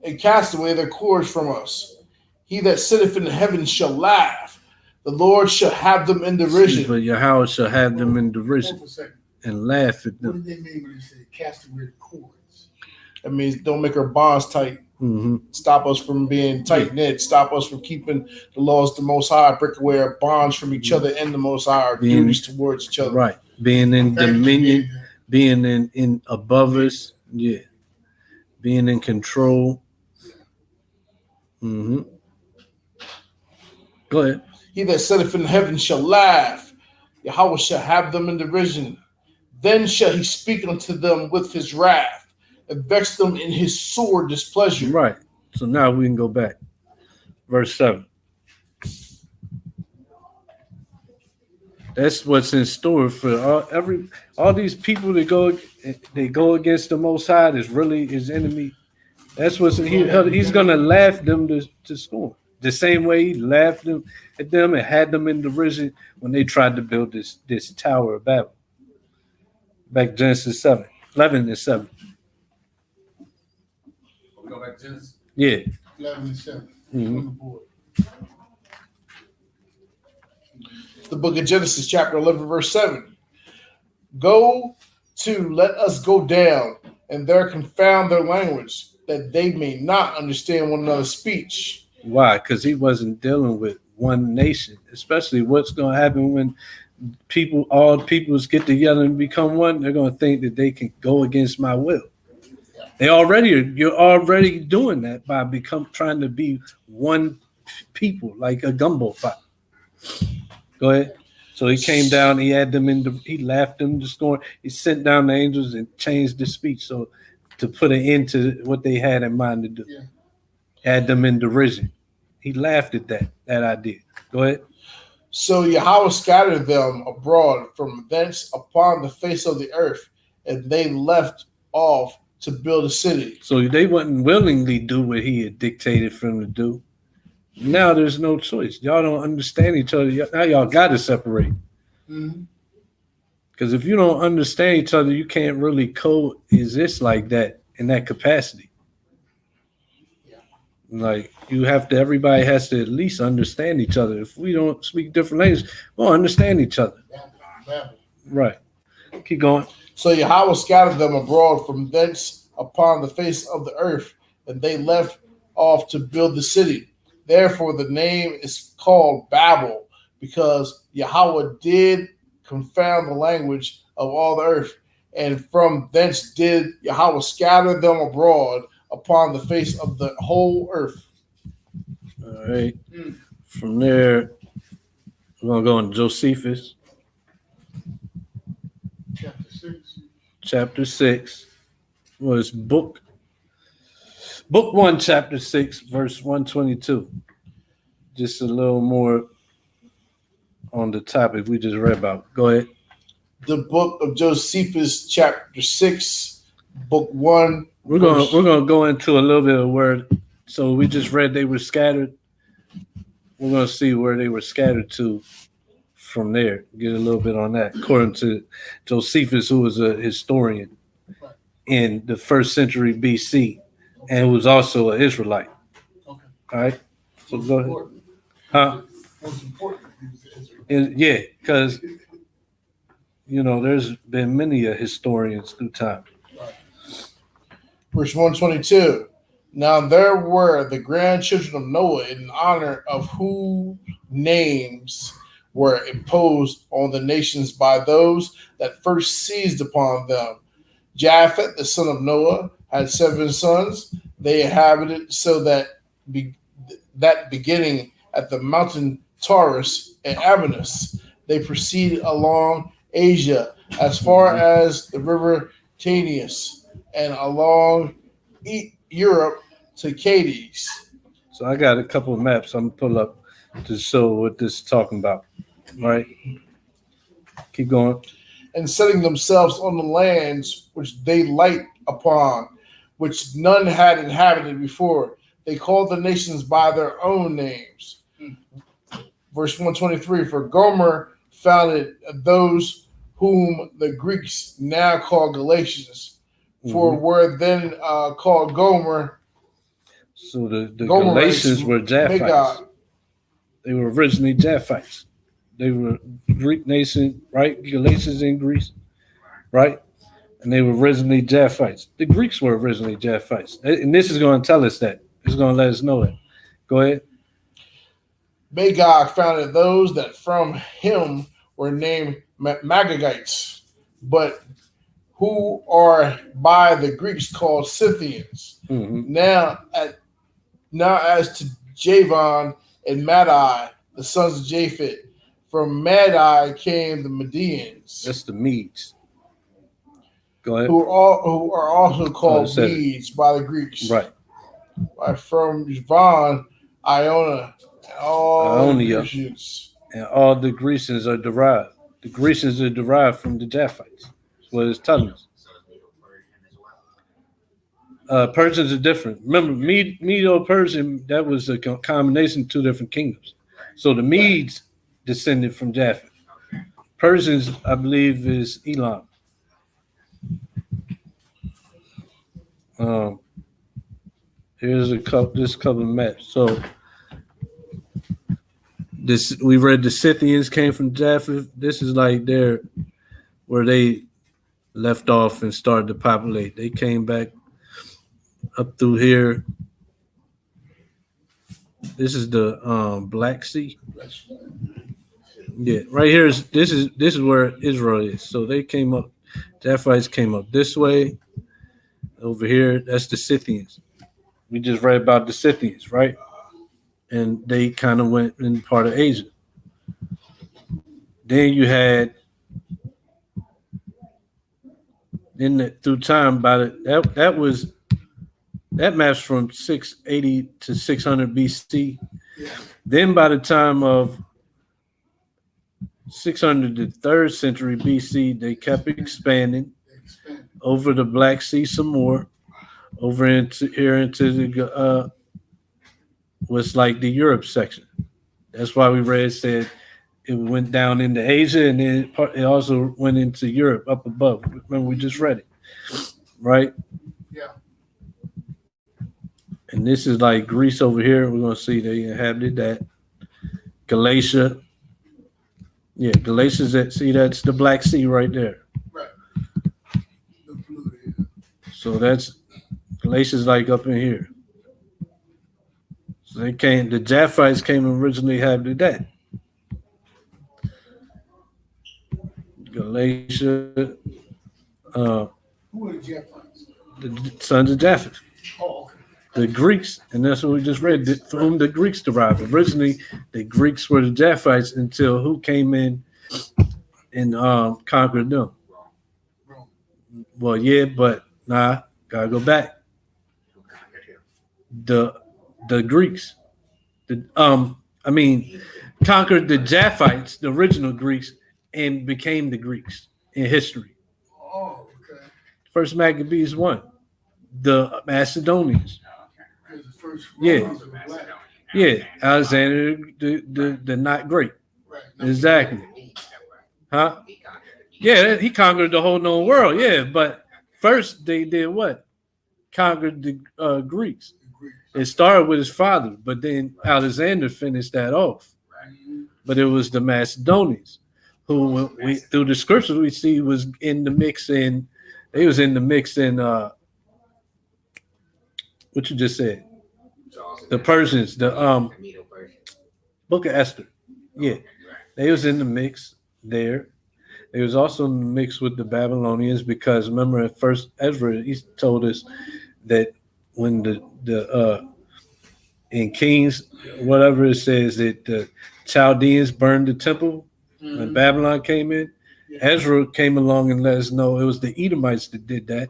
And cast away their cords from us. He that sitteth in the heavens shall laugh. The Lord shall have them in derision. But Yahweh shall have them in derision Hold for a second. and laugh at What them. did they mean when they said cast away the cords? That means don't make our bonds tight. Mhm. Stop us from being tight knit. Stop us from keeping the laws of the Most High. Break away our bonds from each other and the Most High. Our Being- duties towards each other. Right. Being in Thank you, dominion, man. being in above us. Yeah. being in control. Mm-hmm. Go ahead. He that sitteth in heaven shall laugh. Yahweh shall have them in derision. Then shall he speak unto them with his wrath, and vex them in his sore displeasure. Right. So now we can go back. Verse 7. That's what's in store for all these people that go against the Most High is really his enemy. That's what's he's gonna laugh them to scorn. The same way he laughed at them and had them in derision when they tried to build this Tower of Babel. Back Genesis 11 and 7. We go back to Genesis. Yeah. 11 and 7. Mhm. On the board. The book of Genesis, chapter 11, verse 7. Go to, let us go down, and there confound their language, that they may not understand one another's speech. Why? Because he wasn't dealing with one nation, especially what's going to happen when all peoples get together and become one. They're going to think that they can go against my will. You're already doing that by trying to be one people, like a gumbo pot. Go ahead. So he came down. He laughed them to scorn. He sent down the angels and changed the speech so to put an end to what they had in mind to do. Yeah. Had them in derision. He laughed at that idea. Go ahead. So Yahweh scattered them abroad from thence upon the face of the earth, and they left off to build a city. So they wouldn't willingly do what he had dictated for them to do. Now there's no choice. Y'all don't understand each other. Now y'all got to separate. Mm-hmm. Because if you don't understand each other, you can't really coexist like that in that capacity. Yeah. Like everybody has to at least understand each other. If we don't speak different languages, we'll understand each other. Babel. Right. Keep going. So Yahweh scattered them abroad from thence upon the face of the earth, and they left off to build the city. Therefore, the name is called Babel, because Yahweh did confound the language of all the earth, and from thence did Yahweh scatter them abroad upon the face of the whole earth. All right. From there, we're going to go into Josephus, Chapter 6. chapter 6. Was book 1, chapter 6, verse 122. Just a little more on the topic we just read about. Go ahead. The book of Josephus, chapter 6, book 1. We're gonna go into a little bit of word. So we just read they were scattered. We're gonna see where they were scattered to from there. Get a little bit on that. According to Josephus, who was a historian in the 1st century BC and was also an Israelite. Okay. All right. So go ahead. Important. Huh? Most important. He was the Israel. Yeah, because there's been many historians through time. Verse 122. Now there were the grandchildren of Noah, in honor of whose names were imposed on the nations by those that first seized upon them. Japheth, the son of Noah, had 7 sons. They inhabited so that beginning at the mountain Taurus and Abinus, they proceeded along Asia as far as the river Taenus and along Europe to Cadiz. So I got a couple of maps I'm gonna pull up to show what this is talking about. All right. Keep going. And setting themselves on the lands which they light upon, which none had inhabited before. They called the nations by their own names. Verse 123, for Gomer founded those whom the Greeks now call Galatians, for were then called Gomer. So the Gomer Galatians were Japhites. Magog. They were originally Japhites. They were Greek nation, right? Galatians in Greece, right? And they were originally Japhites. The Greeks were originally Japhites. And this is going to tell us that. It's going to let us know that. Go ahead. Magog founded those that from him were named Magogites, but who are by the Greeks called Scythians. Mhm. Now as to Javan and Madai, the sons of Japhet, from Madai came the Medians, That's the Medes. Go ahead. who are also called said it. Medes by the Greeks. Right. From Javan, Iona, and all Ionia. Grecians. And all the Grecians are derived. The Grecians are derived from the Japhites. That's what it's telling us. So it's Medo-Persian as well. Persians are different. Remember, Medo-Persian, that was a combination of two different kingdoms. So the Medes descended from Japheth. Persians, I believe, is Elam. Here's this couple of maps. So this we read the Scythians came from Japheth. This is like where they left off and started to populate. They came back up through here. This is the Black Sea. Yeah, right here is this is where Israel is. So they came up, Japhites came up this way. Over here, that's the Scythians. We just read about the Scythians, right? And they kind of went in part of Asia. Then you had through time that maps from 680 to 600 BC. Yeah. Then by the time of 600 to 3rd century BC, they kept expanding over the Black Sea some more, over into the what's like the Europe section. That's why we said it went down into Asia, and then it also went into Europe up above. Remember, we just read it, right? Yeah. And this is like Greece over here. We're gonna see they inhabited that. Galatia. Yeah, Galatia's that's the Black Sea right there. Right. The blue there. So that's Galatia's like up in here. So the Japhites came originally inhabited that. Galatia, Who are the Japhites? the sons of Japheth. Oh, okay. The Greeks, and that's what we just read, from whom the Greeks derived. Originally, the Greeks were the Japhites until who came in and conquered them. Rome. Well, yeah, but nah, gotta go back. Who conquered him? The Greeks, conquered the Japhites, the original Greeks, and became the Greeks in history. Oh, okay. First Maccabees 1, the Macedonians. Because the first Yeah. Romans were black. Yeah, Alexander the not great. Right. Exactly. Huh? He conquered it. Yeah, he conquered the whole known world. Yeah, but first they did what? Conquered the Greeks. The Greeks. It started with his father, but then Alexander finished that off. But it was the Macedonians who, we through the scriptures we see was in the mix in. They was in the mix in. What you just said? The Persians, the Medo-Persian. Book of Esther. Yeah, Right. they was in the mix there. They was also in the mix with the Babylonians because remember at first Ezra he told us that when the in Kings whatever it says that the Chaldeans burned the temple when Babylon came in. Ezra came along and let us know it was the Edomites that did that.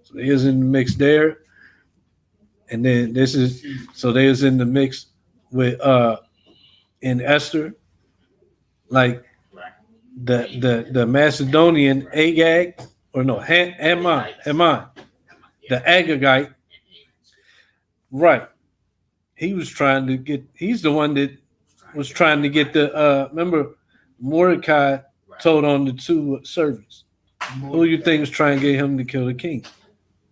So he was in the mix there. And then they was in the mix with in Esther, like the Macedonian Agag, or no, Haman, the Agagite, right? He's the one that was trying to get the remember Mordecai told on the two servants. Who you think was trying to get him to kill the king?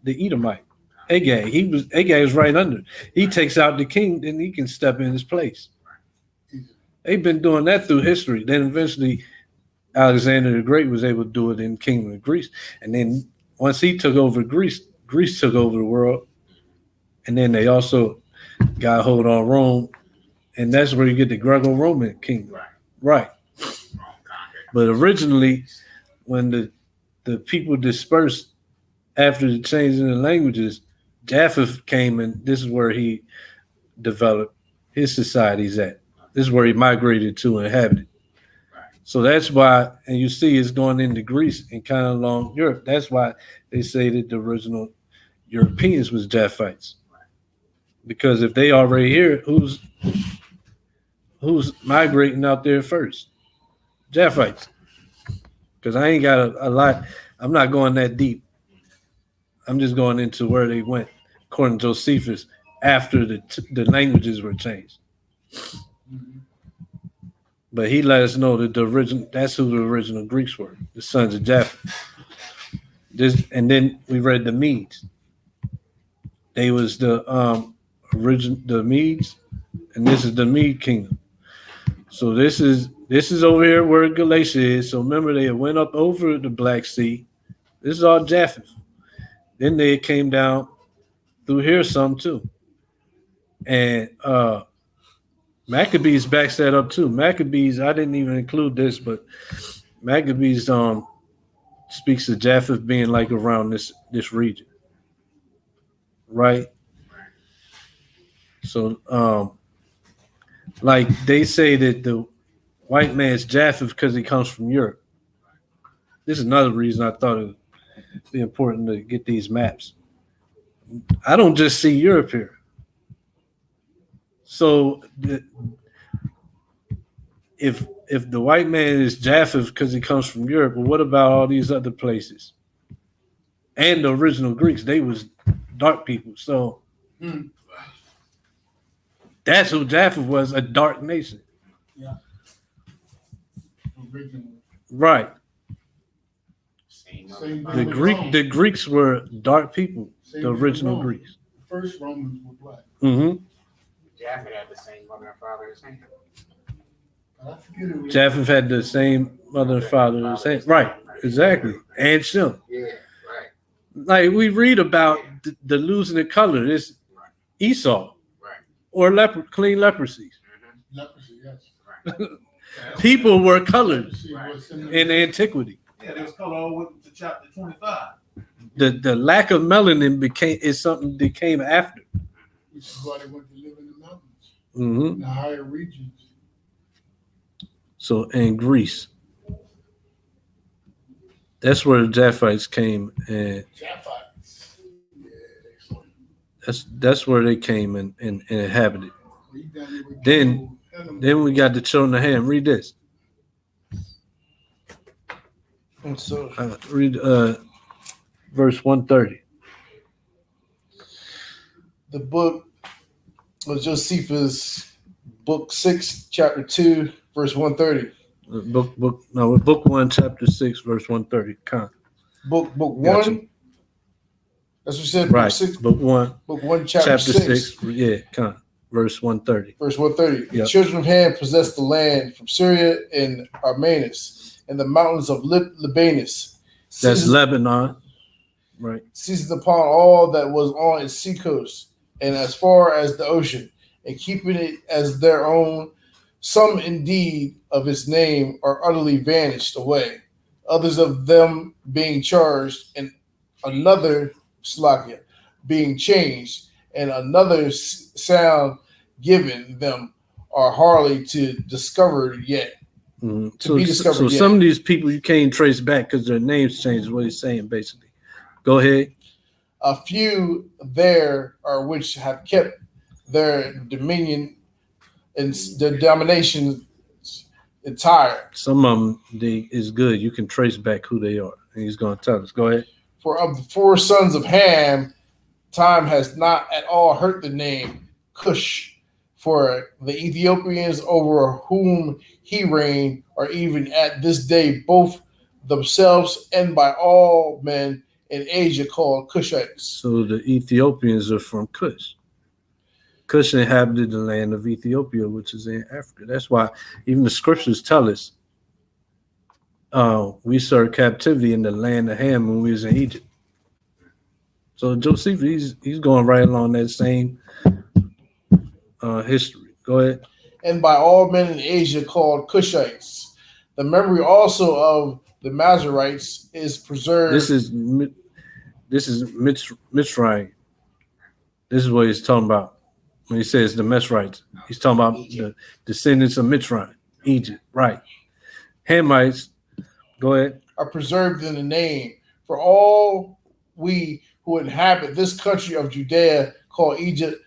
The Edomite. Agag. Agag is right under. He takes out the king, then he can step in his place. They've been doing that through history. Then eventually Alexander the Great was able to do it in Kingdom of Greece. And then once he took over Greece, Greece took over the world. And then they also got a hold on Rome. And that's where you get the Greco-Roman kingdom. Right. But originally, when the people dispersed after the change in the languages, Japheth came, and this is where he developed his societies at. This is where he migrated to and inhabited. So that's why, and you see it's going into Greece and kind of along Europe. That's why they say that the original Europeans was Japhites. Because if they already here, who's migrating out there first? Japhites. Because I ain't got a lot. I'm not going that deep. I'm just going into where they went, according to Josephus, after the languages were changed. But he let us know that that's who the original Greeks were, the sons of Japheth. And then we read the Medes. They was the Medes, and this is the Mede kingdom. So this is over here where Galatia is. So remember, they went up over the Black Sea. This is all Japheth. Then they came down through here some too. And Maccabees backs that up too. Maccabees, I didn't even include this, but Maccabees speaks of Japheth being like around this region. Right? So like they say that the white man's Japheth because he comes from Europe. This is another reason I thought it would be important to get these maps. I don't just see Europe here. So if the white man is Japheth because he comes from Europe, well, what about all these other places? And the original Greeks, they was dark people. So that's who Japheth was, a dark nation. Yeah. Original. Right. Same Same mother- thing. The Greeks were dark people, Same the thing with original Rome. Greeks. The first Romans were black. Mm-hmm. Japheth had the same mother and father as Ham. I forget it. Japheth had the same mother and father as Ham. Right, exactly. And Shem. Yeah, right. Like we read about the losing of color, this Esau, Right. or clean leprosy. Leprosy, yes. Right. People were colored Leprosy was in antiquity. Yeah, they was color all the way to chapter 25. The lack of melanin is something that came after. which is why they went to live in the mountains, Mm-hmm. in the higher regions. So in Greece, that's where the Japhites came, and Japhites. Yeah, excellent. that's where they came and inhabited. Read down there with Then- Job, animals. Then we got the children of Ham. Read this. And so read verse 130. The book of Josephus, book 6, chapter 2, verse 130. Book 1, chapter 6, verse 130. Con. Book Gotcha. 1. That's what you said. Right. Book 6, Book 1, book 1, chapter 6. Yeah, con. Verse 130. Verse 130. The Yep. children of Ham possessed the land from Syria and Armanus and the mountains of Libanus. That's Seasoned- Lebanon. Right. seized upon all that was on its seacoast and as far as the ocean, and keeping it as their own. Some indeed of its name are utterly vanished away, others of them being charged, and another Slakia being changed, and another sound given them are hardly to discover yet. Mhm. To be discovered So yet. some of these people you can't trace back because their names changed. Is what he's saying, basically. Go ahead. A few there are which have kept their dominion and their domination entire. Some of them is good. You can trace back who they are, and he's going to tell us. Go ahead. For of the 4 sons of Ham, time has not at all hurt the name Cush. For the Ethiopians over whom he reigned are even at this day both themselves and by all men in Asia called Cushites. So the Ethiopians are from Cush. Cush inhabited the land of Ethiopia, which is in Africa. That's why even the scriptures tell us we served captivity in the land of Ham when we was in Egypt. So Joseph, he's going right along that same history. Go ahead. And by all men in Asia called Cushites. The memory also of the Masoretes is preserved. This is Mitzrayim. This is what he's talking about when he says the Mesrites. He's talking about the descendants of Mitzrayim, Egypt, right? Hamites, go ahead. Are preserved in the name for all we who inhabit this country of Judea, called Egypt,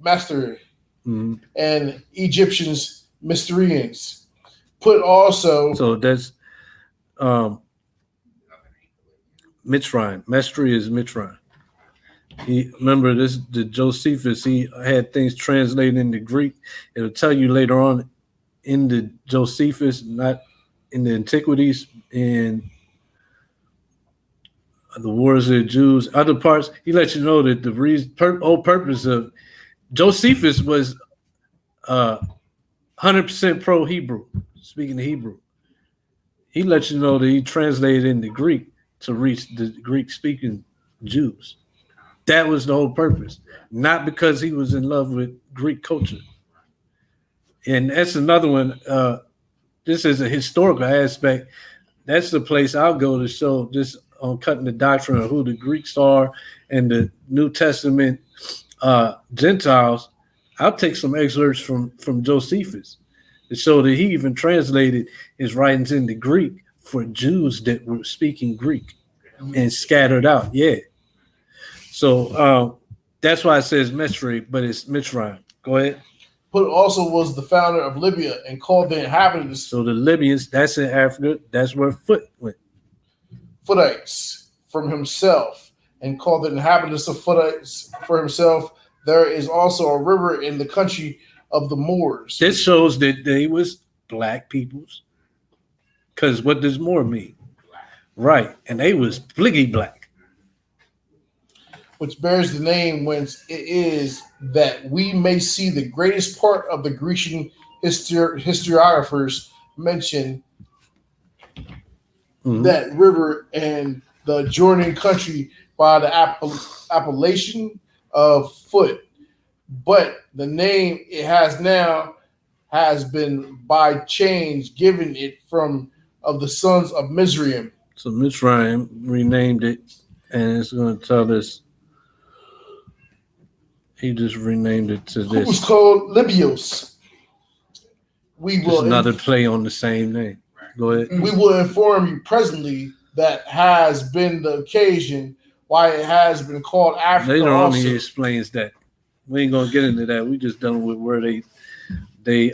Master, Mhm. and Egyptians, Mysteries. Put also So that's Mitzrayim. Mestri is Mitzrayim. He remember this the Josephus, he had things translated into Greek. It'll tell you later on in the Josephus, not in the antiquities, in the Wars of the Jews, other parts, he lets you know that the whole purpose of Josephus was 100% pro-Hebrew, speaking the Hebrew. He lets you know that he translated into Greek to reach the Greek-speaking Jews. That was the whole purpose, not because he was in love with Greek culture. And that's another one. This is a historical aspect. That's the place I'll go to show this on cutting the doctrine of who the Greeks are and the New Testament Gentiles. I'll take some excerpts from Josephus to show that he even translated his writings into Greek for Jews that were speaking Greek and scattered out. Yeah. So that's why it says Mesri, but it's Mitzrayim. Go ahead. Put also was the founder of Libya and called the inhabitants So the Libyans, that's in Africa. That's where Foot went. Foothites from himself, and called the inhabitants of Foothites for himself. There is also a river in the country of the Moors. This shows that they was black peoples. Because what does Moor mean? Right. And they was bliggy black. Which bears the name whence it is that we may see the greatest part of the Grecian historiographers mention Mhm. that river and the adjoining country by the appellation of Foot. But the name it has now has been by change given it from of the sons of Mizraim. So Mitzrayim renamed it, and it's going to tell us he just renamed it to Who was this. called Libyos. We Just will another play on the same name. Go ahead. we will inform you presently that has been the occasion why it has been called Africa. Later on, also. he explains that. We ain't gonna get into that. We just done with where they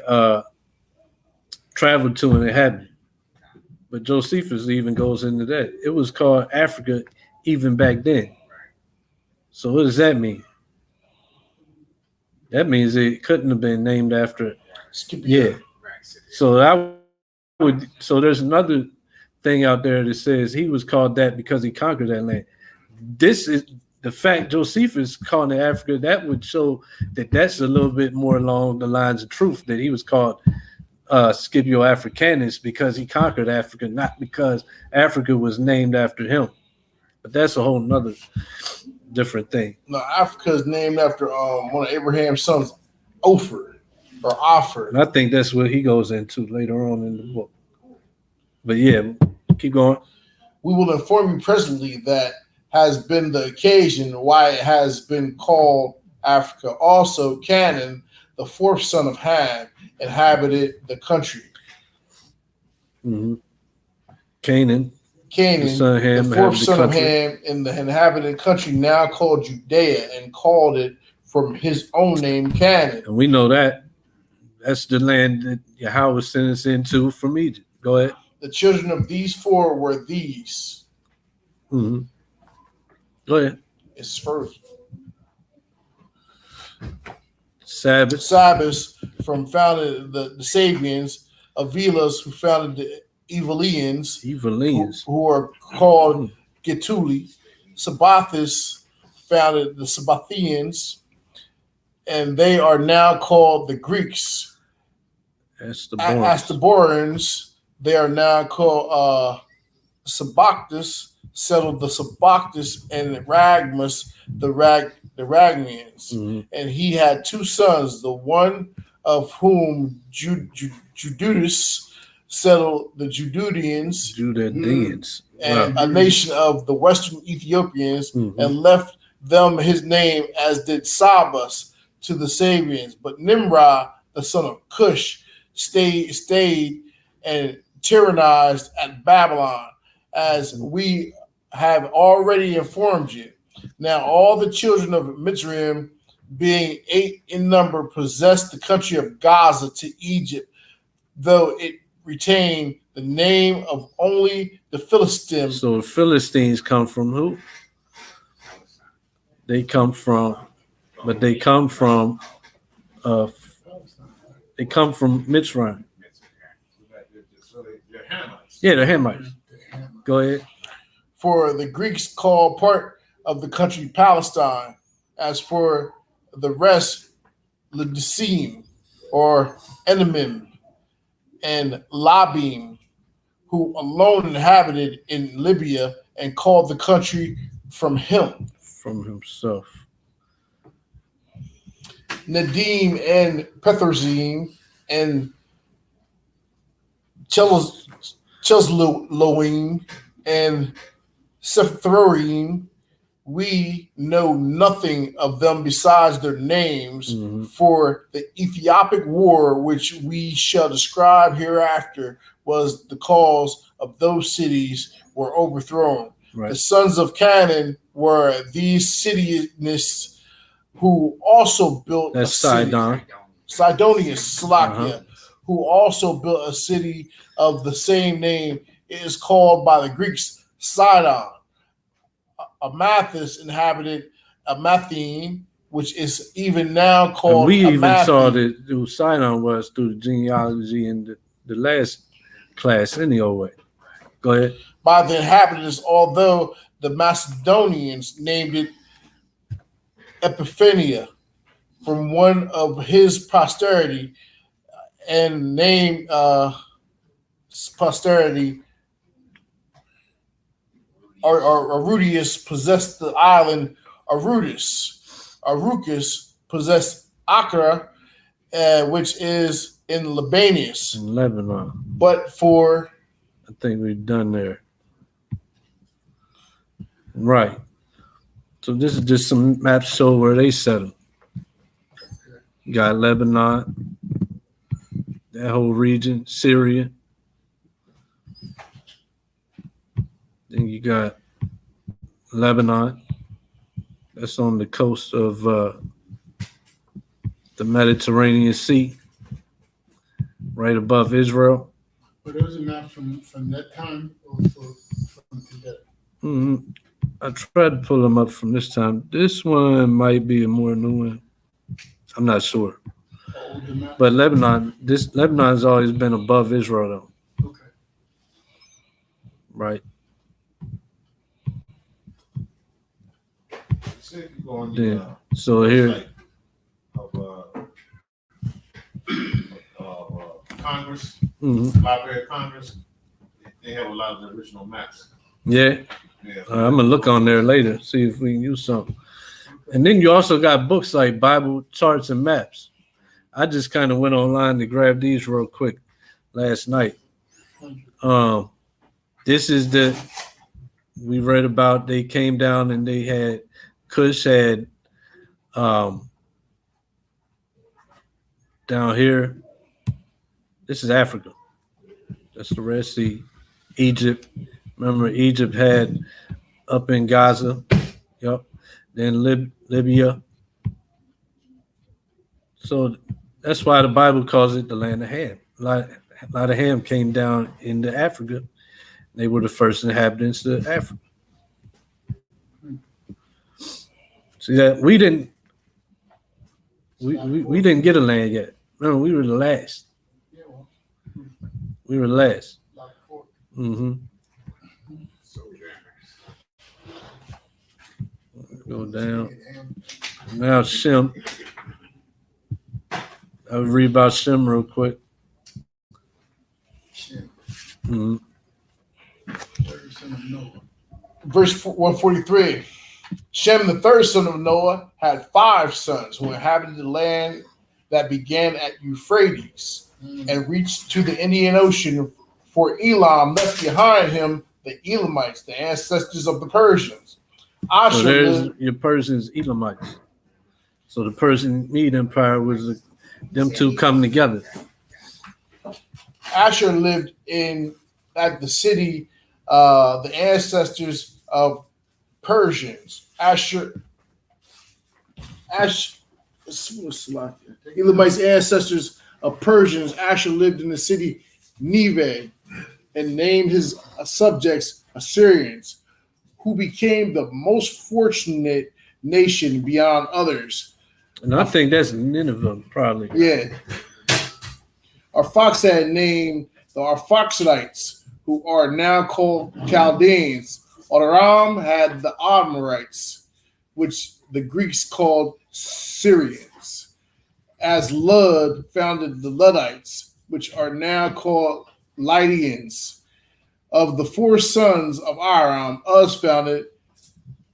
traveled to and it happened. But Josephus even goes into that. It was called Africa even back then. So what does that mean? That means it couldn't have been named after. Scipio. Yeah. So I would. So there's another thing out there that says he was called that because he conquered that land. This is the fact Josephus calling it Africa. That would show that that's a little bit more along the lines of truth, that he was called Scipio Africanus because he conquered Africa, not because Africa was named after him. But that's a whole nother different thing. No, Africa is named after one of Abraham's sons, Ophir or Ophir. And I think that's what he goes into later on in the book. But yeah, keep going. We will inform you presently that has been the occasion why it has been called Africa. Also, Canaan, the fourth son of Ham, inhabited the country. Mm-hmm. Canaan, Canaan, the son of Ham, the fourth inhabited son of country. Ham, in the inhabited country now called Judea, and called it from his own name Canaan. And we know that that's the land that Yahweh sent us into from Egypt. Go ahead. The children of these four were these. Mm-hmm. Go ahead. It's first. Sabbath. Sabbath from founded the Sabians, Avilas who founded the Evelians, Evelians. who are called Getuli. Sabbathus founded the Sabbathians, and they are now called the Greeks. That's the born. Astaborans, they are now called Sabactus, settled the Sabactus, and Ragmus, the Ragmians. Mm-hmm. And he had two sons, the one of whom Judas, settled the Judeans, Judeans. and a nation of the western Ethiopians, Mhm. and left them his name, as did Sabas to the Sabians. But Nimrod, the son of Cush, stayed and tyrannized at Babylon, as we have already informed you. Now all the children of Mitzrayim, being 8 in number, possessed the country of Gaza to Egypt, though it retained the name of only the Philistines. So the Philistines come from who? They come from Mitzrayim. So they're Hamites. Yeah, the Hamites. Go ahead. For the Greeks call part of the country Palestine. As for the rest, Laodicea or Enamim and Labim, who alone inhabited in Libya and called the country from him. From himself. Nadim and Pethrazim and Chesloim and Sephthroim, we know nothing of them besides their names. Mhm. For the Ethiopic war, which we shall describe hereafter, was the cause of those cities were overthrown. Right. The sons of Canaan were these Sidonians, who also built That's a city. Sidon. Sidonius, Slakia, Uh-huh. who also built a city of the same name. It is called by the Greeks Sidon. Amathus inhabited Amathine, which is even now And called we even Amathine. saw that who Sidon was through the genealogy in the last class anyway. Go ahead. By the inhabitants, although the Macedonians named it Epiphania from one of his posterity, and named posterity or Arudius possessed the island Arudis. Arucus possessed Accra, which is in Libanus. In Lebanon. But for I think we've done there. Right. So this is just some maps show where they settled. You got Lebanon, that whole region, Syria. Then you got Lebanon. That's on the coast of the Mediterranean Sea, right above Israel. But those are not from that time or from today. hmm I tried to pull them up from this time. This one might be a more new one. I'm not sure. Older map. But Lebanon's always been above Israel, though, Okay. right? See if you go on Yeah. the So here, website of Congress, mhm. Library of Congress, they have a lot of the original maps. Yeah, Yeah. I'm gonna look on there later, see if we can use something. And then you also got books like Bible charts and maps. I just kind of went online to grab these real quick last night. This is we read about. They came down and they had Cush had down here. This is Africa. That's the Red Sea. Egypt. Remember, Egypt had up in Gaza. Yep. Then Libya. So that's why the Bible calls it the land of Ham. A lot of Ham came down into Africa. They were the first inhabitants of Africa. See that we didn't get a land yet. Remember, we were the last. Yeah, well, We were the last. like 40. Mm-hmm. Sojourners. Go down. Now Shem. I'll read about Shem real quick. Shit. Mm-hmm. Third son of Noah. verse 143, Shem, the third son of Noah, had 5 sons who inhabited the land that began at Euphrates and reached to the Indian Ocean For Elam left behind him the Elamites, the ancestors of the Persians. So Asher there's lived, your Persians, Elamites. So the Persian Mede Empire was them two come together. Asher lived at the city, the ancestors of Persians. Elamites, ancestors of Persians. Asher lived in the city Neve and named his subjects Assyrians, who became the most fortunate nation beyond others. And I think that's Nineveh, probably. Yeah. Arphaxad named the Arphaxidites, who are now called Chaldeans. Aram had the Amorites, which the Greeks called Syrians. As Lud founded the Ludites, which are now called Lydians. Of the four sons of Aram, Uz founded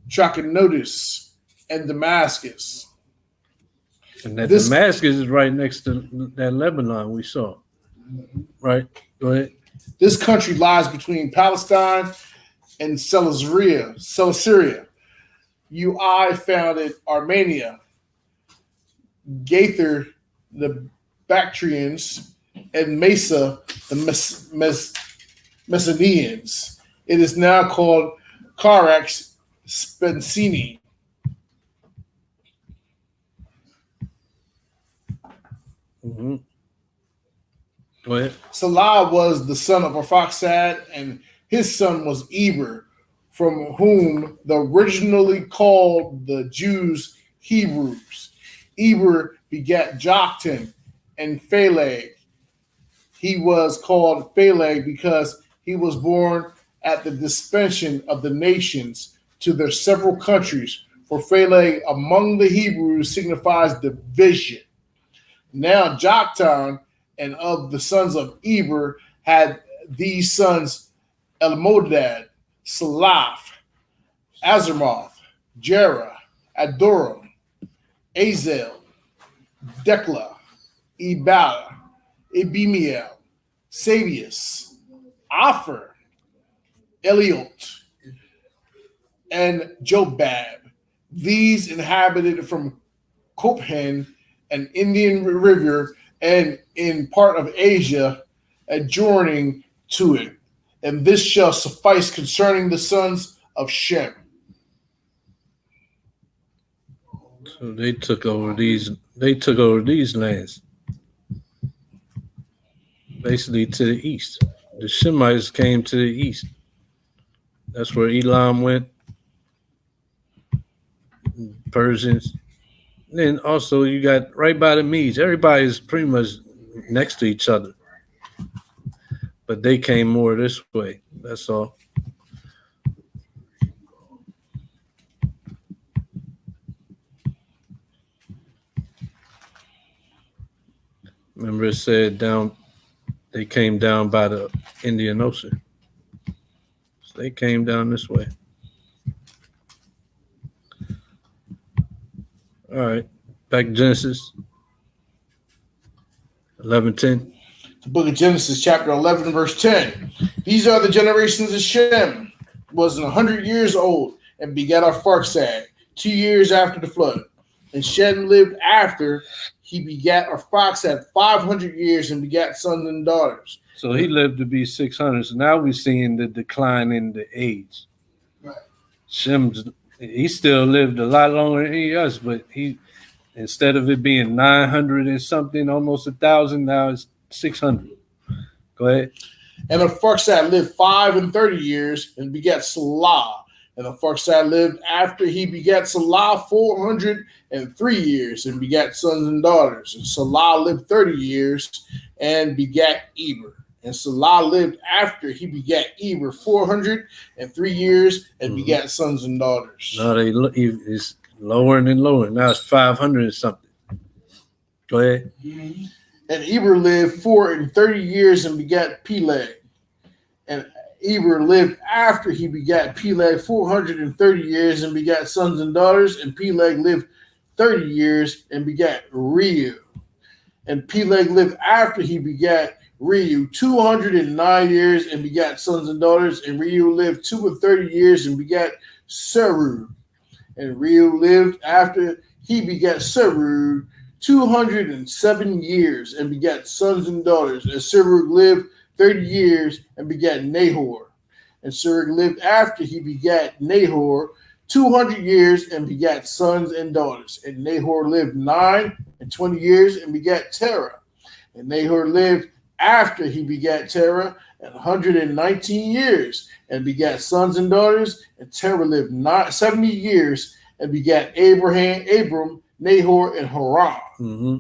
Trachonitis and Damascus. And that Damascus is right next to that Lebanon we saw. Right? Go ahead. This country lies between Palestine and Celesyria. Ui founded Armenia, Gaither the Bactrians, and Mesa the Messenians. It is now called Carax Spencini. Mm-hmm. Go ahead. Salah was the son of Arphaxad, and his son was Eber, from whom the originally called the Jews Hebrews. Eber begat Joktan and Phaleg. He was called Phaleg because he was born at the dispersion of the nations to their several countries. For Phaleg among the Hebrews signifies division. Now Joktan and of the sons of Eber had these sons Elmodad, Salaph, Azarmoth, Jerah, Adoram, Azel, Dekla, Ebal, Ebimiel, Sabius, Ophir, Eliot, and Jobab. These inhabited from Cophen, an Indian river, and in part of Asia, adjoining to it. And this shall suffice concerning the sons of Shem. So they took over these lands. Basically to the east. The Shemites came to the east. That's where Elam went. Persians. And then also you got right by the Medes. Everybody's pretty much next to each other. But they came more this way. That's all. Remember it said they came down by the Indian Ocean. So they came down this way. All right. Back to Genesis 11:10. The book of Genesis, chapter 11, verse 10. These are the generations of Shem. Was 100 years old and begat Arphaxad 2 years after the flood. And Shem lived after he begat Arphaxad 500 years and begat sons and daughters. So he lived to be 600. So now we're seeing the decline in the age. Right. He still lived a lot longer than us, but he, instead of it being 900 and something, almost 1,000, now it's 600. Go ahead. And Arphaxad lived 530 years and begat Salah. And Arphaxad lived after he begat Salah 403 years and begat sons and daughters. And Salah lived 30 years and begat Eber. And Salah lived after he begat Eber 403 years and begat sons and daughters. Now it's lowering and lowering. Now it's 500 and something. Go ahead. And Eber lived 430 years and begat Peleg. And Eber lived after he begat Peleg 430 years and begat sons and daughters. And Peleg lived 30 years and begat Reu. And Peleg lived after he begat Reu 209 years and begat sons and daughters. And Reu lived 230 years and begat Serug. And Reu lived after he begat Serug 207 years and begat sons and daughters. And Serug lived 30 years and begat Nahor. And Serug lived after he begat Nahor 200 years and begat sons and daughters. And Nahor lived 920 years and begat Terah. And Nahor lived after he begat Terah 119 years and begat sons and daughters. And Terah lived 70 years and begat Abram, Nahor, and Haran. Mm-hmm.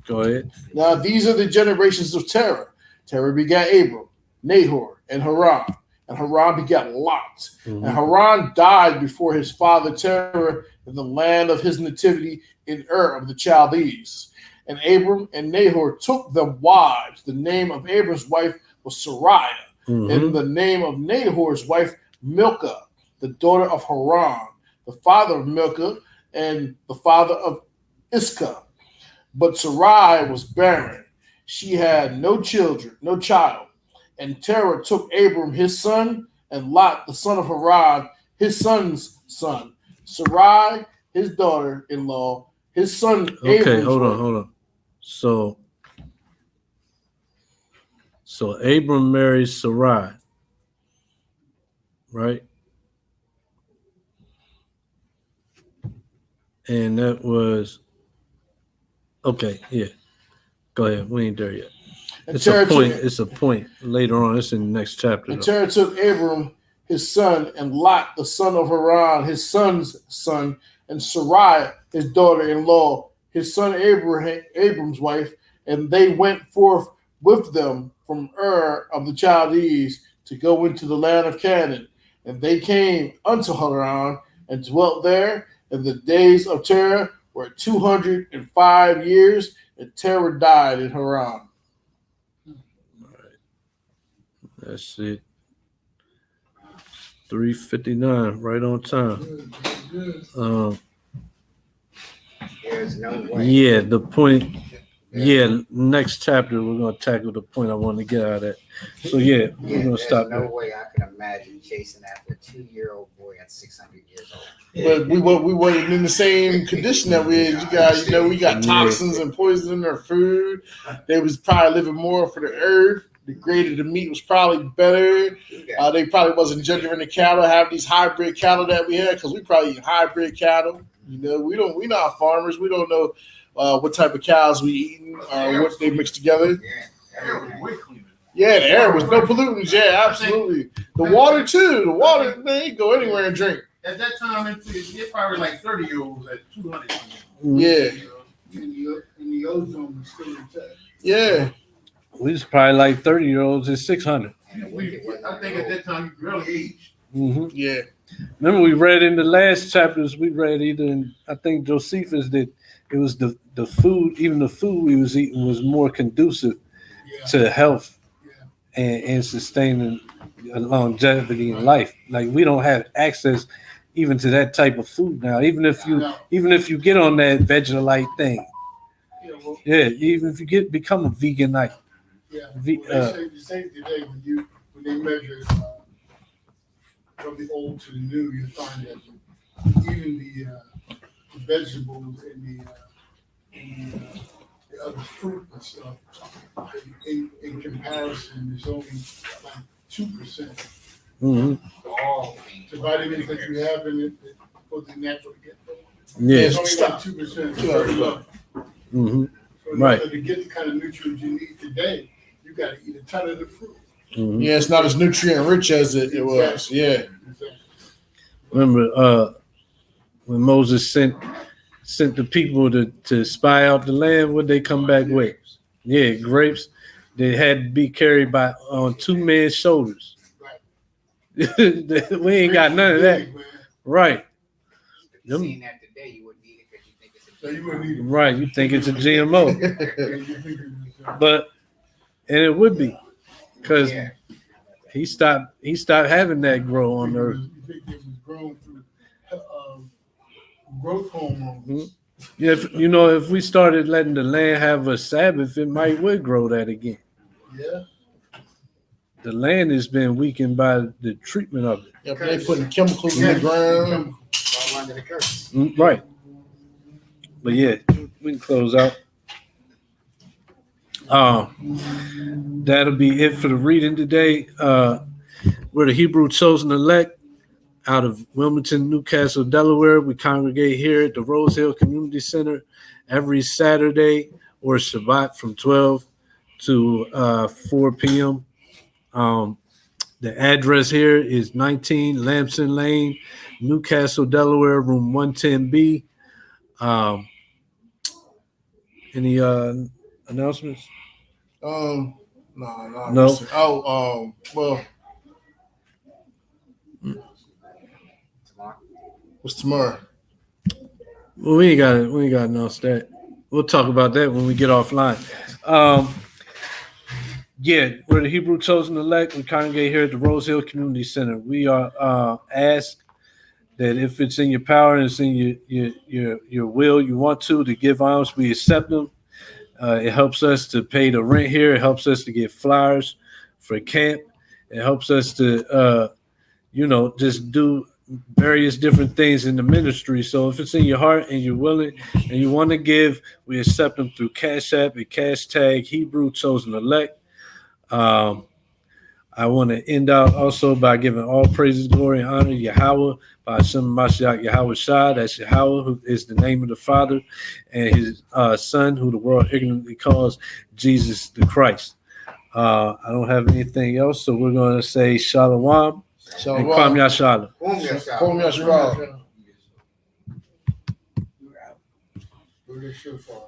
Go ahead. Now these are the generations of Terah. Terah begat Abram, Nahor, and Haran. And Haran begat Lot. Mm-hmm. And Haran died before his father Terah in the land of his nativity in Ur of the Chaldees. And Abram and Nahor took them wives. The name of Abram's wife was Sarai, Mm-hmm. and the name of Nahor's wife Milcah, the daughter of Haran, the father of Milcah and the father of Iscah. But Sarai was barren. She had no children, no child. And Terah took Abram his son, and Lot, the son of Haran, his son's son. Sarai, his daughter-in-law, his son. Okay, Abram's hold wife. on. So Abram marries Sarai, right? And that was okay. Yeah, go ahead. We ain't there yet. And It's a Terah point. took- It's a point later on. It's in the next chapter. And though. Terah took Abram his son, and Lot the son of Haran his son's son, and Sarai his daughter-in-law, his son Abram's wife, and they went forth with them from Ur of the Chaldees to go into the land of Canaan. And they came unto Haran and dwelt there, and the days of Terah were 205 years, and Terah died in Haran. That's it. 3:59, right on time. Good, good, good. There's no way. Yeah, the point. Yeah, next chapter we're gonna tackle the point I want to get out of that. So yeah, we're gonna There's stop no there. way I could imagine chasing after a 2-year-old boy at 600 years old. But we weren't in the same condition that we is. You guys, we got toxins and poison in their food. They was probably living more for the earth. The grade of the meat was probably better. They probably wasn't gendering the cattle, have these hybrid cattle that we had, because we probably eat hybrid cattle. We're not farmers. We don't know what type of cows we eating, what they mix together. Air was way cleaner. Yeah, the air was no pollutants. Yeah, absolutely. The water too. The water, man, you go anywhere and drink. At that time, they're probably like 30-year-olds at 200. Yeah, And the ozone was still intact. yeah. We was probably like 30-year-olds at 600. And the wicked wasn't I think at that time you barely aged. Mm-hmm. Yeah. Remember, we read in the last chapters. We read either in, I think Josephus, that it was the food, even the food we was eating was more conducive Yeah. to health Yeah. and sustaining longevity in life. Like we don't have access even to that type of food now. Even if you get on that Vegelite thing, Yeah, well, yeah. Even if you become a veganite, yeah. The- Well, they say the same today when they measure from the old to the new, you find that even the vegetables and the other fruit and stuff, in comparison, is only like 2%. mm-hmm. all The vitamins that you have in it for the natural get from it. yeah, It's only like 2%. It's very low. mm-hmm. So in Right. order to get the kind of nutrients you need today, you got to eat a ton of the fruit. Mm-hmm. Yeah, it's not as nutrient rich as it was. Exactly. Yeah. Exactly. Remember when Moses sent the people to spy out the land, what they come back with? Yeah, grapes. They had to be carried on 2 men's shoulders. We ain't got none of that. Big, man. Right. If you're seeing that today, you wouldn't eat it because you think it's a So you wouldn't eat it. Right. You think it's a GMO. You think it was, But and it would be because Yeah. he stopped having that grow on Earth. You think it was grown through growth hormones. Yeah, if we started letting the land have a Sabbath, it might would grow that again. Yeah. The land has been weakened by the treatment of it. Yeah, but they putting chemicals in the ground. All under the curse. Right. But yeah, we can close out. That'll be it for the reading today. We're the Hebrew chosen elect out of Wilmington, Newcastle, Delaware. We congregate here at the Rose Hill Community Center every Saturday or Shabbat from 12 to 4 p.m. The address here is 19 Lamson Lane, Newcastle, Delaware, room 110B. Any announcements? No. No. Well, Tomorrow. what's tomorrow? Well, we ain't got to announce that. We'll talk about that when we get offline. Yeah, we're the Hebrew chosen elect. We congregate here at the Rose Hill Community Center. We are asked that if it's in your power and it's in your will, you want to give alms, we accept them. It helps us to pay the rent here. It helps us to get flyers for camp. It helps us to, just do various different things in the ministry. So if it's in your heart and you're willing and you want to give, we accept them through Cash App and Cash Tag Hebrew Chosen Elect. I want to end out also by giving all praises, glory, and honor to Yahweh by Hashem Mashiach Yahweh Shah. That's Yahweh, who is the name of the Father, and his Son, who the world ignorantly calls Jesus the Christ. I don't have anything else, so we're going to say Shalom and Kwam Yashala. Kwam Yashala. British Shofar.